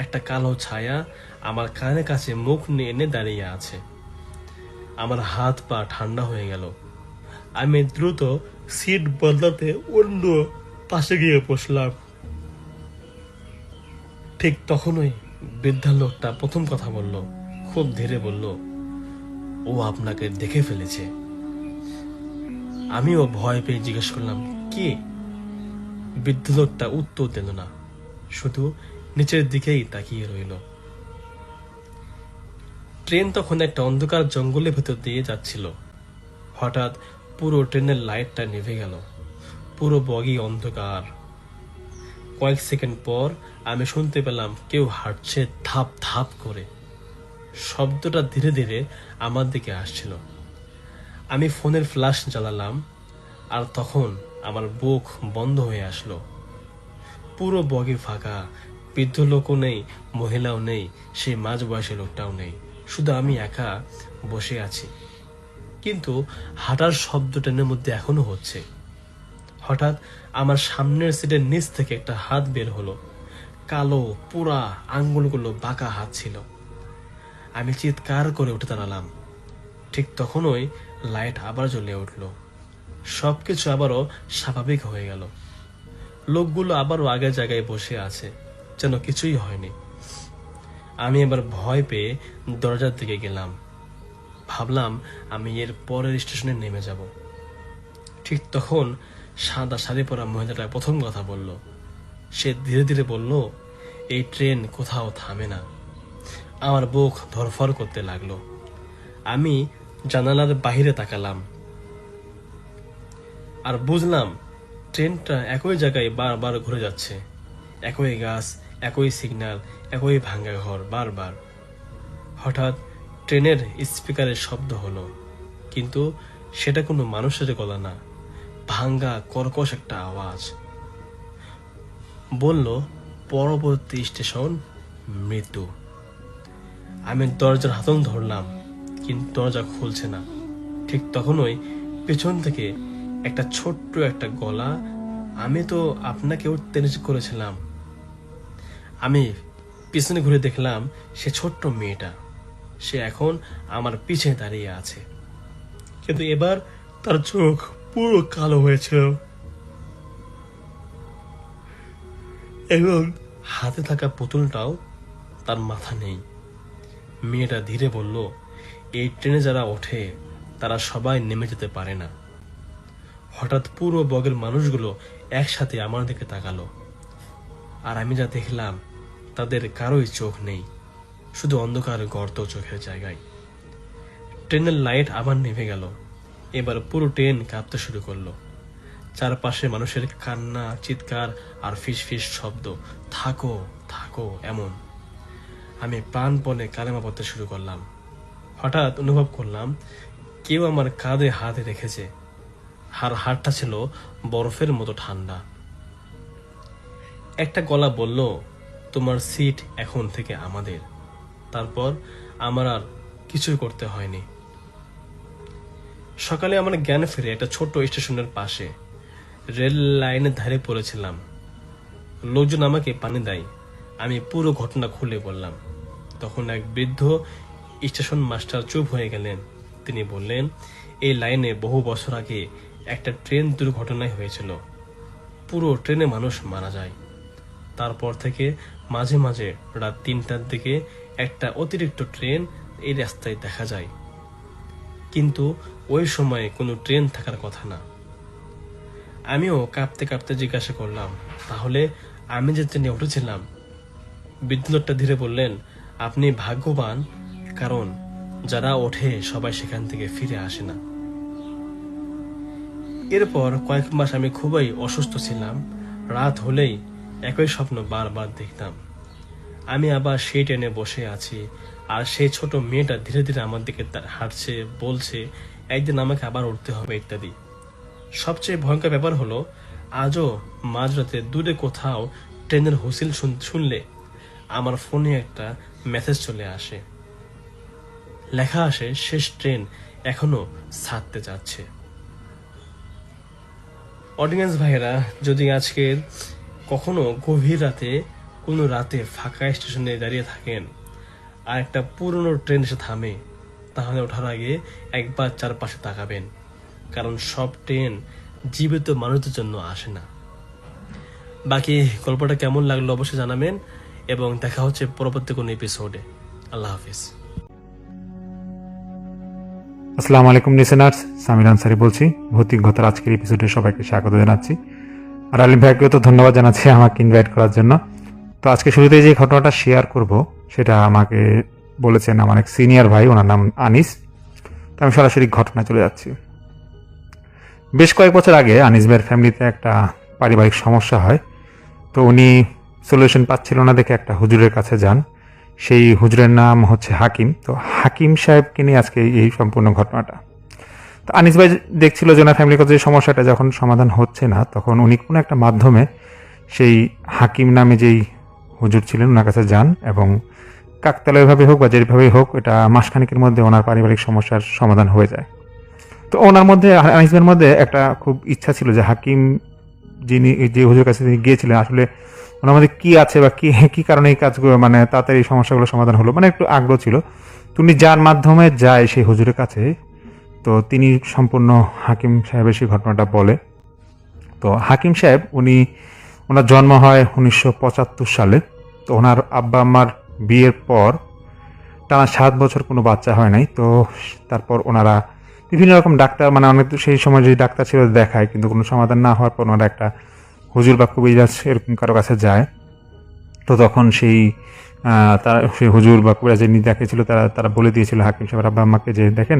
একটা কালো ছায়া আমার কানের কাছে মুখ নিয়ে এনে দাঁড়িয়ে আছে। আমার হাত পা ঠান্ডা হয়ে গেল। আমি দ্রুত সিট বদলাতে অন্য পাশে গিয়ে বসলাম। ঠিক তখনই বৃদ্ধা লোকটা প্রথম কথা বলল, খুব ধীরে বলল, ও আপনাকে দেখে ফেলেছে। আমিও ভয় পেয়ে জিজ্ঞেস করলাম, কে? বৃদ্ধ লোকটা উত্তর দিল না, শুধু নিচের দিকেই তাকিয়ে রইল। ট্রেন তখন একটা অন্ধকার জঙ্গলের ভেতর দিয়ে যাচ্ছিল। হঠাৎ পুরো ট্রেনের লাইটটা নিভে গেল, পুরো বগি অন্ধকার। কয়েক সেকেন্ড পর আমি শুনতে পেলাম কেউ হাঁটছে ধাপ ধাপ করে। শব্দটা ধীরে ধীরে আমার দিকে আসছিল। আমি ফোনের ফ্ল্যাশ জ্বালালাম, আর তখন আমার বুক বন্ধ হয়ে আসলো। পুরো বগি ফাঁকা, বৃদ্ধ লোকও নেই, মহিলাও নেই, সেই মাঝবয়সী লোকটাও নেই, শুধু আমি একা বসে আছি। কিন্তু হাঁটার শব্দ ট্রেনের মধ্যে এখনো হচ্ছে। হঠাৎ আমার সামনের সিটের নিচ থেকে একটা হাত বের হলো, কালো পুরা আঙ্গুলগুলো বাঁকা হাত ছিল। আমি চিৎকার করে উঠে দাঁড়ালাম। ঠিক তখনই লাইট আবার জ্বলে উঠল, সবকিছু আবারও স্বাভাবিক হয়ে গেল। লোকগুলো আবারও আগের জায়গায় বসে আছে, যেন কিছুই হয়নি। আমি এবার ভয় পেয়ে দরজার দিকে গেলাম, ভাবলাম আমি এর পরের স্টেশনে নেমে যাব। ঠিক তখন সাদা শাড়ি পরা মহিলাটা প্রথম কথা বলল। সে ধীরে ধীরে বলল, এই ট্রেন কোথাও থামে না। আমার বুক ধরফর করতে লাগলো। আমি জানালার বাইরে তাকালাম, আর বুঝলাম ট্রেনটা একই জায়গায় বারবার ঘুরে যাচ্ছে। একই গাছ, একই সিগন্যাল, একই ভাঙ্গা ঘর, বারবার। হঠাৎ ট্রেনের স্পিকারের শব্দ হলো, কিন্তু সেটা কোনো মানুষের গলা না, ভাঙ্গা কর্কশ একটা আওয়াজ। বলল, পরবর্তী স্টেশন মৃত্যু। আমি দরজার হাতল ধরলাম, কিন্তু দরজা খুলছে না। ঠিক তখনই পেছন থেকে একটা ছোট্ট একটা গলা, আমি তো আপনাকে উঠতে নিষেধ করেছিলাম। আমি পিছনে ঘুরে দেখলাম সে ছোট্ট মেয়েটা, সে এখন আমার পিছে দাঁড়িয়ে আছে, কিন্তু এবার তার চোখ পুরো কালো হয়েছিল এবং হাতে থাকা পুতুলটাও তার মাথা নেই। মেয়েটা ধীরে বলল, এই ট্রেনে যারা ওঠে তারা সবাই নেমে যেতে পারে না। হঠাৎ পুরো বগের মানুষগুলো একসাথে আমার দিকে তাকালো, আর আমি যা দেখলাম তাদের কারোই চোখ নেই, শুধু অন্ধকার গর্ত চোখের জায়গায়। ট্রেনের লাইট আবার নিভে গেল। এবার পুরো ট্রেন কাঁপতে শুরু করলো। চারপাশে মানুষের কান্না, চিৎকার আর ফিস ফিস শব্দ। থাকো, এমন। আমি প্রাণপণে কালেমা পড়তে শুরু করলাম। হঠাৎ অনুভব করলাম কেউ আমার কাঁধে হাতে রেখেছে, আর হাতটা ছিল বরফের মতো ঠান্ডা। একটা গলা বলল, তোমার সিট এখন থেকে আমাদের। তারপর আমার আর কিছুই করতে হয়নি। সকালে আমার জ্ঞান ফিরে একটা ছোট স্টেশনের পাশে রেল লাইনের ধারে পড়েছিলাম। লোকজন আমাকে পানি দেয়। আমি পুরো ঘটনা খুলে বললাম। তখন এক বৃদ্ধ স্টেশন মাস্টার চুপ হয়ে গেলেন। তিনি বললেন, এই লাইনে বহু বছর আগে একটা ট্রেন দুর্ঘটনায় হয়েছিল। পুরো ট্রেনে মানুষ মারা যায়। তারপর থেকে মাঝে মাঝে রাত 3টার দিকে একটা অতিরিক্ত ট্রেন এই রাস্তায় দেখা যায়, কিন্তু ওই সময়ে কোনো ট্রেন থাকার কথা না। আমিও কাঁপতে কাঁপতে জিজ্ঞাসা করলাম, তাহলে আমি যে ট্রেনে উঠেছিলাম? বৃদ্ধ লোকটা ধীরে বললেন, আপনি ভাগ্যবান, কারণ যারা ওঠে সবাই সেখান থেকে ফিরে আসে না। এরপর কয়েক মাস আমি খুবই অসুস্থ ছিলাম। রাত হলেই একই স্বপ্ন বারবার দেখতাম। আমি আবার সেই ট্রেনে বসে আছি, আর সেই ছোট মেয়েটা ধীরে ধীরে আমার দিকে হাঁটছে, বলছে একদিন আমাকে আবার উঠতে হবে ইত্যাদি। সবচেয়ে ভয়ঙ্কর ব্যাপার হলো, আজও মাঝরাতে দূরে কোথাও ট্রেনের হুইসেল শুনলে আমার ফোনে একটা মেসেজ চলে আসে। লেখা আসে, শেষ ট্রেন এখনো ছাড়তে যাচ্ছে। অডিয়েন্স ভাইয়েরা, যদি আজকে কখনো গভীর রাতে কোনো রাতে ফাঁকা স্টেশনে দাঁড়িয়ে থাকেন আর একটা পুরনো ট্রেন এসে থামে, তাহলে ওঠার আগে একবার চারপাশে তাকাবেন, কারণ সব ট্রেন জীবিত মানুষদের জন্য আসে না। বাকি গল্পটা কেমন লাগলো অবশ্যই জানাবেন, এবং দেখা হচ্ছে পরবর্তী কোনো এপিসোডে। আল্লাহ হাফিজ। আসসালামু আলাইকুম লিসেনার্স, সামির আনসারি বলছি। ভৌতিক ঘটার আজকের এপিসোডে সবাইকে স্বাগত জানাচ্ছি, আর আলিম ভাইকেও তো ধন্যবাদ জানাচ্ছি আমাকে ইনভাইট করার জন্য। তো আজকে শুরুতেই যে ঘটনাটা শেয়ার করব সেটা আমাকে বলেছেন আমার এক সিনিয়র ভাই, ওনার নাম আনিস। তো আমি সরাসরি ঘটনায় চলে যাচ্ছি। বেশ কয়েক বছর আগে আনিস ভাইয়ের ফ্যামিলিতে একটা পারিবারিক সমস্যা হয়। তো উনি সলিউশন পাচ্ছিল না দেখে একটা হুজুরের কাছে যান। সেই হুজুরের নাম হচ্ছে হাকিম। তো হাকিম সাহেবকে নিয়ে আজকে এই সম্পূর্ণ ঘটনাটা। তো আনিস ভাই দেখছিল যে ওনার ফ্যামিলিগত যে সমস্যাটা যখন সমাধান হচ্ছে না, তখন উনি কোনো একটা মাধ্যমে সেই হাকিম নামে যেই হুজুর ছিলেন ওনার কাছে যান, এবং কাকতালীয়ভাবে হোক বা যেভাবেই হোক, এটা মাসখানেকের মধ্যে ওনার পারিবারিক সমস্যার সমাধান হয়ে যায়। তো ওনার মধ্যে, আনিস ভাইয়ের মধ্যে একটা খুব ইচ্ছা ছিল যে হাকিম যিনি যে হুজুর কাছে তিনি গিয়েছিলেন, আসলে ওনার মধ্যে কি আছে বা কি কারণে এই কাজগুলো, মানে তাড়াতাড়ি এই সমস্যাগুলো সমাধান হলো, মানে একটু আগ্রহ ছিল। তুমি যার মাধ্যমে যায় সেই হুজুরের কাছে, তো তিনি সম্পূর্ণ হাকিম সাহেবের সেই ঘটনাটা বলে। তো হাকিম সাহেব ওনার জন্ম হয় 1975 সালে। তো ওনার আব্বা আম্মার বিয়ের পর টানা 7 বছর কোনো বাচ্চা হয় নাই। তো তারপর ওনারা বিভিন্ন রকম ডাক্তার, মানে অনেক সেই সময় যে ডাক্তার ছিল দেখায়, কিন্তু কোনো সমাধান না হওয়ার পর ওনারা একটা হুজুর বা কবিরাজ এরকম কারো কাছে যায়। তো তখন সেই হুজুর বা কবিরাজ যিনি দেখেছিল তারা বলে দিয়েছিল হাকিম সাহেবের আব্বা আম্মাকে যে, দেখেন,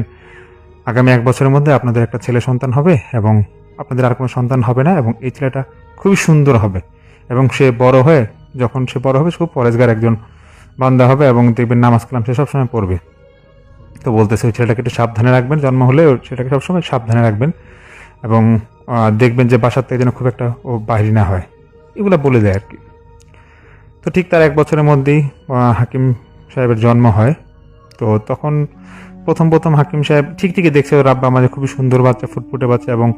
আগামী 1 বছরের মধ্যে আপনাদের একটা ছেলে সন্তান হবে, এবং আপনাদের আর কোনো সন্তান হবে না, এবং এই ছেলেটা খুবই সুন্দর হবে, এবং সে বড় হয়ে যখন সে বড় হবে খুব পরেজগার একজন বান্দা হবে, এবং দেখবেন নামাজ কালাম সে সবসময় পড়বে। তো বলতেছে ওই ছেলেটাকে একটু সাবধানে রাখবেন, জন্ম হলে সেটাকে সবসময় সাবধানে রাখবেন, এবং দেখবেন যে বাসার থেকে যেন খুব একটা ও বাহির না হয়, এগুলো বলে দেয় আর কি। তো ঠিক তার 1 বছরের মধ্যেই হাকিম সাহেবের জন্ম হয়। তো তখন প্রথম হাকিম সাহেব ঠিকই দেখছে ওর আব্বা আমাদের খুবই সুন্দর বাচ্চা, ফুটফুটে বাচ্চা, এবং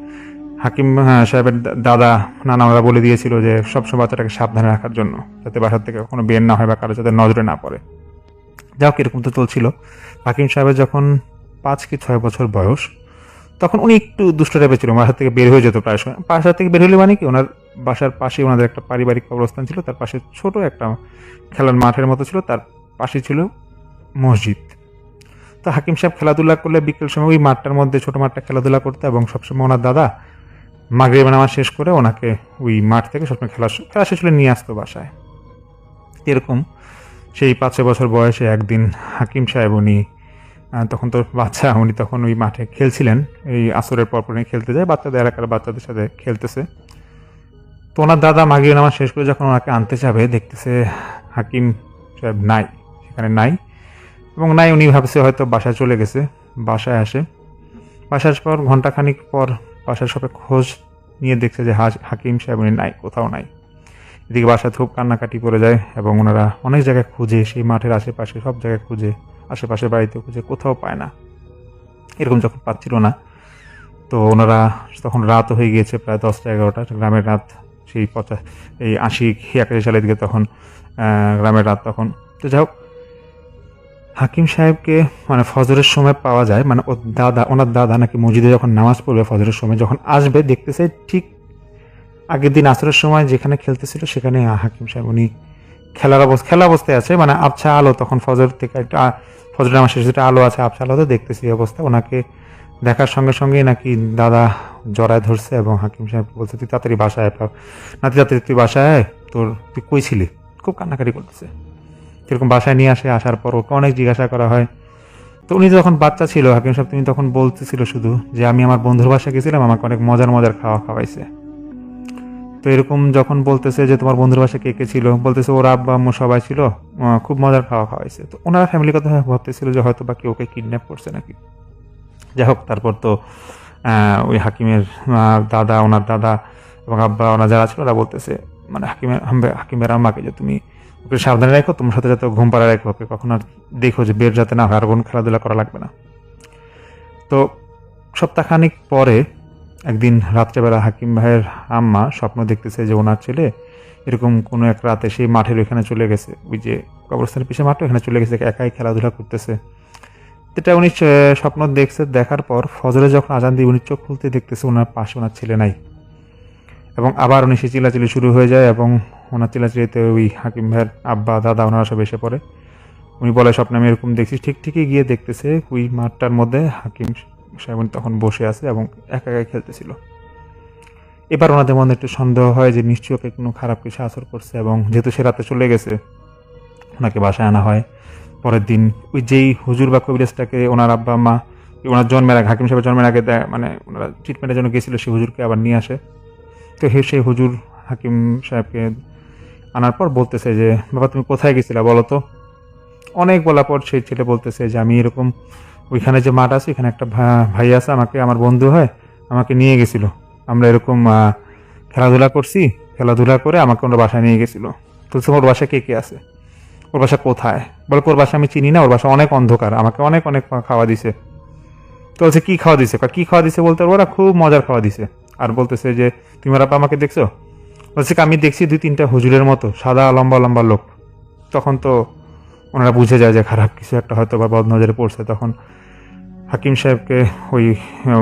হাকিম সাহেবের দাদা নানারা বলে দিয়েছিল যে সবসময় বাচ্চাটাকে সাবধানে রাখার জন্য, যাতে বাসার থেকে কখনো বের না হয় বা কারো যাতে নজরে না পড়ে। যাও এরকম তো চলছিল। হাকিম সাহেবের যখন 5 কি 6 বছর বয়স, তখন উনি একটু দুষ্ট টাইপের ছিল, বাসা থেকে বের হয়ে যেত প্রায় সময়। বাসা থেকে বের হলে মানে কি, ওনার বাসার পাশে ওনাদের একটা পারিবারিক কবরস্থান ছিল, তার পাশে ছোট একটা খেলার মাঠের মতো ছিল, তার পাশে ছিল মসজিদ। তো হাকিম সাহেব খেলাধুলা করলে বিকেল সময় ওই মাঠটার মধ্যে, ছোট মাঠটা খেলাধুলা করতে, এবং সবসময় ওনার দাদা মাগরিব নামাজ শেষ করে ওনাকে ওই মাঠ থেকে সবসময় খেলা শেষ হলে নিয়ে আসতো বাসায়। এরকম সেই 5-6 বছর বয়সে একদিন হাকিম সাহেব, উনি তখন তো বাচ্চা, উনি তখন ওই মাঠে খেলছিলেন, এই আসরের পরপর খেলতে যায়, এলাকার বাচ্চাদের সাথে খেলতেছে। তো ওনার দাদা মাগরিব নামাজ শেষ করে যখন ওনাকে আনতে যাবে, দেখতেছে হাকিম সাহেব নাই, সেখানে নাই। এবং নাই, উনি ভাবছে হয়তো বাসায় চলে গেছে। বাসায় আসে, বাসার পর ঘন্টাখানিক পর বাসার সবাই খোঁজ নিয়ে দেখছে যে হাকিম সাহেব উনি নাই, কোথাও নাই। এদিকে বাসায় খুব কান্নাকাটি করে যায় এবং ওনারা অনেক জায়গায় খুঁজে, সেই মাঠের আশেপাশে সব জায়গায় খুঁজে, আশেপাশে বাড়িতে খুঁজে, কোথাও পায় না। এরকম যখন পাচ্ছিল না, তো ওনারা তখন রাত হয়ে গিয়েছে প্রায় 10টা-11টা, গ্রামের রাত, সেই 80-81 সালের দিকে তখন গ্রামের রাত তখন। তো যাই হোক, হাকিম সাহেবকে মানে ফজরের সময় পাওয়া যায়, মানে ওনার দাদা নাকি মসজিদে যখন নামাজ পড়বে ফজরের সময় যখন আসবে, দেখতেছে ঠিক আগের দিন আসরের সময় যেখানে খেলতেছিল সেখানে হাকিম সাহেব উনি খেলা অবস্থায় আছে, মানে আবছা আলো, তখন ফজর থেকে একটা ফজর নামাজ শেষে যেটা আলো আছে, আবছা আলোতে দেখতেছি এই অবস্থা। ওনাকে দেখার সঙ্গে সঙ্গেই নাকি দাদা জড়ায় ধরছে এবং হাকিম সাহেব বলছে, তুই তাড়াতাড়ি বাসায় আয়, নাতি তাড়াতাড়ি তুই বাসায় আয়, তুই কই ছিলি, খুব কান্নাকাটি করতেছে। এরকম বাসায় নিয়ে আসার পর ওকে অনেক জিজ্ঞাসা করা হয়। তো উনি যখন বাচ্চা ছিল হাকিম সাহেব, তুমি তখন বলতেছিল শুধু যে আমি আমার বন্ধুর বাসায় গেছিলাম, আমাকে অনেক মজার খাওয়াইছে। তো এরকম যখন বলতেছে যে তোমার বন্ধুর বাসায় কে কে ছিল, বলতেছে ওর আব্বা আম্মু সবাই ছিল, খুব মজার খাওয়াইছে। তো ওনারা ফ্যামিলির কথা ভাবতেছিল যে হয়তো বা কেউ ওকে কিডন্যাপ করছে নাকি। যাই হোক, তারপর তো ওই হাকিমের দাদা, ওনার দাদা এবং আব্বা, ওনার যারা ছিল ওরা বলতেছে, মানে হাকিমের আম্মাকে, যে তুমি ওকে সাবধানে রাখো, তোমার সাথে যাতে ঘুম পাড়া রাখো, ওকে কখন আর দেখো যে বের যাতে না হয়, আর কোনো খেলাধুলা করা লাগবে না। তো সপ্তাহখানিক পরে একদিন রাত্রেবেলা হাকিম ভাইয়ের আম্মা স্বপ্ন দেখতেছে যে ওনার ছেলে এরকম কোনো এক রাতে সেই মাঠের ওইখানে চলে গেছে, ওই যে কবরস্থানের পিছিয়ে মাঠে, ওখানে চলে গেছে, একাই খেলাধুলা করতেছে। এটা উনি স্বপ্ন দেখছে। দেখার পর ফজরে যখন আজান দিয়ে উনি চোখ খুলতে দেখতেছে ওনার পাশে ওনার ছেলে নাই, এবং আবার উনি সে চিল্লাচিল্লি শুরু হয়ে যায় এবং ওনার চিল্লাচিল্লিতে ওই হাকিম ভাইয়ের আব্বা দাদা ওনারা সব এসে পড়ে। উনি বলে, স্বপ্নে আমি এরকম দেখছি। ঠিকই গিয়ে দেখতেছে ওই মাঠটার মধ্যে হাকিম সাহেব তখন বসে আছে এবং একাই খেলতেছিল। এবার ওনাদের মধ্যে একটু সন্দেহ হয় যে নিশ্চয়ই ওকে কোনো খারাপ কিছু আসর করছে, এবং যেহেতু সে রাতে চলে গেছে ওনাকে বাসায় আনা হয়। পরের দিন ওই যেই হুজুর বা কবিরাজটাকে ওনার আব্বা আম্মা ওনার জন্মের আগে, হাকিম সাহেবের জন্মের আগে মানে ওনারা ট্রিটমেন্টের জন্য গেছিল, সেই হুজুরকে আবার নিয়ে আসে। তো সেই হুজুর হাকিম সাহেবকে আনার পর বলতেছে যে, বাবা তুমি কোথায় গেছিলা বলো তো। অনেক বলার পর সেই ছেলে বলতেছে যে, আমি এরকম ওইখানে যে মাঠ আছে, এখানে একটা ভাই আছে, আমাকে আমার বন্ধু হয়, আমাকে নিয়ে গেছিল, আমরা এরকম খেলাধুলা করছি, খেলাধুলা করে আমাকে ওর বাসায় নিয়ে গেছিল। তো ওর বাসায় কে কে আছে, ওর বাসা কোথায়, বলে ওর বাসা আমি চিনি না, ওর বাসা অনেক অন্ধকার, আমাকে অনেক খাওয়া দিছে। তো বলছে কি খাওয়া দিছে বলতে ওরা খুব মজার খাওয়া দিছে। আর বলতেছে যে, তুমি ওর আপা আমাকে দেখছো, বলছে আমি দেখছি 2-3টা হুজুরের মতো সাদা লম্বা লোক। তখন তো ওনারা বুঝে যায় যে খারাপ কিছু একটা হয়তো বা বদনজরে পড়ছে। তখন হাকিম সাহেবকে ওই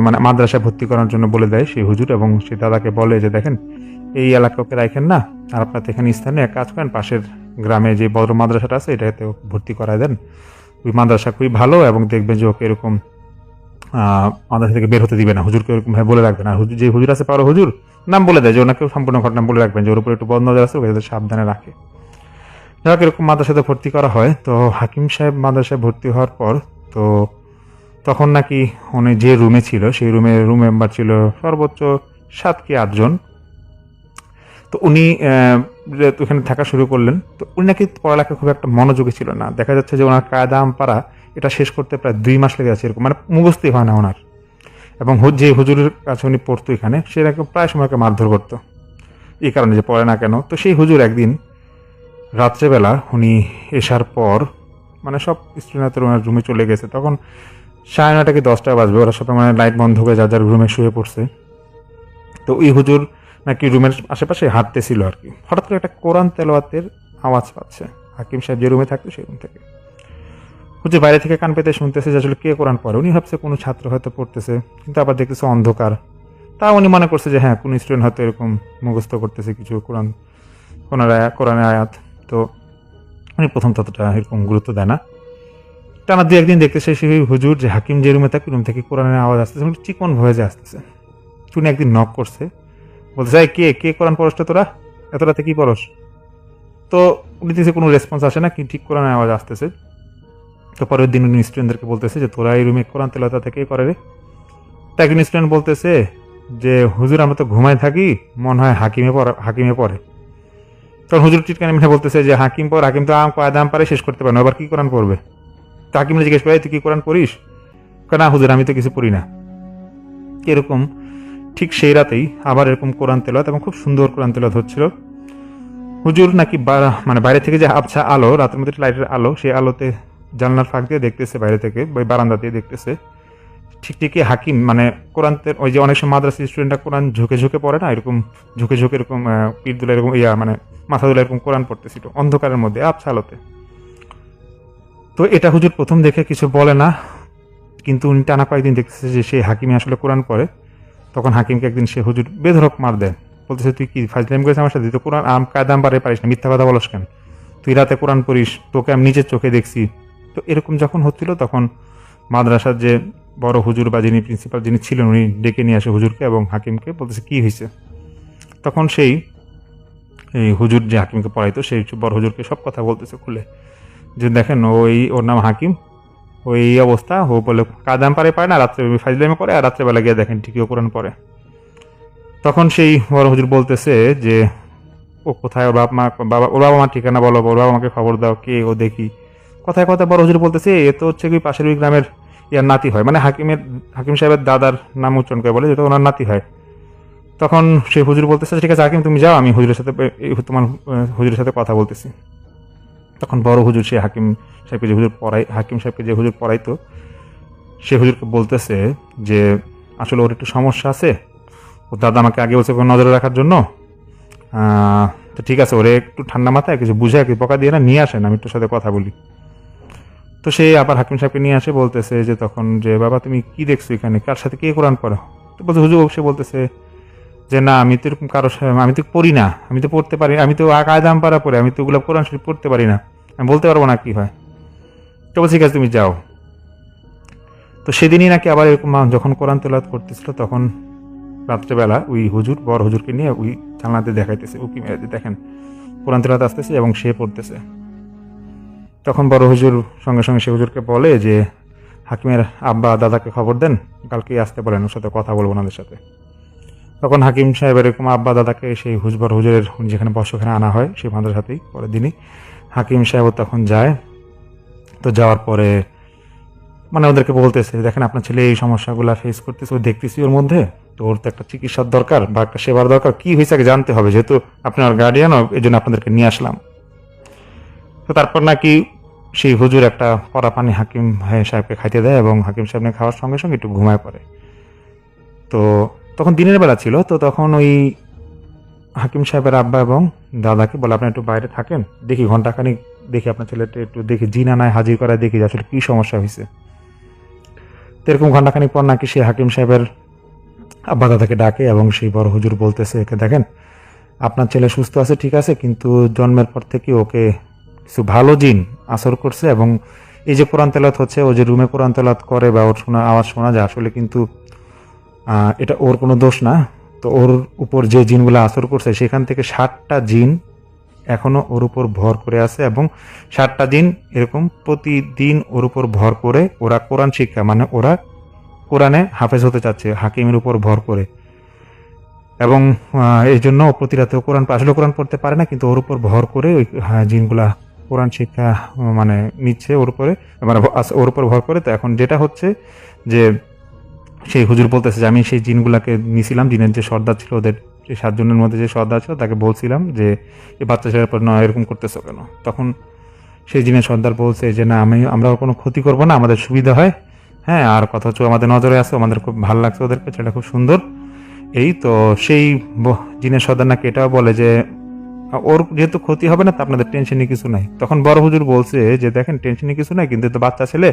মানে মাদ্রাসায় ভর্তি করার জন্য বলে দেয় সেই হুজুর, এবং সেই দাদাকে বলে যে দেখেন এই এলাকাকে রাখেন না, আর আপনার এখানে স্থানে এক কাজ করেন, পাশের গ্রামে যে বড় মাদ্রাসাটা আছে এটাতে ভর্তি করায় দেন, ওই মাদ্রাসা খুবই ভালো, এবং দেখবেন যে ওকে এরকম মাদ্রাসা থেকে বের হতে দিবে না, হুজুরকে এরকম ভাবে বলে রাখবেন। আর যে হুজুর আছে পারো হুজুর নাম বলে দেয়, যে ওনাকে সম্পূর্ণ ঘটনা বলে রাখবেন, যে ওর উপরে একটু বদনজর আছে, ওকে সাবধানে রাখে। যাক, এরকম মাদ্রাসাতে ভর্তি করা হয়। তো হাকিম সাহেব মাদ্রাসায় ভর্তি হওয়ার পর তো তখন নাকি উনি যে রুমে ছিল সেই রুম মেম্বার ছিল সর্বোচ্চ 7 কি 8 জন। তো উনি ওখানে থাকা শুরু করলেন। তো উনি নাকি পড়ালেখা খুব একটা মনোযোগী ছিল না, দেখা যাচ্ছে যে ওনার কায়দা আমপারা এটা শেষ করতে প্রায় 2 মাস লেগে যাচ্ছে, এরকম মানে মুখস্থই হয় না ওনার। এবং যে হুজুরের কাছে উনি পড়তো এখানে, সে নাকি প্রায় সময়কে মারধর করতো এই কারণে যে পড়ে না কেন। তো সেই হুজুর একদিন রাত্রেবেলা উনি এসার পর মানে সব স্টুডেন্টরা ওনার রুমে চলে গেছে, তখন 9:30 কি 10টা বাজবে, ওরা সবাই মানে লাইট বন্ধ করে যার রুমে শুয়ে পড়ছে। তো ওই হুজুর নাকি রুমের আশেপাশে হাঁটতেছিল আর কি, হঠাৎ করে একটা কোরআন তেলাওয়াতের আওয়াজ পাচ্ছে হাকিম সাহেব যে রুমে থাকতো সেই রুম থেকে। হুজুর বাইরে থেকে কান পেতে শুনতেছে যে আসলে কে কোরআন পড়ে। উনি ভাবছে কোনো ছাত্র হয়তো পড়তেছে, কিন্তু আবার দেখতেছে অন্ধকার। তা উনি মনে করছে যে হ্যাঁ কোনো স্টুডেন্ট হয়তো এরকম মুখস্থ করতেছে কিছু কোরআনের আয়াত। তো উনি প্রথম ততটা এরকম গুরুত্ব দেয় না। টানা 2 একদিন দেখতেছে সেই হুজুর যে হাকিম যে রুমে থাকে রুম থেকে কোরআনের আওয়াজ আসতেছে, চিকন ভয়েসে আসতেছে। উনি একদিন নক করছে, বলতে চাই কে কোরআন পড়সটা তোরা এত রাতে কি পড়স। তো উনি দেখছে কোনো রেসপন্স আসে না, কি ঠিক কোরআনের আওয়াজ আসতেছে। তো পরের দিন উনি স্টুডেন্টদেরকে বলতেছে যে তোরা এই রুমে কোরআন তেলাওয়াত থেকে করে রে। তা একজন স্টুডেন্ট বলতেছে যে হুজুর আমরা তো ঘুমায় থাকি, মনে হয় হাকিমে পড়ে। তখন হুজুর টিটকানি মিঠে বলতেছে যে হাকিম পর, হাকিম তো আম পারে শেষ করতে পারে না, আবার কি কোরআন পড়বে? তো হাকিমরা জিজ্ঞেস করে তুই কি কোরআন পড়িস? না হুজুর আমি তো কিছু পড়ি না। এরকম ঠিক সেই রাতেই আবার এরকম কোরআন তেলাওয়াত, এবং খুব সুন্দর কোরআন তেলাওয়াত হচ্ছিল। হুজুর নাকি মানে বাইরে থেকে যে আবছা আলো, রাতের মধ্যে লাইটের আলো, সেই আলোতে জানলার ফাঁক দিয়ে দেখতেছে, বাইরে থেকে ওই বারান্দা দিয়ে দেখতেছে ঠিক ঠিকই হাকিম মানে কোরআন ওই যে অনেক সময় মাদ্রাসা স্টুডেন্টরা কোরআন ঝুঁকে ঝুঁকে পড়ে না, এরকম ঝুঁকে ঝুঁকে এরকম পিঠ দুলে এরকম মানে মাথা দুলে এরকম কোরআন পড়তেছিল অন্ধকারের মধ্যে আবছা আলোতে। তো এটা হুজুর প্রথম দেখে কিছু বলে না, কিন্তু উনি টানা কয়েকদিন দেখতেছে যে সেই হাকিমে আসলে কোরআন পড়ে। তখন হাকিমকে একদিন সে হুজুর বেধড়ক মার দেয়, বলতেছে তুই কি ফাজলামি করিস আমার সাথে? তুই তো কোরআন কায়দাম পারে পারিস না, মিথ্যা কথা বলস কেন? তুই রাতে কোরআন পড়িস, তোকে আমি নিজের চোখে দেখছি। তো এরকম যখন হচ্ছিল তখন মাদ্রাসার যে বড় হুজুর বা যিনি প্রিন্সিপাল যিনি ছিলেন উনি ডেকে নিয়ে আসে হুজুরকে এবং হাকিমকে, বলতেছে কি হয়েছে? তখন সেই এই হুজুর যে হাকিমকে পড়াইতো সেই বড় হুজুরকে সব কথা বলতেছে খুলে, যে দেখেন ওর নাম হাকিম, ওই অবস্থা, ও বলে কাদাম পারে না, রাত্রে ফাজলামি করে, আর রাত্রেবেলা গিয়ে দেখেন ঠিকই ও কোরআন পড়ে। তখন সেই বড় হুজুর বলতেছে যে ও কোথায়, ওর বাবা মার ঠিকানা বলো, ওর বাবা মাকে খবর দাও, কে ও দেখি। কথায় কথায় বড় হুজুর বলতেছে এ তো হচ্ছে কি পাশের ওই গ্রামের ইয়ার নাতি হয়, মানে হাকিম সাহেবের দাদার নাম উচ্চারণ করে বলে যেটা ওনার নাতি হয়। তখন সেই হুজুর বলতেছে ঠিক আছে হাকিম তুমি যাও, আমি হুজুরের সাথে তোমার হুজুরের সাথে কথা বলতেছি। তখন বড় হুজুর সে হাকিম সাহেবকে যে হুজুর পড়াইতো সে হুজুরকে বলতেছে যে আসলে ওর একটু সমস্যা আছে, ও দাদা আমাকে আগে বলছে নজরে রাখার জন্য, তো ঠিক আছে ওরে একটু ঠান্ডা মাথায় কিছু বুঝে কি বকা দিয়ে না নিয়ে আসেন, আমি একটু সাথে কথা বলি। তো সে আবার হাকিম সাহেবকে নিয়ে আসে, বলতেছে যে তখন যে বাবা তুমি কি দেখছো এখানে, কার সাথে কে কোরআন পড়ো? তো বলছে হুজুর, সে বলতেছে যে না আমি তো এরকম কারো আমি তো পড়ি না, আমি তো পড়তে পারি, আমি তো কায়দাম পারা পড়ে, আমি তো ওগুলো কোরআন শরীফ পড়তে পারি না, আমি বলতে পারবো না কি হয়। তো বলছি ঠিক আছে তুমি যাও। তো সেদিনই নাকি আবার এরকম যখন কোরআন তেলাওয়াত করতেছিল তখন রাত্রেবেলা ওই হুজুর বড় হুজুরকে নিয়ে ওই জানলাতে দেখাইতেছে, উকি মেরে দেখেন কোরআন তেলাওয়াত আসতেছে এবং সে পড়তেছে। তখন বড় হুজুর সঙ্গে সঙ্গে সে হুজুরকে বলে যে হাকিমের আব্বা দাদাকে খবর দেন, কালকে আসতে বলেন, ওর সাথে কথা বলবো ওনাদের সাথে। তখন হাকিম সাহেব এরকম আব্বা দাদাকে সেই বড় হুজুরের যেখানে বর্ষখানে আনা হয় সেই মাদ্রাসাতেই পরের দিনই হাকিম সাহেব তখন যায়। তো যাওয়ার পরে মানে ওদেরকে বলতেছে দেখেন আপনার ছেলে এই সমস্যাগুলো ফেস করতেছে, ও দেখতেছি ওর মধ্যে, তো ওর তো একটা চিকিৎসার দরকার বা একটা সেবার দরকার, কি হয়েছে আগে জানতে হবে, যেহেতু আপনার গার্ডিয়ান এই জন্য আপনাদেরকে নিয়ে আসলাম। তো তারপর নাকি সেই হুজুর একটা পরা পানি হাকিম সাহেবকে খাইতে দেয় এবং হাকিম সাহেব খাওয়ার সঙ্গে সঙ্গে একটু ঘুমায় পড়ে। তো তখন দিনের বেলা ছিল, তো তখন ওই হাকিম সাহেবের আব্বা এবং দাদাকে বলে আপনি একটু বাইরে থাকেন, দেখি ঘন্টাখানিক দেখি আপনার ছেলেটা একটু দেখি জিনা নাই হাজির করায় দেখি আসলে কি সমস্যা হয়েছে। তো এরকম ঘন্টাখানিক পর নাকি সে হাকিম সাহেবের আব্বা দাদাকে ডাকে এবং সেই বড় হুজুর বলতেছে একে দেখেন আপনার ছেলে সুস্থ আছে ঠিক আছে, কিন্তু জন্মের পর থেকে ওকে কিছু ভালো জিন আসর করছে, এবং এই যে কোরআন তেলাওয়াত হচ্ছে, ও যে রুমে কোরআন তেলাওয়াত করে বা ওর আওয়াজ শোনা যায়, আসলে কিন্তু এটা ওর কোনো দোষ না। তো ওর উপর যে জিনগুলো আসর করছে সেখান থেকে 60টা জিন এখনো ওর উপর ভর করে আছে, এবং 60টা জিন এরকম প্রতিদিন ওর উপর ভর করে ওরা কোরআন শিক্ষা মানে ওরা কোরআনে হাফেজ হতে চাচ্ছে হাকিমের উপর ভর করে, এবং এই জন্য প্রতি রাতে কোরআন আসলে কোরআন পড়তে পারে না, কিন্তু ওর উপর ভর করে ওই জিনগুলা কোরআন শিক্ষা মানে নিচ্ছে ওর উপরে, মানে ওর উপর ভর করে। তো এখন যেটা হচ্ছে যে সেই হুজুর বলতেছে যে আমি সেই জিনগুলাকে নিয়েছিলাম, জিনের যে সর্দার ছিল ওদের সেই 7 জনের মধ্যে যে সর্দার ছিল তাকে বলছিলাম যে এই বাচ্চা ছেলের পর নয় এরকম করতেছো কেন। তখন সেই জিনের সর্দার বলছে যে না আমরা কোনো ক্ষতি করবো না, আমাদের সুবিধা হয়, হ্যাঁ, আর কথা হচ্ছে আমাদের নজরে আছে, আমাদের খুব ভালো লাগছে ওদেরকে, ছেলেটা খুব সুন্দর। এই তো সেই জিনের সর্দার নাকি এটাও বলে যে ওর যেহেতু ক্ষতি হবে না তো আপনাদের টেনশনে কিছু নাই। তখন বড় হুজুর বলছে যে দেখেন টেনশনে কিছু নাই, কিন্তু তো বাচ্চা ছেলে,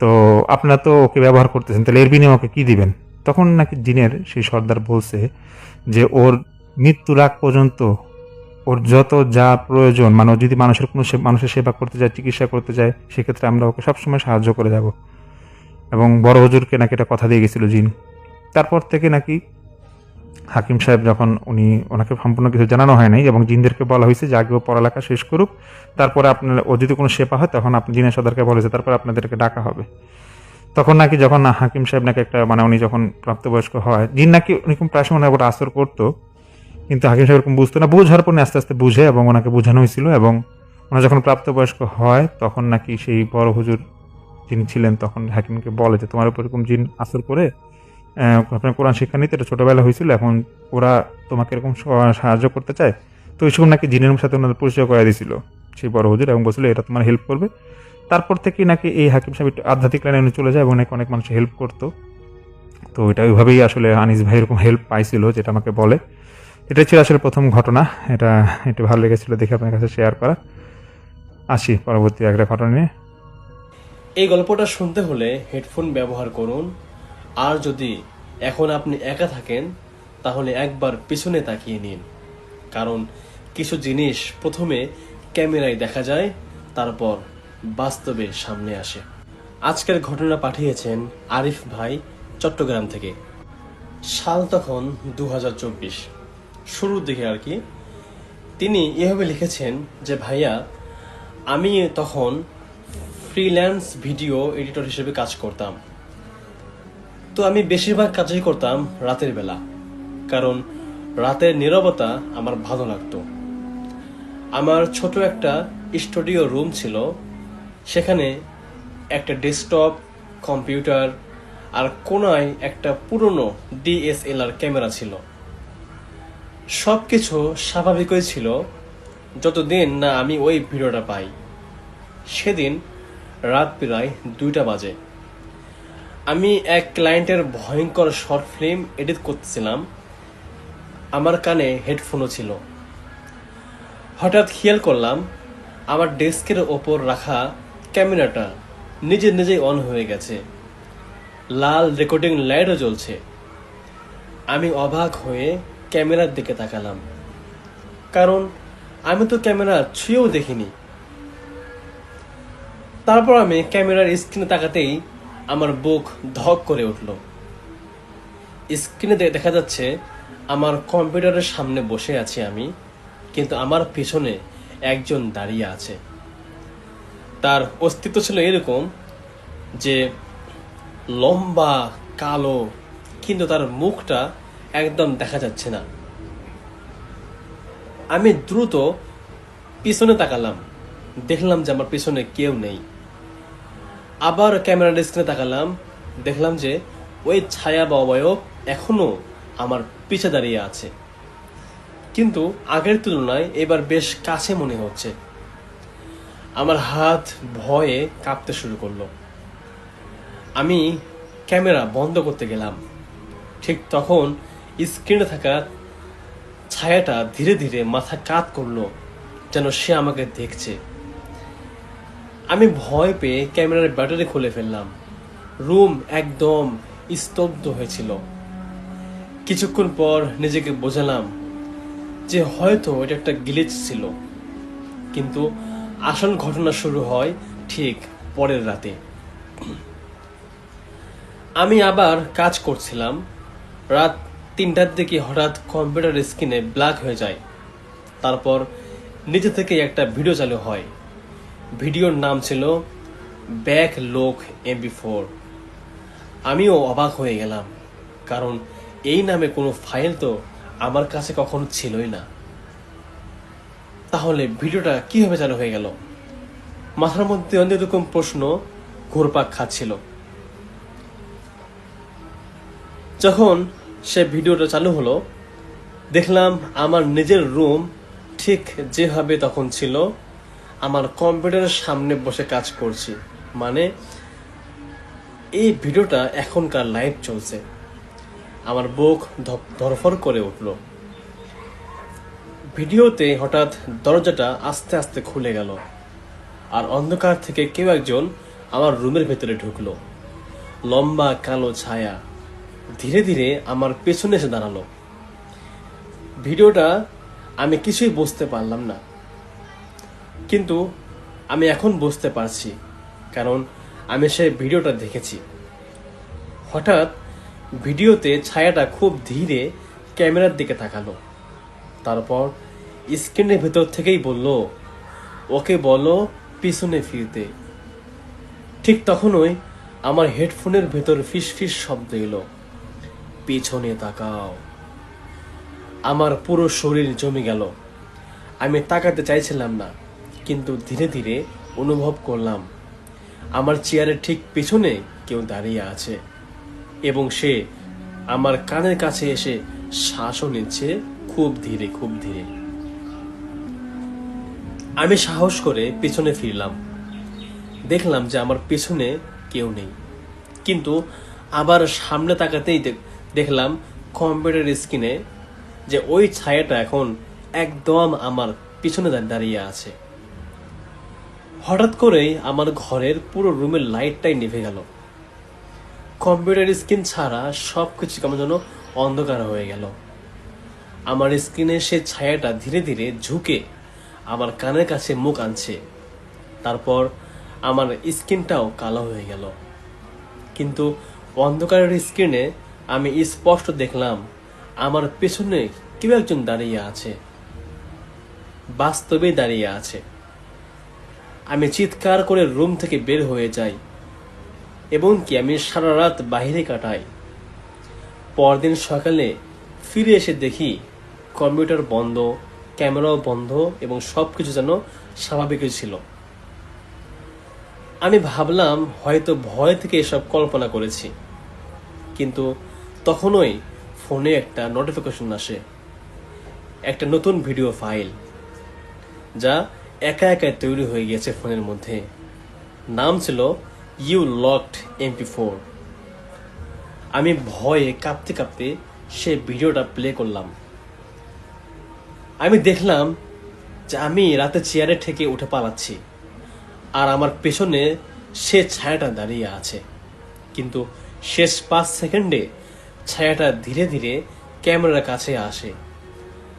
তো আপনারা তো ওকে ব্যবহার করতেছেন, তাহলে এর বিনিময়ে ওকে কি দিবেন? তখন নাকি জিনের সেই সর্দার বলছে যে ওর মৃত্যুর আগ পর্যন্ত ওর যত যা প্রয়োজন, মানে যদি মানুষের সেবা করতে যায়, চিকিৎসা করতে যায়, সেক্ষেত্রে আমরা ওকে সবসময় সাহায্য করে যাব। এবং বড় হুজুরকে নাকি এটা কথা দিয়ে গেছিল জিন। তারপর থেকে নাকি হাকিম সাহেব যখন ওনাকে সম্পূর্ণ কিছু জানানো হয় নাই, এবং জিনদেরকে বলা হয়েছে যে আগে ও পড়ালেখা শেষ করুক, তারপরে আপনার ও যদি কোনো সেবা হয় তখন আপনি জিনের সর্দারকে বলেছে তারপর আপনাদেরকে ডাকা হবে। তখন নাকি যখন হাকিম সাহেব নাকি একটা মানে উনি যখন প্রাপ্তবয়স্ক হয়, জিন নাকি ওরকম প্রায় সময় ওটা আসর করতো, কিন্তু হাকিম সাহেব এরকম বুঝতো না, বোঝার পর আস্তে আস্তে বুঝে এবং ওনাকে বোঝানো হয়েছিল। এবং ওনা যখন প্রাপ্তবয়স্ক হয় তখন নাকি সেই বড় হুজুর যিনি ছিলেন তখন হাকিমকে বলে যে তোমার উপর এরকম জিন আসর করে আপনার কোরআন শিক্ষা নিতে, এটা ছোটোবেলা হয়েছিল, এখন ওরা তোমাকে এরকম সাহায্য করতে চায়। তো ওই সময় নাকি জিনের সাথে ওনাদের পরিচয় করে দিয়েছিল সেই বড় হুজুর, এবং বলছিল এটা তোমার হেল্প করবে। তারপর থেকে নাকি এই হাকিম সাহেব একটু আধ্যাত্মিক লাইনে চলে যায় এবং নাকি অনেক মানুষ হেল্প করতো। তো এটা ওইভাবেই আসলে আনিস ভাই এরকম হেল্প পাইছিল, যেটা আমাকে বলে। এটাই ছিল আসলে প্রথম ঘটনা। এটা একটু ভালো লেগেছিল দেখে আপনার কাছে শেয়ার করা। আসি পরবর্তী একটা ঘটনা নিয়ে। এই গল্পটা শুনতে হলে হেডফোন ব্যবহার করুন। আর যদি এখন আপনি একা থাকেন তাহলে একবার পিছনে তাকিয়ে নিন, কারণ কিছু জিনিস প্রথমে ক্যামেরায় দেখা যায়, তারপর বাস্তবে সামনে আসে। আজকের ঘটনা পাঠিয়েছেন আরিফ ভাই চট্টগ্রাম থেকে। সাল তখন 2024, শুরুর দিকে আর কি। তিনি এভাবে লিখেছেন যে ভাইয়া, আমি তখন ফ্রিল্যান্স ভিডিও এডিটর হিসেবে কাজ করতাম। তো আমি বেশিরভাগ কাজই করতাম রাতের বেলা, কারণ রাতের নীরবতা আমার ভালো লাগতো। আমার ছোট একটা স্টুডিও রুম ছিল, সেখানে একটা ডেস্কটপ, কম্পিউটার আর কোনায় একটা পুরনো DSLR ক্যামেরা ছিল। সব কিছু স্বাভাবিকই ছিল যতদিন না আমি ওই ভিডিওটা পাই। সেদিন রাত প্রায় 2টা বাজে। আমি এক ক্লায়েন্টের ভয়ঙ্কর শর্ট ফিল্ম এডিট করতেছিলাম। আমার কানে হেডফোনও ছিল। হঠাৎ খেয়াল করলাম আমার ডেস্কের ওপর রাখা ক্যামেরাটা নিজেই অন হয়ে গেছে, লাল রেকর্ডিং লাইটও জ্বলছে। আমি অবাক হয়ে ক্যামেরার দিকে তাকালাম, কারণ আমি তো ক্যামেরা ছুঁয়েও দেখিনি। তারপর আমি ক্যামেরার স্ক্রিনে তাকাতেই আমার বুক ধক করে উঠল। স্ক্রিনে দেখা যাচ্ছে আমার কম্পিউটারের সামনে বসে আছি আমি, কিন্তু আমার পিছনে একজন দাঁড়িয়ে আছে। তার অস্তিত্ব ছিল এরকম যে লম্বা, কালো, কিন্তু তার মুখটা একদম দেখা যাচ্ছে না। আমি দ্রুত পিছনে তাকালাম, দেখলাম যে আমার পিছনে কেউ নেই। আবার ক্যামেরার স্ক্রিনে তাকালাম, দেখলাম যে ওই ছায়া বা অবয়ব এখনো আমার পিছে দাঁড়িয়ে আছে, কিন্তু আগের তুলনায় এবার বেশ কাছে মনে হচ্ছে। আমার হাত ভয়ে কাঁপতে শুরু করলো। আমি ক্যামেরা বন্ধ করতে গেলাম, ঠিক তখন স্ক্রিনে থাকা ছায়াটা ধীরে ধীরে মাথা কাত করলো, যেন সে আমাকে দেখছে। আমি ভয় পেয়ে ক্যামেরার ব্যাটারি খুলে ফেললাম। রুম একদম স্তব্ধ হয়েছিল। কিছুক্ষণ পর নিজেকে বোঝালাম যে হয়তো এটা একটা গ্লিচ ছিল, কিন্তু আসল ঘটনা শুরু হয় ঠিক পরের রাতে। আমি আবার কাজ করছিলাম। রাত 3টার দিকে হঠাৎ কম্পিউটার স্ক্রিনে ব্ল্যাক হয়ে যায়। তারপর নিজে থেকে একটা ভিডিও চালু হয়। ভিডিওর নাম ছিল ব্যাক লোক MP4। আমিও অবাক হয়ে গেলাম, কারণ এই নামে কোনো ফাইল তো আমার কাছে কখনো ছিলই না। তাহলে ভিডিওটা কিভাবে চালু হয়ে গেল? মাথার মধ্যে অনেক রকম প্রশ্ন ঘুরপাক খাচ্ছিল। যখন সে ভিডিওটা চালু হলো, দেখলাম আমার নিজের রুম ঠিক যেভাবে তখন ছিল, আমার কম্পিউটারের সামনে বসে কাজ করছি। মানে এই ভিডিওটা এখনকার লাইভ চলছে। আমার বুক ধরফর করে উঠল। ভিডিওতে হঠাৎ দরজাটা আস্তে আস্তে খুলে গেল, আর অন্ধকার থেকে কেউ একজন আমার রুমের ভেতরে ঢুকলো। লম্বা কালো ছায়া ধীরে ধীরে আমার পেছনে এসে দাঁড়ালো। ভিডিওটা আমি কিছুই বুঝতে পারলাম না, কিন্তু আমি এখন বুঝতে পারছি, কারণ আমি সেই ভিডিওটা দেখেছি। হঠাৎ ভিডিওতে ছায়াটা খুব ধীরে ক্যামেরার দিকে তাকালো। তারপর স্ক্রিনের ভেতর থেকেই বলল, ওকে বলো পিছনে ফিরতে। ঠিক তখনই আমার হেডফোনের ভেতর ফিস ফিস শব্দ এলো, পিছনে তাকাও। আমার পুরো শরীর জমে গেল। আমি তাকাতে চাইছিলাম না, কিন্তু ধীরে ধীরে অনুভব করলাম আমার চেয়ারের ঠিক পিছনে কেউ দাঁড়িয়ে আছে এবং সে আমার কানের কাছে এসে শ্বাসও নিচ্ছে খুব ধীরে খুব ধীরে। আমি সাহস করে পিছনে ফিরলাম। দেখলাম যে আমার পিছনে কেউ নেই, কিন্তু আবার সামনে তাকাতেই দেখলাম কম্পিউটার স্ক্রিনে যে ওই ছায়াটা এখন একদম আমার পিছনে দাঁড়িয়ে আছে। হঠাৎ করেই আমার ঘরের পুরো রুমের লাইটটাই নিভে গেল। কম্পিউটার স্ক্রিন ছাড়া সবকিছু কেমন যেন অন্ধকার হয়ে গেল। আমার স্ক্রিনে সে ছায়াটা ধীরে ধীরে ঝুঁকে আমার কানের কাছে মুখ আনছে। তারপর আমার স্ক্রিনটাও কালো হয়ে গেল, কিন্তু অন্ধকারের স্ক্রিনে আমি স্পষ্ট দেখলাম আমার পেছনে কেউ একজন দাঁড়িয়ে আছে, বাস্তবে দাঁড়িয়ে আছে। আমি চিৎকার করে রুম থেকে বের হয়ে যাই এবং কি আমি সারা রাত বাইরে কাটাই। পরদিন সকালে ফিরে এসে দেখি কম্পিউটার বন্ধ, ক্যামেরাও বন্ধ এবং সবকিছু যেন স্বাভাবিকই ছিল। আমি ভাবলাম হয়তো ভয় থেকে এসব কল্পনা করেছি, কিন্তু তখনই ফোনে একটা নোটিফিকেশন আসে, একটা নতুন ভিডিও ফাইল যা একা একা তৈরি হয়ে গেছে ফোনের মধ্যে। নাম ছিল ইউ লকড MP4। আমি ভয়ে কাঁপতে কাঁপতে সে ভিডিওটা প্লে করলাম। আমি দেখলাম যে আমি রাতে চেয়ারে ঠেকে উঠে পালাচ্ছি, আর আমার পেছনে সে ছায়াটা দাঁড়িয়ে আছে। কিন্তু শেষ 5 সেকেন্ডে ছায়াটা ধীরে ধীরে ক্যামেরার কাছে আসে,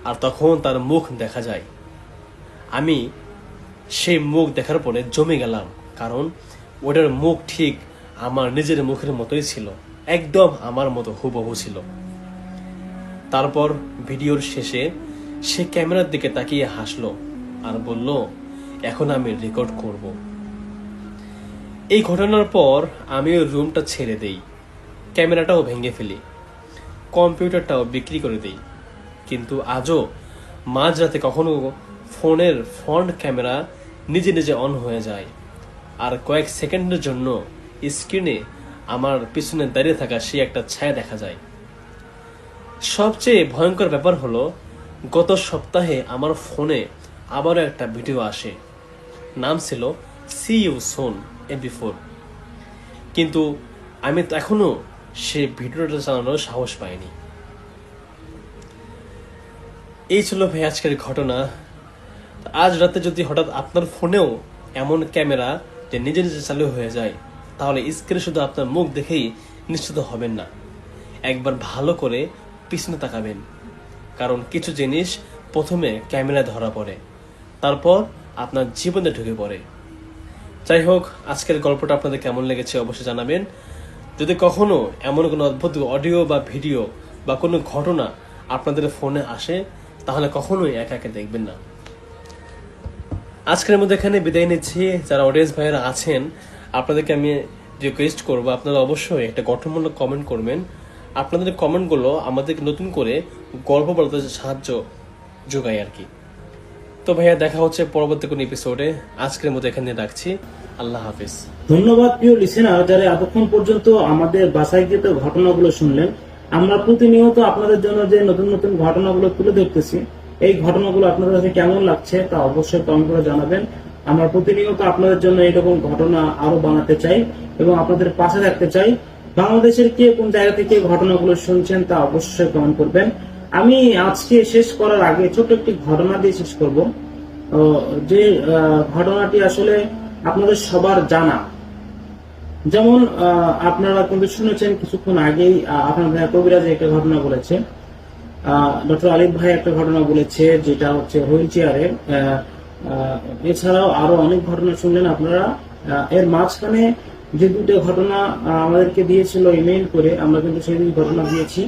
আর তখন তার মুখ দেখা যায়। আমি সেই মুখ দেখার পরে জমে গেলাম, কারণ ওটার মুখ ঠিক আমার নিজের মুখের মতোই ছিল, একদম আমার মতো হুবহু ছিল। তারপর ভিডিওর শেষে সে ক্যামেরার দিকে তাকিয়ে হাসলো আর বলল, এখন আমি রেকর্ড করব। এই ঘটনার পর আমি ওই রুমটা ছেড়ে দেই, ক্যামেরাটাও ভেঙে ফেলি, কম্পিউটারটাও বিক্রি করে দেই। কিন্তু আজও মাঝরাতে কখনো ফোনের ফ্রন্ট ক্যামেরা নিজে নিজে অন হয়ে যায়, আর কয়েক সেকেন্ডের জন্য স্ক্রিনে আমার পিছনে দাঁড়িয়ে থাকা সে একটা ছায়া দেখা যায়। সবচেয়ে ভয়ঙ্কর ব্যাপার হলো, গত সপ্তাহে আমার ফোনে আবারও একটা ভিডিও আসে, নাম ছিল সি ইউ সুন MP4। কিন্তু আমি তো এখনো সে ভিডিওটা চালানোর সাহস পাইনি। এই ছিল ভাই আজকের ঘটনা। আজ রাতে যদি হঠাৎ আপনার ফোনেও এমন ক্যামেরা যে নিজে নিজে চালু হয়ে যায়, তাহলে স্ক্রিনে শুধু আপনার মুখ দেখেই নিশ্চিত হবেন না, একবার ভালো করে পিছনে তাকাবেন, কারণ কিছু জিনিস প্রথমে ক্যামেরা ধরা পড়ে, তারপর আপনার জীবনে ঢুকে পড়ে। যাই হোক, আজকের গল্পটা আপনাদের কেমন লেগেছে অবশ্যই জানাবেন। যদি কখনো এমন কোনো অদ্ভুত অডিও বা ভিডিও বা কোনো ঘটনা আপনাদের ফোনে আসে, তাহলে কখনোই একা একা দেখবেন না। আজকের মধ্যে এখানে বিদায় নিচ্ছি। যারা অডিয়েন্স ভাইয়েরা আছেন, আপনাদেরকে আমি রিকোয়েস্ট করবো, আপনারা অবশ্যই একটা গঠনমূলক কমেন্ট করবেন। আপনাদের কমেন্টগুলো আমাদেরকে নতুন করে গল্প বলতে সাহায্য যোগায় আর কি। তো ভাইয়া, দেখা হচ্ছে পরবর্তী কোনো এপিসোডে। আজকের মতো এখানে রাখছি। আল্লাহ হাফিজ। ধন্যবাদ প্রিয় লিসেনার, যারা এতক্ষণ পর্যন্ত আমাদের বাছাইকৃত ঘটনাগুলো শুনলেন। আমরা প্রতিনিয়ত আপনাদের জন্য যে নতুন নতুন ঘটনাগুলো তুলে ধরতেছি, এই ঘটনাগুলো আপনাদের কাছে কেমন লাগছে তা অবশ্যই কমেন্ট করে জানাবেন। আমরা প্রতিনিয়ত আপনাদের জন্য এরকম ঘটনা আরো বানাতে চাই এবং আপনাদের পাশে রাখতে চাই। বাংলাদেশের কে কোন জায়গা থেকে ঘটনাগুলো শুনছেন তা অবশ্যই কমেন্ট করবেন। আমি আজকে শেষ করার আগে ছোট্ট একটি ঘটনা দিয়ে শেষ করব, যে ঘটনাটি আসলে আপনাদের সবার জানা। যেমন আপনারা কিন্তু শুনেছেন কিছুক্ষণ আগেই আপনাদের কবিরাজ একটা ঘটনা বলেছে, ডক্টর আলিফ ভাই একটা ঘটনা বলেছে, যেটা হচ্ছে হুইল চেয়ারে। এছাড়াও আরো অনেক ঘটনা শুনলেন আপনারা। এর মাঝখানে যে দুটো ঘটনা আমাদেরকে দিয়েছিল ইমেইল করে, আমরা কিন্তু সেই দুই ঘটনা দিয়েছি।